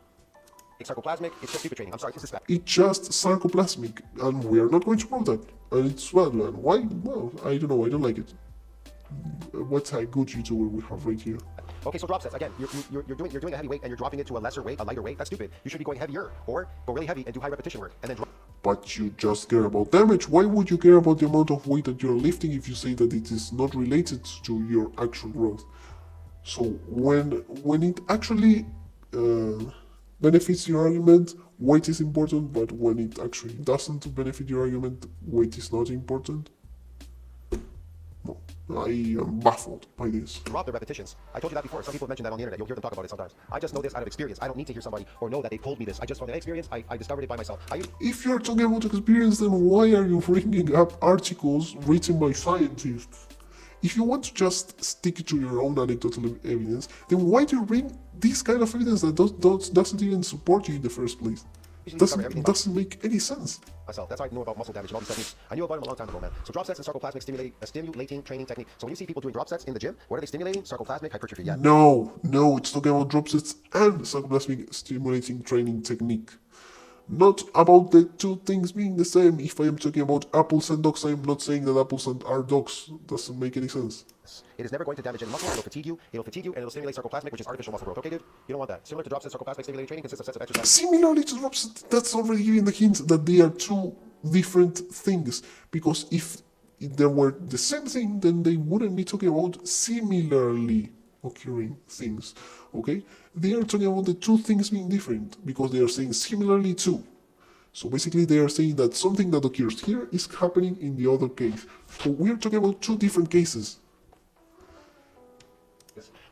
Speaker 2: It's sarcoplasmic. It's just stupid training. I'm sorry. This is bad.
Speaker 1: It's just sarcoplasmic, and we are not going to prove that. And it's bad, man. Why? Well, I don't know. I don't like it. What a good YouTuber we have right here.
Speaker 2: Okay, so drop sets again. You're doing a heavy weight and you're dropping it to a lesser weight, a lighter weight. That's stupid. You should be going heavier or go really heavy and do high repetition work and then drop.
Speaker 1: But you just care about damage. Why would you care about the amount of weight that you're lifting if you say that it is not related to your actual growth? So when it actually benefits your argument, weight is important, but when it actually doesn't benefit your argument, weight is not important. No, I am baffled by this.
Speaker 2: drop their repetitions. I told you that before. Some people have mentioned that on the internet. You'll hear them talk about it sometimes. I just know this out of experience. I don't need to hear somebody or know that they told me this. I just from experience, I discovered it by myself.
Speaker 1: If you're talking about experience, then why are you bringing up articles written by scientists? If you want to just stick to your own anecdotal evidence, then why do you bring this kind of evidence that doesn't even support you in the first place? Doesn't make any sense.
Speaker 2: Myself. That's how I know about muscle damage and all these techniques. I knew about them a long time ago, man. So drop sets and sarcoplasmic stimulating training technique. So when you see people doing drop sets in the gym, what are they stimulating? Sarcoplasmic hypertrophy. Yeah.
Speaker 1: No, it's talking about drop sets and sarcoplasmic stimulating training technique. Not about the two things being the same. If I am talking about apples and dogs, I am not saying that apples are dogs. Doesn't make any sense.
Speaker 2: It is never going to damage any muscle. It'll fatigue you, and it'll stimulate sarcoplasmic, which is artificial muscle growth. Okay, dude? You don't want that. Similar to drop sets, sarcoplasmic stimulating training consists of sets of exercises.
Speaker 1: Similarly to drop sets, that's already giving the hint that they are two different things. Because if they were the same thing, then they wouldn't be talking about similarly occurring things. Okay? They are talking about the two things being different because they are saying similarly to. So basically they are saying that something that occurs here is happening in the other case. So we are talking about two different cases.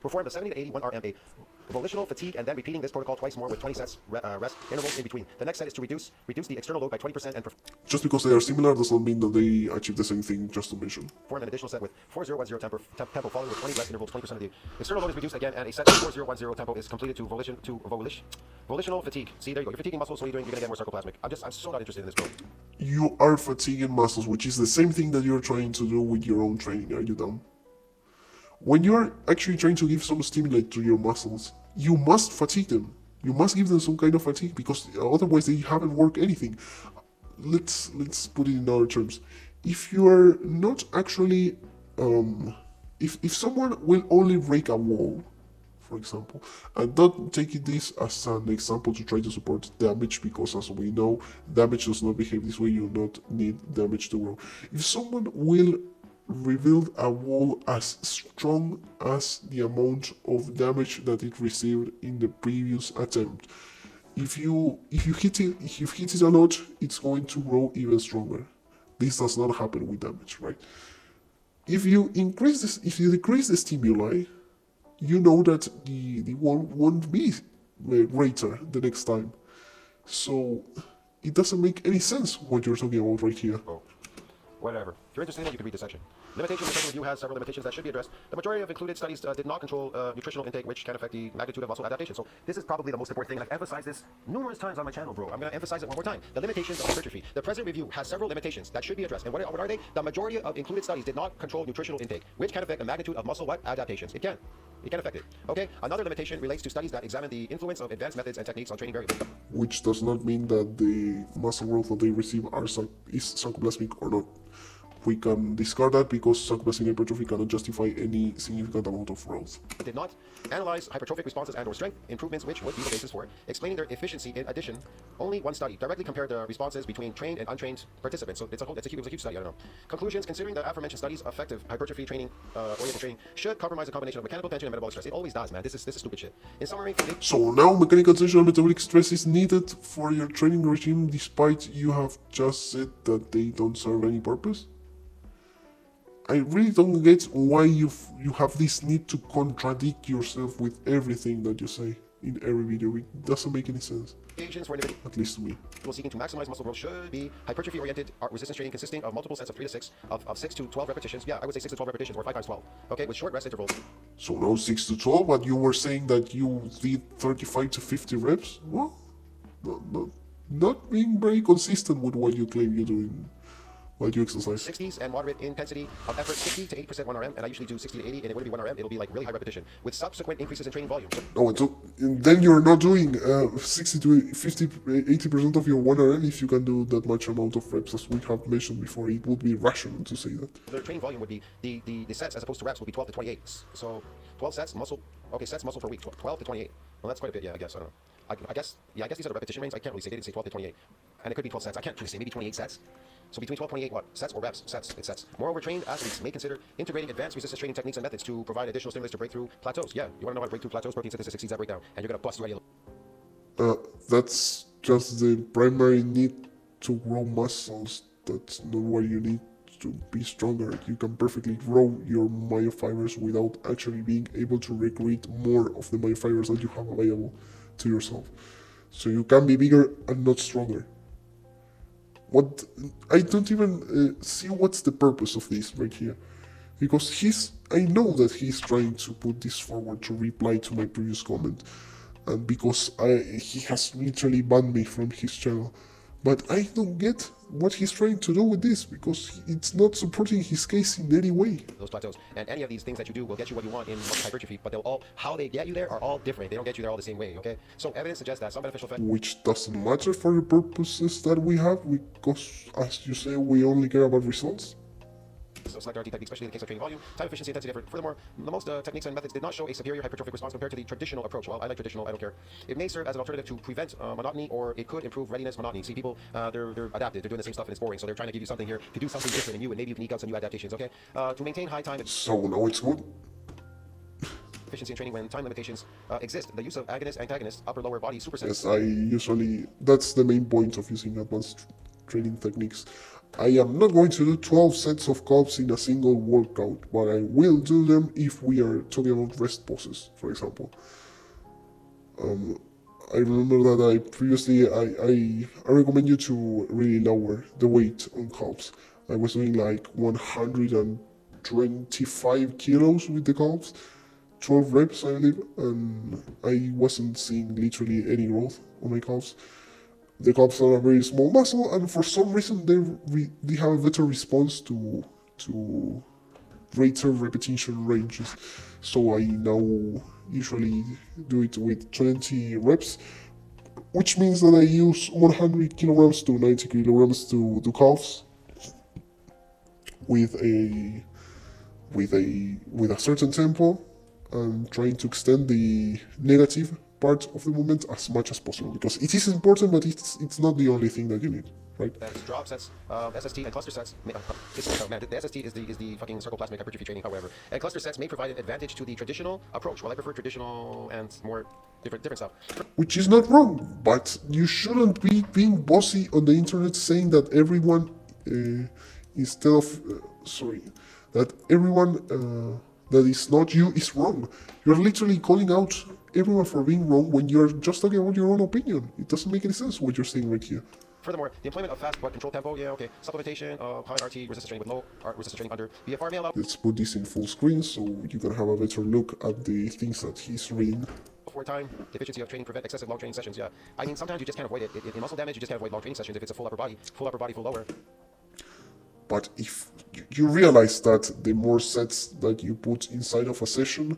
Speaker 2: Perform the 70 to 81 RMA volitional fatigue and then repeating this protocol twice more with 20 sets rest intervals in between. The next set is to reduce the external load by 20% and
Speaker 1: just because they are similar does not mean that they achieve the same thing, just to mention.
Speaker 2: Perform an additional set with 4010 tempo following with 20 rest intervals, 20% of the external load is reduced again, and a set with 4010 tempo is completed to volitional fatigue. See, there you go. You're fatiguing muscles, so you're gonna get more sarcoplasmic. I'm so not interested in this, bro.
Speaker 1: You are fatiguing muscles, which is the same thing that you're trying to do with your own training. Are you dumb? When you're actually trying to give some stimulate to your muscles, you must fatigue them. You must give them some kind of fatigue because otherwise they haven't worked anything. Let's put it in other terms. If you are not actually, if someone will only break a wall, for example, and don't take this as an example to try to support damage because as we know, damage does not behave this way. You do not need damage to grow. If someone will revealed a wall as strong as the amount of damage that it received in the previous attempt. If you hit it a lot, it's going to grow even stronger. This does not happen with damage, right? If you decrease the stimuli, you know that the wall won't be greater the next time. So it doesn't make any sense what you're talking about right here.
Speaker 2: Whatever. If you're interested in it, you can read this section. Limitations. The present review has several limitations that should be addressed. The majority of included studies did not control nutritional intake, which can affect the magnitude of muscle adaptation. So this is probably the most important thing, and I've emphasized this numerous times on my channel, bro. I'm going to emphasize it one more time. The limitations of hypertrophy. The present review has several limitations that should be addressed. And what are they? The majority of included studies did not control nutritional intake, which can affect the magnitude of muscle adaptations. It can affect it. Okay. Another limitation relates to studies that examine the influence of advanced methods and techniques on training variables.
Speaker 1: Which does not mean that the muscle growth that they receive is sarcoplasmic or not. We can discard that because sarcoplasmic hypertrophy cannot justify any significant amount of growth.
Speaker 2: Did not analyze hypertrophic responses and/or strength improvements, which would be the basis for explaining their efficiency. In addition, only one study directly compared the responses between trained and untrained participants. So it was a huge study. I don't know. Conclusions: considering the aforementioned studies, effective hypertrophy training, oriented training should compromise a combination of mechanical tension and metabolic stress. It always does, man. This is stupid shit. In summary,
Speaker 1: so now mechanical tension and metabolic stress is needed for your training regime, despite you have just said that they don't serve any purpose. I really don't get why you have this need to contradict yourself with everything that you say in every video. It doesn't make any sense. At least to me.
Speaker 2: People seeking to maximize muscle growth should be hypertrophy-oriented resistance training consisting of multiple sets of 3 to 6 of 6 to 12 repetitions. Yeah, I would say 6 to 12 repetitions or 5 times 12. Okay, with short rest intervals.
Speaker 1: So now 6 to 12, but you were saying that you did 35 to 50 reps? What? Not being very consistent with what you claim you're doing. While you exercise.
Speaker 2: 60s and moderate intensity of effort, 60 to 80% 1 RM, and I usually do 60 to 80, and it wouldn't be 1 RM, it'll be like really high repetition, with subsequent increases in training volume.
Speaker 1: Oh, and then you're not doing 60 to 50, 80% of your 1 RM if you can do that much amount of reps, as we have mentioned before. It would be rational to say that.
Speaker 2: The training volume would be, the sets as opposed to reps would be 12 to 28. So 12 sets, muscle per week, 12 to 28. Well, that's quite a bit, yeah, I guess, I don't know. I guess these are the repetition range. I can't really say, they didn't say 12 to 28. And it could be 12 sets, I can't really say, maybe 28 sets. So between 12 and 28, what? Sets or reps? Sets. It's sets. Moreover, trained athletes may consider integrating advanced resistance training techniques and methods to provide additional stimulus to break through plateaus. Yeah, you want to know how to break through plateaus? Protein synthesis exceeds that breakdown, and you're going to bust right.
Speaker 1: That's just the primary need to grow muscles. That's not what you need to be stronger. You can perfectly grow your myofibers without actually being able to recreate more of the myofibers that you have available to yourself. So you can be bigger and not stronger. What I don't even see what's the purpose of this right here, because I know that he's trying to put this forward to reply to my previous comment, and because he has literally banned me from his channel. But I don't get what he's trying to do with this, because it's not supporting his case in any way.
Speaker 2: Those plateaus, and any of these things that you do will get you what you want in hypertrophy, but how they get you there are all different. They don't get you there all the same way, okay? So evidence suggests that some beneficial effects,
Speaker 1: Which doesn't matter for the purposes that we have, because, as you say, we only care about results.
Speaker 2: so select RT techniques, especially in the case of training volume, time efficiency, intensity, effort. Furthermore, most techniques and methods did not show a superior hypertrophic response compared to the traditional approach. Well, I like traditional, I don't care. It may serve as an alternative to prevent monotony, or it could improve readiness monotony. See, people, they're adapted, they're doing the same stuff and it's boring, so they're trying to give you something here to do something different in you, and maybe you can eke out some new adaptations, okay? To maintain high time
Speaker 1: So now it's good.
Speaker 2: efficiency in training when time limitations exist, the use of agonist, antagonist, upper lower body supersets.
Speaker 1: Yes, that's the main point of using advanced training techniques. I am not going to do 12 sets of calves in a single workout, but I will do them if we are talking about rest poses, for example. I remember that I recommend you to really lower the weight on calves. I was doing like 125 kilos with the calves, 12 reps I believe, and I wasn't seeing literally any growth on my calves. The calves are a very small muscle, and for some reason they have a better response to greater repetition ranges. So I now usually do it with 20 reps, which means that I use 100 kilograms to 90 kilograms to do calves with a certain tempo, and trying to extend the negative part of the movement as much as possible, because it is important, but it's not the only thing that you need, right?
Speaker 2: That's drop sets, SST and cluster sets. The SST is the fucking sarcoplasmic hypertrophy training, however. And cluster sets may provide an advantage to the traditional approach, while I prefer traditional and more different stuff.
Speaker 1: Which is not wrong, but you shouldn't be being bossy on the internet saying that everyone, that everyone that is not you is wrong. You're literally calling out everyone for being wrong when you're just talking about your own opinion. It doesn't make any sense what you're saying right here.
Speaker 2: Furthermore, the employment of fast but controlled tempo, yeah, okay. Supplementation of high RT resistance training with low resistance training under BFR male out.
Speaker 1: Let's put this in full screen so you can have a better look at the things that he's reading.
Speaker 2: For time, the efficiency of training prevent excessive long training sessions, yeah. I mean, sometimes you just can't avoid it. In muscle damage, you just can't avoid long training sessions if it's a full upper body, full lower.
Speaker 1: But if you realize that the more sets that you put inside of a session,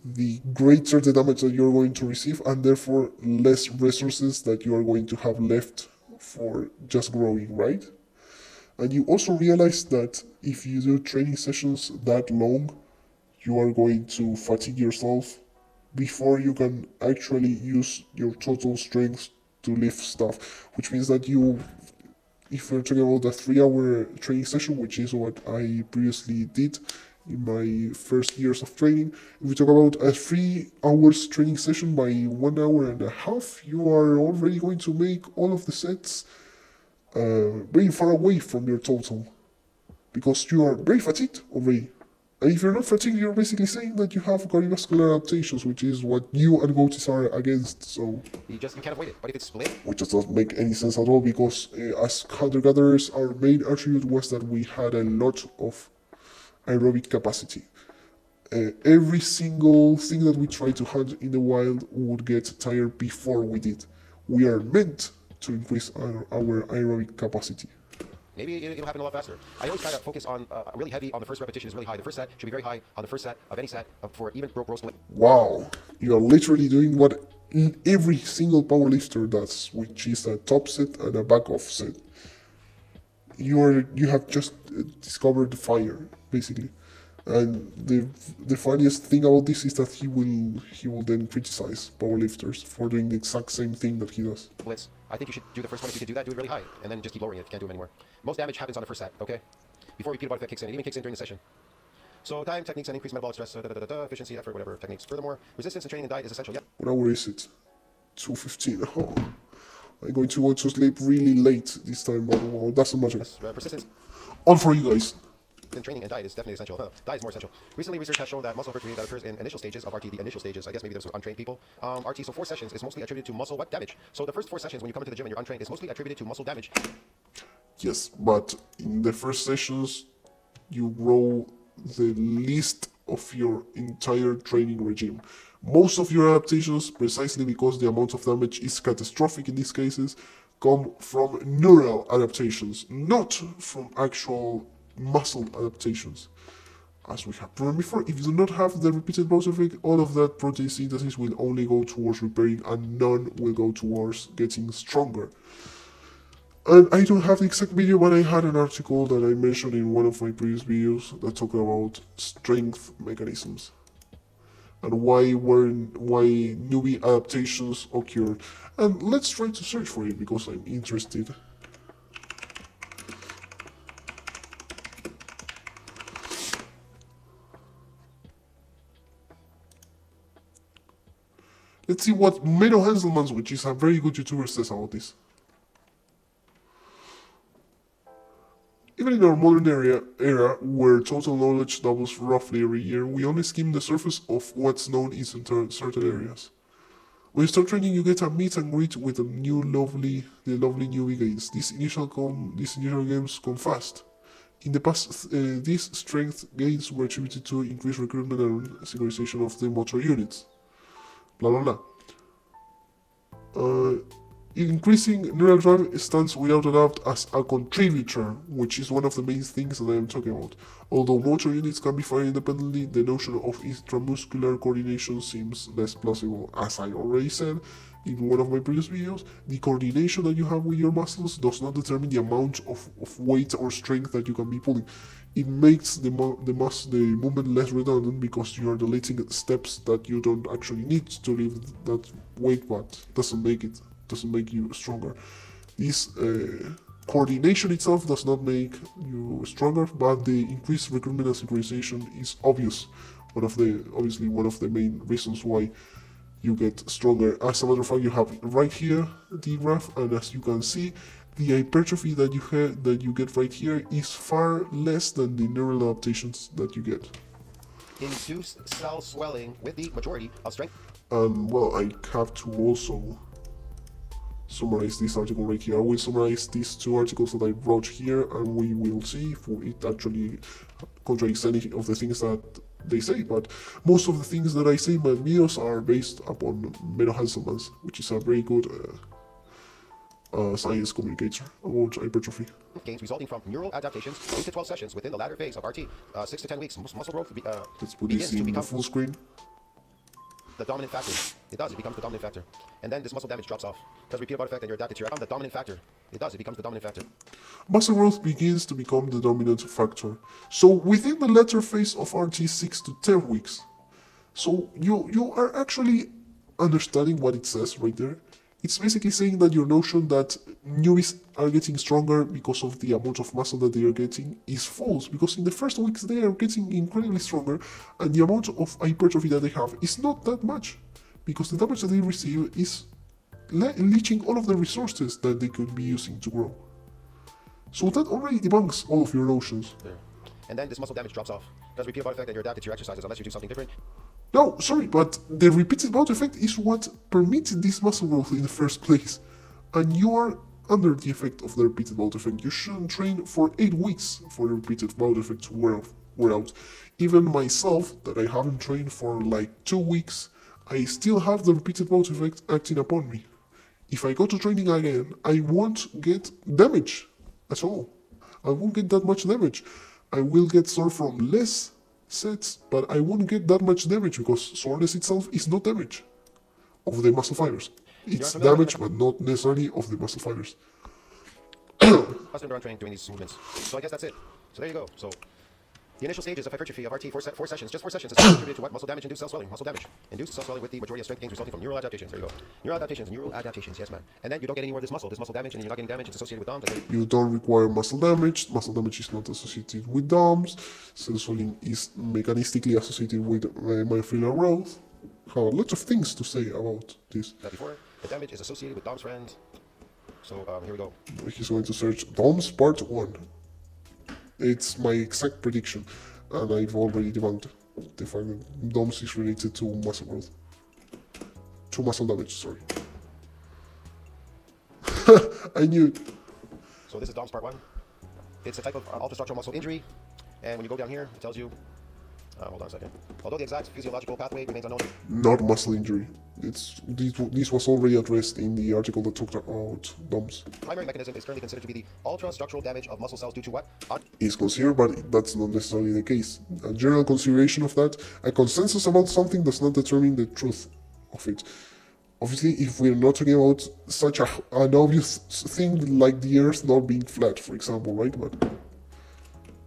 Speaker 1: the greater the damage that you're going to receive, and therefore less resources that you are going to have left for just growing, right? And you also realize that if you do training sessions that long, you are going to fatigue yourself before you can actually use your total strength to lift stuff, which means that if you're talking about a 3-hour training session, which is what I previously did in my first years of training, if we talk about a 3 hours training session by 1 hour and a half, you are already going to make all of the sets very far away from your total, because you are very fatigued already. And if you're not fatigued, you're basically saying that you have cardiovascular adaptations, which is what you and goaties are against, so...
Speaker 2: You can't avoid it, but if it's split...
Speaker 1: Which just doesn't make any sense at all, because as hunter-gatherers, our main attribute was that we had a lot of aerobic capacity. Every single thing that we tried to hunt in the wild would get tired before we did. We are meant to increase our aerobic capacity.
Speaker 2: Maybe it'll happen a lot faster. I always try to focus on really heavy on the first repetition is really high. The first set should be very high on the first set of any set for even gross split.
Speaker 1: Wow, you are literally doing what every single powerlifter does, which is a top set and a back off set. You have just discovered the fire, basically. And the funniest thing about this is that he will then criticize powerlifters for doing the exact same thing that he does.
Speaker 2: Splits. I think you should do the first one. If you can do that, do it really high, and then just keep lowering it if you can't do them anymore. Most damage happens on the first set, okay? Before repeat body effect kicks in. It even kicks in during the session. So time, techniques, and increased metabolic stress, efficiency, effort, whatever techniques. Furthermore, resistance and training and diet is essential. Yeah.
Speaker 1: What hour is it? 2:15. Oh, I'm going to go to sleep really late this time, but well, it doesn't matter.
Speaker 2: Yes, persistence.
Speaker 1: On for you guys.
Speaker 2: In training, and diet is definitely essential. Diet is more essential. Recently, research has shown that muscle hypertrophy that occurs in initial stages of RT, the initial stages, I guess maybe there's some untrained people. RT, so 4 sessions is mostly attributed to muscle what? Damage. So the first 4 sessions when you come into the gym and you're untrained is mostly attributed to muscle damage.
Speaker 1: Yes, but in the first sessions, you grow the least of your entire training regime. Most of your adaptations, precisely because the amount of damage is catastrophic in these cases, come from neural adaptations, not from actual muscle adaptations. As we have proven before, if you do not have the repeated bout effect, all of that protein synthesis will only go towards repairing and none will go towards getting stronger. And I don't have the exact video, but I had an article that I mentioned in one of my previous videos that talked about strength mechanisms and why newbie adaptations occur. And let's try to search for it because I'm interested. Let's see what Menno Henselmans, which is a very good YouTuber, says about this. Even in our modern era, where total knowledge doubles roughly every year, we only skim the surface of what's known in certain areas. When you start training, you get a meet and greet with the lovely newbie gains. These initial gains come fast. In the past, these strength gains were attributed to increased recruitment and synchronization of the motor units. Blah blah blah. Increasing neural drive stands without a doubt as a contributor, which is one of the main things that I am talking about. Although motor units can be fired independently, the notion of intramuscular coordination seems less plausible. As I already said in one of my previous videos, the coordination that you have with your muscles does not determine the amount of weight or strength that you can be pulling. It makes the movement less redundant because you are deleting steps that you don't actually need to lift that weight, but doesn't make you stronger. This coordination itself does not make you stronger, but the increased recruitment and synchronization is obviously one of the main reasons why you get stronger. As a matter of fact, you have right here the graph, and as you can see, the hypertrophy that you get right here is far less than the neural adaptations that you get.
Speaker 2: Induced cell swelling with the majority of strength.
Speaker 1: Well, I have to also summarize this article right here. I will summarize these 2 articles that I wrote here, and we will see if it actually contradicts any of the things that they say. But most of the things that I say in my videos are based upon Menno Henselmans, which is a very good science communicator about hypertrophy.
Speaker 2: Gains resulting from neural adaptations 8 to 12 sessions within the latter phase of RT. 6 to 10 weeks muscle growth
Speaker 1: Let's put this in the full screen.
Speaker 2: The dominant factor. It becomes the dominant factor. And then this muscle damage drops off. Because repeat about effect and you're adapted to the dominant factor. It becomes the dominant factor.
Speaker 1: Muscle growth begins to become the dominant factor. So within the latter phase of RT 6 to 10 weeks. So you are actually understanding what it says right there. It's basically saying that your notion that newbies are getting stronger because of the amount of muscle that they are getting is false, because in the first weeks they are getting incredibly stronger and the amount of hypertrophy that they have is not that much, because the damage that they receive is leaching all of the resources that they could be using to grow. So that already debunks all of your notions.
Speaker 2: There. And then this muscle damage drops off. Because repeat about effect and you're adapted to your exercises unless you do something different.
Speaker 1: No, sorry, but the repeated bout effect is what permitted this muscle growth in the first place. And you are under the effect of the repeated bout effect. You shouldn't train for 8 weeks for the repeated bout effect to wear out. Even myself, that I haven't trained for like 2 weeks, I still have the repeated bout effect acting upon me. If I go to training again, I won't get damage at all. I won't get that much damage. I will get sore from less sets, but I won't get that much damage because soreness itself is not damage of the muscle fibers. It's damage, but not necessarily of the muscle fibers.
Speaker 2: Muscle endurance training doing these movements. So I guess that's it. So there you go. So the initial stages of hypertrophy of RT, 4 sessions, just 4 sessions, is attributed to what? Muscle damage, induced cell swelling. Muscle damage, induced cell swelling with the majority of strength gains resulting from neural adaptations. There you go. Neural adaptations, yes, man. And then you don't get any more of this muscle damage, and you're not getting damage. It's associated with DOMs.
Speaker 1: You don't require muscle damage. Muscle damage is not associated with DOMs. Cell swelling is mechanistically associated with myofibrillar growth. Lots of things to say about this.
Speaker 2: Now before, the damage is associated with DOMs, friend. So here we go.
Speaker 1: He's going to search DOMs Part 1. It's my exact prediction, and I've already debunked the fact that DOMS is related to muscle growth. To muscle damage, sorry. I knew it.
Speaker 2: So this is DOMS part 1. It's a type of ultrastructural muscle injury, and when you go down here, it tells you, hold on a second. Although the exact physiological pathway remains unknown.
Speaker 1: Not muscle injury. This was already addressed in the article that talked about DOMS.
Speaker 2: Primary mechanism is currently considered to be the ultrastructural damage of muscle cells due to what?
Speaker 1: Is considered, but that's not necessarily the case. A general consideration of that, a consensus about something does not determine the truth of it. Obviously, if we're not talking about such an obvious thing like the Earth not being flat, for example, right? But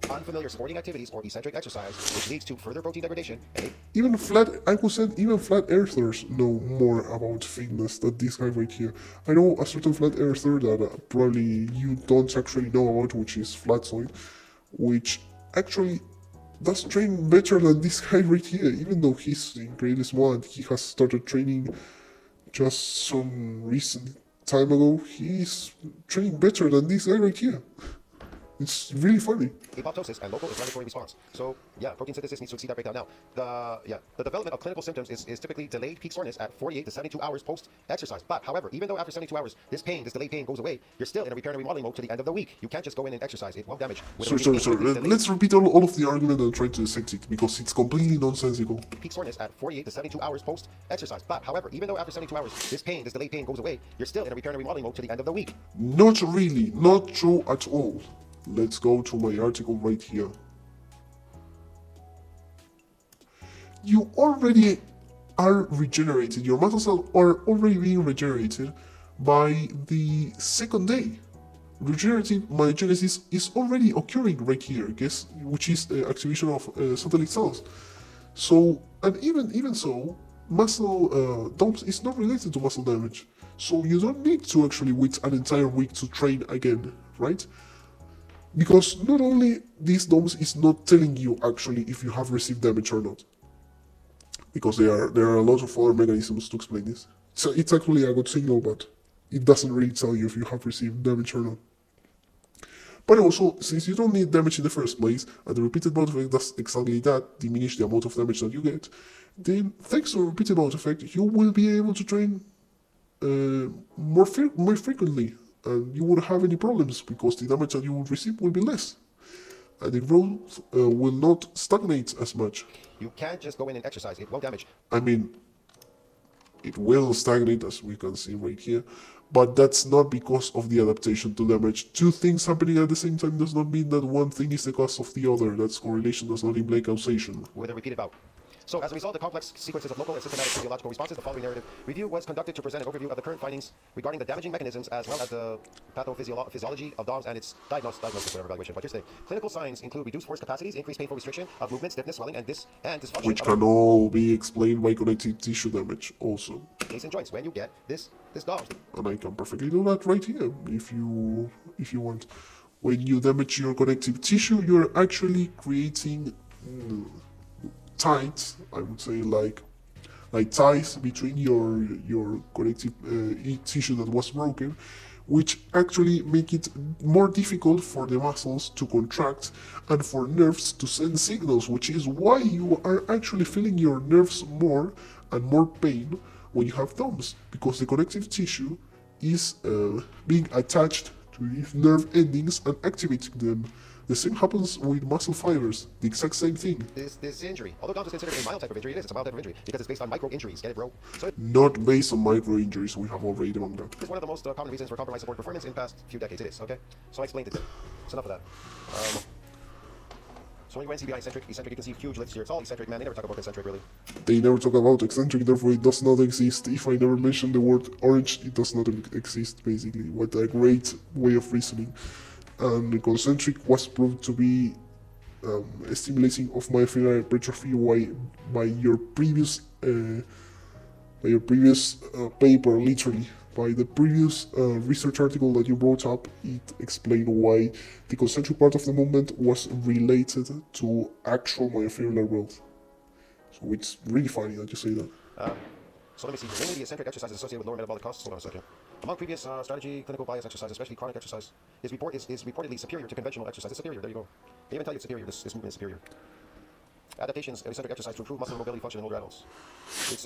Speaker 2: unfamiliar sporting activities or eccentric exercise, which leads to further protein degradation. And
Speaker 1: even flat earthers know more about fitness than this guy right here. I know a certain flat earther that probably you don't actually know about, which is Flatzoid, which actually does train better than this guy right here, even though he's incredibly small and he has started training just some recent time ago. He's training better than this guy right here. It's really funny.
Speaker 2: Apoptosis and local inflammatory response. So yeah, protein synthesis needs to exceed that breakdown. Now, the development of clinical symptoms is typically delayed peak soreness at 48 to 72 hours post-exercise. But however, even though after 72 hours this delayed pain goes away, you're still in a repair and remodeling mode to the end of the week. You can't just go in and exercise. It won't damage.
Speaker 1: Sorry. Let's repeat all of the argument and try to dissect it, because it's completely nonsensical.
Speaker 2: Peak soreness at 48 to 72 hours post-exercise. But however, even though after 72 hours this delayed pain goes away, you're still in a repair and remodeling mode to the end of the week.
Speaker 1: Not really. Not true at all. Let's go to my article right here. You already are regenerated. Your muscle cells are already being regenerated by the second day. Regenerative myogenesis is already occurring right here, which is the activation of satellite cells. So, and even so, muscle DOMS is not related to muscle damage. So you don't need to actually wait an entire week to train again, right? Because not only this DOMS is not telling you actually if you have received damage or not, because there are a lot of other mechanisms to explain this. So it's actually a good signal, but it doesn't really tell you if you have received damage or not. But also, since you don't need damage in the first place, and the repeated bout effect does exactly that, diminish the amount of damage that you get, then thanks to the repeated bout effect, you will be able to train more frequently. And you won't have any problems, because the damage that you will receive will be less. And the growth will not stagnate as much.
Speaker 2: You can't just go in and exercise, it won't damage.
Speaker 1: I mean, it will stagnate, as we can see right here, but that's not because of the adaptation to damage. Two things happening at the same time does not mean that one thing is the cause of the other. That's correlation does not imply causation.
Speaker 2: With a repeated bout. So as a result of the complex sequences of local and systematic physiological responses, the following narrative review was conducted to present an overview of the current findings regarding the damaging mechanisms as well as the pathophysiology of DOMS and its diagnosis, whatever evaluation. But here's the thing. Clinical signs include reduced force capacities, increased painful restriction of movement, stiffness, swelling, and dysfunction.
Speaker 1: Which can all be explained by connective tissue damage also.
Speaker 2: Case and joints when you get this DOMS.
Speaker 1: And I can perfectly do that right here if you want. When you damage your connective tissue, you're actually creating tight, I would say, like ties between your connective tissue that was broken, which actually make it more difficult for the muscles to contract and for nerves to send signals, which is why you are actually feeling your nerves more and more pain when you have DOMS, because the connective tissue is being attached to these nerve endings and activating them. The same happens with muscle fibers, the exact same thing.
Speaker 2: This injury, although DOMS is considered a mild type of injury, it's a mild type of injury because it's based on micro injuries. Get it, bro? So
Speaker 1: not based on micro injuries, we have already debunked that.
Speaker 2: It's one of the most common reasons for compromised support performance in the past few decades. It is, okay? So I explained it. It's enough of that. So when you went CBI eccentric, you can see huge lifts here. It's all eccentric, man. They never talk about eccentric, really.
Speaker 1: They never talk about eccentric, therefore it does not exist. If I never mention the word orange, it does not exist, basically. What a great way of reasoning. And concentric was proved to be a stimulating of myofascial hypertrophy by your previous paper, literally. By the previous research article that you brought up, it explained why the concentric part of the movement was related to actual myofascial growth. So it's really funny that you say that.
Speaker 2: So let me see. Mainly the eccentric exercise is associated with lower metabolic costs. Hold on a second. Among previous strategy, clinical bias exercise, especially chronic exercise, is reportedly superior to conventional exercise. It's superior. There you go. They even tell you it's superior. This movement is superior. Adaptations of eccentric exercise to improve muscle mobility function in older adults. It's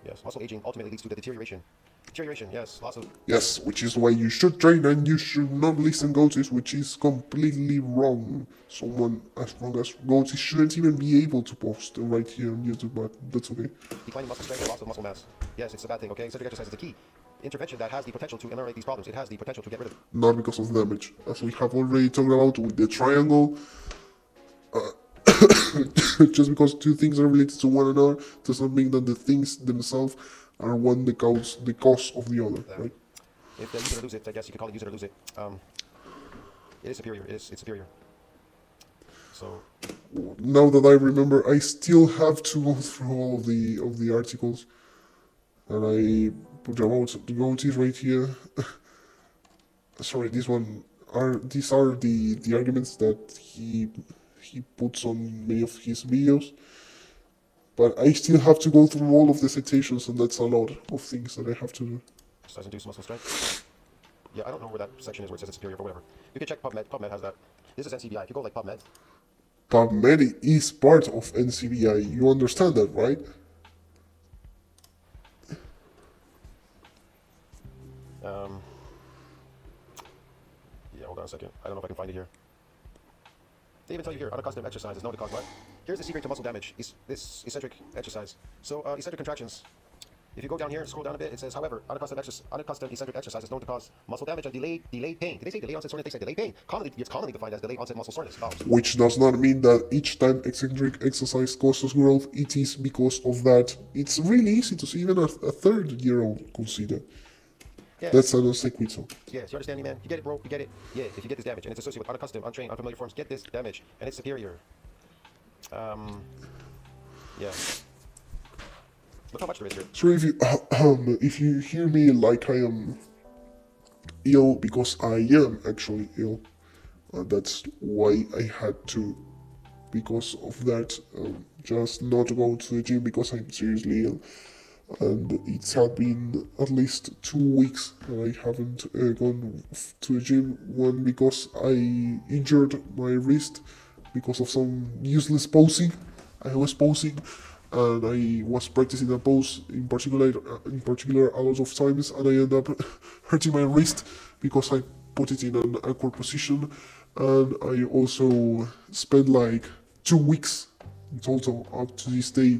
Speaker 2: yes, muscle aging ultimately leads to the deterioration. Deterioration, yes, lots of.
Speaker 1: Yes, which is why you should train and you should not listen goatees, which is completely wrong. Someone as wrong as goatees shouldn't even be able to post right here on YouTube, but that's okay.
Speaker 2: Declining muscle strength and loss of muscle mass. Yes, it's a bad thing, okay? Eccentric exercise is the key intervention that has the potential to eliminate these problems. It has the potential to get rid of.
Speaker 1: Not because of damage. As we have already talked about with the triangle, just because two things are related to one another does not mean that the things themselves are one the cause of the other, right?
Speaker 2: If use it or lose it, I guess you could call it use it or lose it. It is superior. It's superior. So
Speaker 1: now that I remember, I still have to go through all of the articles, and I put about the goatees right here. Sorry, these are the arguments that he puts on many of his videos. But I still have to go through all of the citations, and that's a lot of things that I have to do.
Speaker 2: exercise induced muscle strength. Yeah, I don't know where that section is where it says it's superior or whatever. You can check PubMed. PubMed has that. This is NCBI. If you go like PubMed.
Speaker 1: PubMed is part of NCBI. You understand that, right?
Speaker 2: Yeah, hold on a second. I don't know if I can find it here. They even tell you here, unaccustomed exercise is known to cause what? Here's the secret to muscle damage, this eccentric exercise. So, eccentric contractions. If you go down here and scroll down a bit, it says, however, unaccustomed eccentric exercise is known to cause muscle damage and delayed pain. Did they say delayed onset soreness? They said delayed pain. It's commonly defined as delayed onset muscle soreness. Oh.
Speaker 1: Which does not mean that each time eccentric exercise causes growth, it is because of that. It's really easy to see even a third-year-old could see that.
Speaker 2: Yeah.
Speaker 1: That's a non sequitur.
Speaker 2: Yes, you understand me, man? You get it, bro? You get it? Yeah, if you get this damage, and it's associated with unaccustomed, untrained, unfamiliar forms, get this damage, and it's superior. Yeah. Look how much there is here.
Speaker 1: So if you hear me like I am ill, because I am actually ill, that's why I had to, because of that, just not go to the gym because I'm seriously ill. And it's had been at least 2 weeks that I haven't gone to the gym. One, because I injured my wrist because of some useless posing. I was posing and I was practicing a pose in particular a lot of times, and I ended up hurting my wrist because I put it in an awkward position. And I also spent like 2 weeks in total up to this day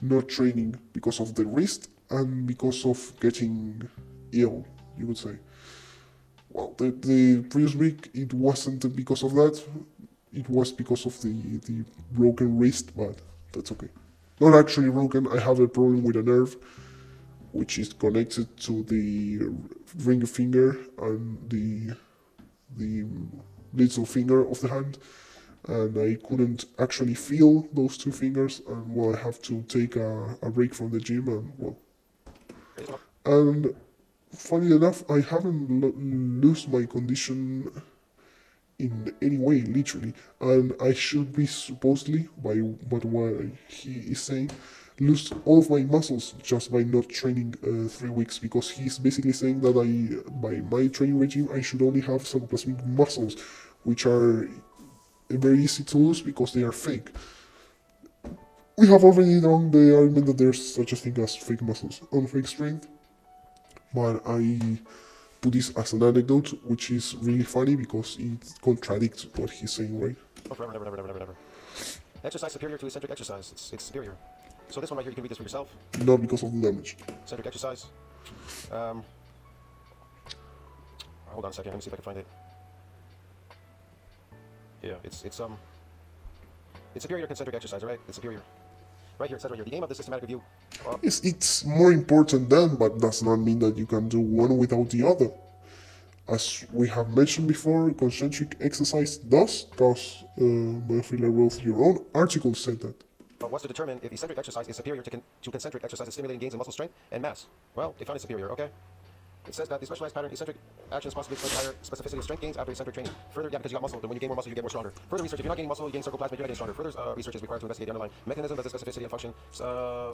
Speaker 1: not training because of the wrist and because of getting ill, you would say. Well, the previous week, it wasn't because of that, it was because of the broken wrist, but that's okay. Not actually broken, I have a problem with a nerve, which is connected to the ring finger and the little finger of the hand. And I couldn't actually feel those two fingers, and well, I have to take a break from the gym, and well. And funny enough, I haven't lost my condition in any way, literally, and I should be supposedly, by what he is saying, lose all of my muscles just by not training 3 weeks, because he's basically saying that by my training regime, I should only have sarcoplasmic muscles, which are very easy to lose because they are fake. We have already done the argument that there's such a thing as fake muscles and fake strength, but I put this as an anecdote, which is really funny because it contradicts what he's saying, right?
Speaker 2: Oh, never. Exercise superior to eccentric exercise. It's superior. So this one right here, you can read this for yourself.
Speaker 1: Not because of the damage.
Speaker 2: Eccentric exercise. Hold on a second, let me see if I can find it. Yeah, it's superior to concentric exercise, right? It's superior. Right here, it says right here. The aim of the systematic review.
Speaker 1: It's more important than, but does not mean that you can do one without the other. As we have mentioned before, concentric exercise does cause myofascial growth. Your own article said that.
Speaker 2: But what's to determine if eccentric exercise is superior to concentric exercise in stimulating gains in muscle strength and mass? Well, they found it superior, okay? It says that the specialized pattern eccentric actions possibly explain higher specificity of strength gains after eccentric training. Further, yeah, because you got muscle, then when you gain more muscle, you get more stronger. Further research, if you're not gaining muscle, you gain sarcoplasmic, you're getting stronger. Further research is required to investigate the underlying mechanism of the specificity and function,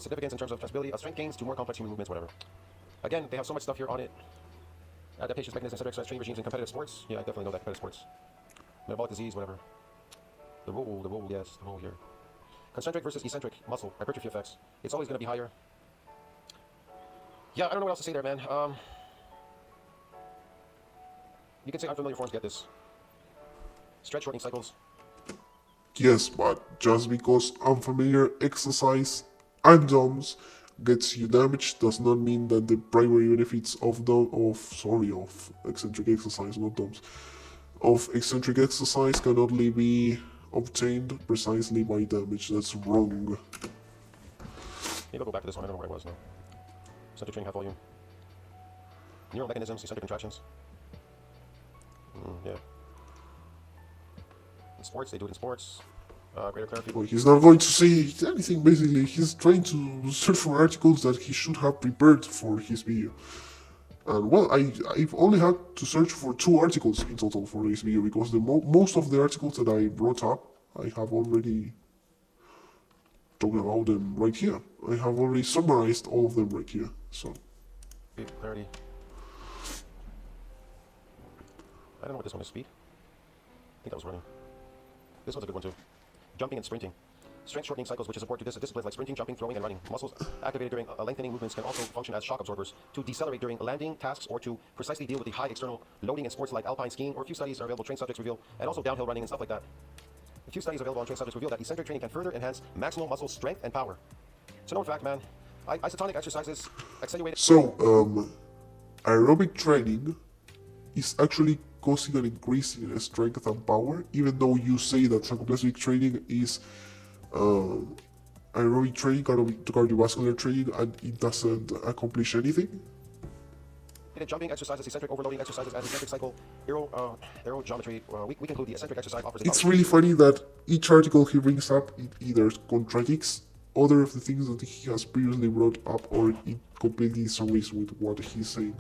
Speaker 2: significance in terms of transferability of strength gains to more complex human movements, whatever. Again, they have so much stuff here on it. Adaptations, mechanisms, eccentric exercise training regimes in competitive sports. Yeah, I definitely know that, competitive sports. Metabolic disease, whatever. The rule, yes, the rule here. Concentric versus eccentric muscle hypertrophy effects. It's always going to be higher. Yeah, I don't know what else to say there, man. You can say unfamiliar forms get this. Stretch shortening cycles.
Speaker 1: Yes, but just because unfamiliar exercise and DOMs gets you damaged does not mean that the primary benefits of eccentric exercise, not DOMs, of eccentric exercise can only be obtained precisely by damage. That's wrong.
Speaker 2: Maybe I'll go back to this one. I don't know where I was now. Eccentric training, half volume. Neural mechanisms, eccentric contractions. Yeah. In sports, they do it in sports. Greater clarity.
Speaker 1: Well, he's not going to say anything, basically. He's trying to search for articles that he should have prepared for his video. And well, I've only had to search for 2 articles in total for this video, because most of the articles that I brought up, I have already talked about them right here. I have already summarized all of them right here, so.
Speaker 2: Clarity. I don't know what this one is. Speed? I think that was running. This one's a good one too. Jumping and sprinting. Strength shortening cycles, which is important to disciplines like sprinting, jumping, throwing, and running. Muscles activated during lengthening movements can also function as shock absorbers to decelerate during landing tasks or to precisely deal with the high external loading in sports like alpine skiing, or a few studies are available. Trained subjects reveal, and also downhill running and stuff like that. A few studies available on trained subjects reveal that eccentric training can further enhance maximal muscle strength and power. So, no, in fact, man, isotonic exercises accentuate.
Speaker 1: So, aerobic training is actually causing an increase in strength and power, even though you say that sarcoplasmic training is aerobic training, cardiovascular training, and it doesn't accomplish anything.
Speaker 2: Jumping exercises, eccentric overloading exercises, and eccentric cycle aerogeometry. We conclude the eccentric exercise offers.
Speaker 1: It's really funny that each article he brings up, it either contradicts other of the things that he has previously brought up, or it completely disagrees with what he's saying.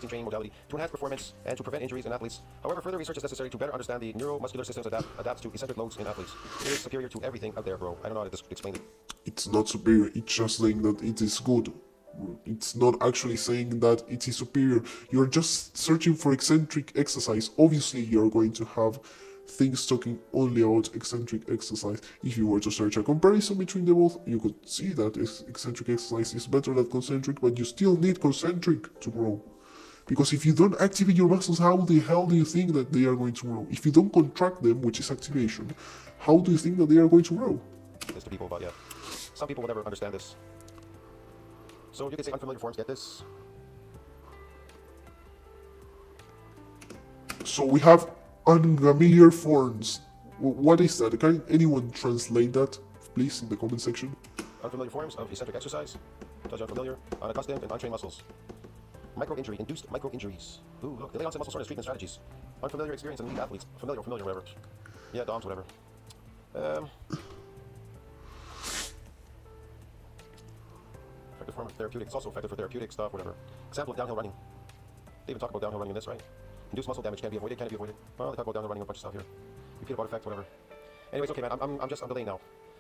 Speaker 2: Training modality to enhance performance and to prevent injuries in athletes. However, further research is necessary to better understand the neuromuscular systems adapts to eccentric loads in athletes. It is superior to everything out there, bro. I don't know how to explain it.
Speaker 1: It's not superior, it's just saying that it is good. It's not actually saying that it is superior. You're just searching for eccentric exercise. Obviously, you're going to have things talking only about eccentric exercise. If you were to search a comparison between the both, you could see that eccentric exercise is better than concentric, but you still need concentric to grow. Because if you don't activate your muscles, how the hell do you think that they are going to grow? If you don't contract them, which is activation, how do you think that they are going to grow?
Speaker 2: This to people, but yeah, some people will never understand this. So you can say unfamiliar forms get this.
Speaker 1: So we have unfamiliar forms. What is that? Can anyone translate that, please, in the comment section?
Speaker 2: Unfamiliar forms of eccentric exercise. Touch unfamiliar, unaccustomed, and untrained muscles. Micro-injury, induced micro-injuries. Ooh, look, delay onset muscle soreness treatment strategies. Unfamiliar experience in elite athletes. Familiar, whatever. Yeah, DOMs, whatever. Effective form of therapeutic. It's also effective for therapeutic stuff, whatever. Example of downhill running. They even talk about downhill running in this, right? Induced muscle damage can be avoided, Well, they talk about downhill running, a bunch of stuff here. Repeated body effect, whatever. Anyways, okay, man, I'm delaying now.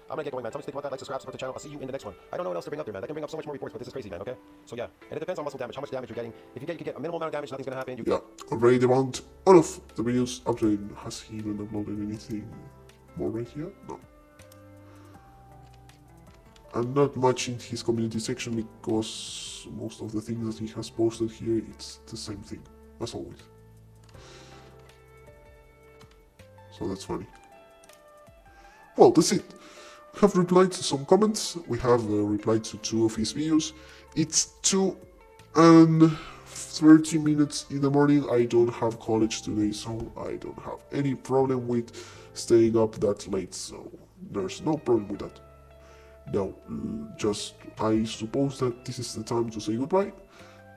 Speaker 2: I'm gonna get going, man. Tell me to think about that, like, subscribe, support the channel. I'll see you in the next one. I don't know what else to bring up there, man. I can bring up so much more reports, but this is crazy, man, okay? So yeah, and it depends on muscle damage, how much damage you're getting. If you get a minimal amount of damage, nothing's gonna happen.
Speaker 1: Yeah, already debunked all of the videos up to date. Has he even uploaded anything more right here? No. And not much in his community section, because most of the things that he has posted here, it's the same thing, as always. So that's funny. Well, that's it. We have replied to some comments. We have replied to 2 of his videos. It's 2 and 30 minutes in the morning. I don't have college today, so I don't have any problem with staying up that late. So there's no problem with that. Now, just I suppose that this is the time to say goodbye.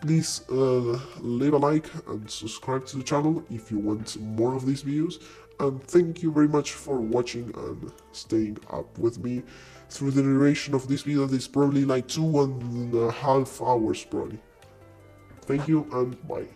Speaker 1: Please leave a like and subscribe to the channel if you want more of these videos. And thank you very much for watching and staying up with me through the duration of this video. It's probably like 2.5 hours probably. Thank you and bye.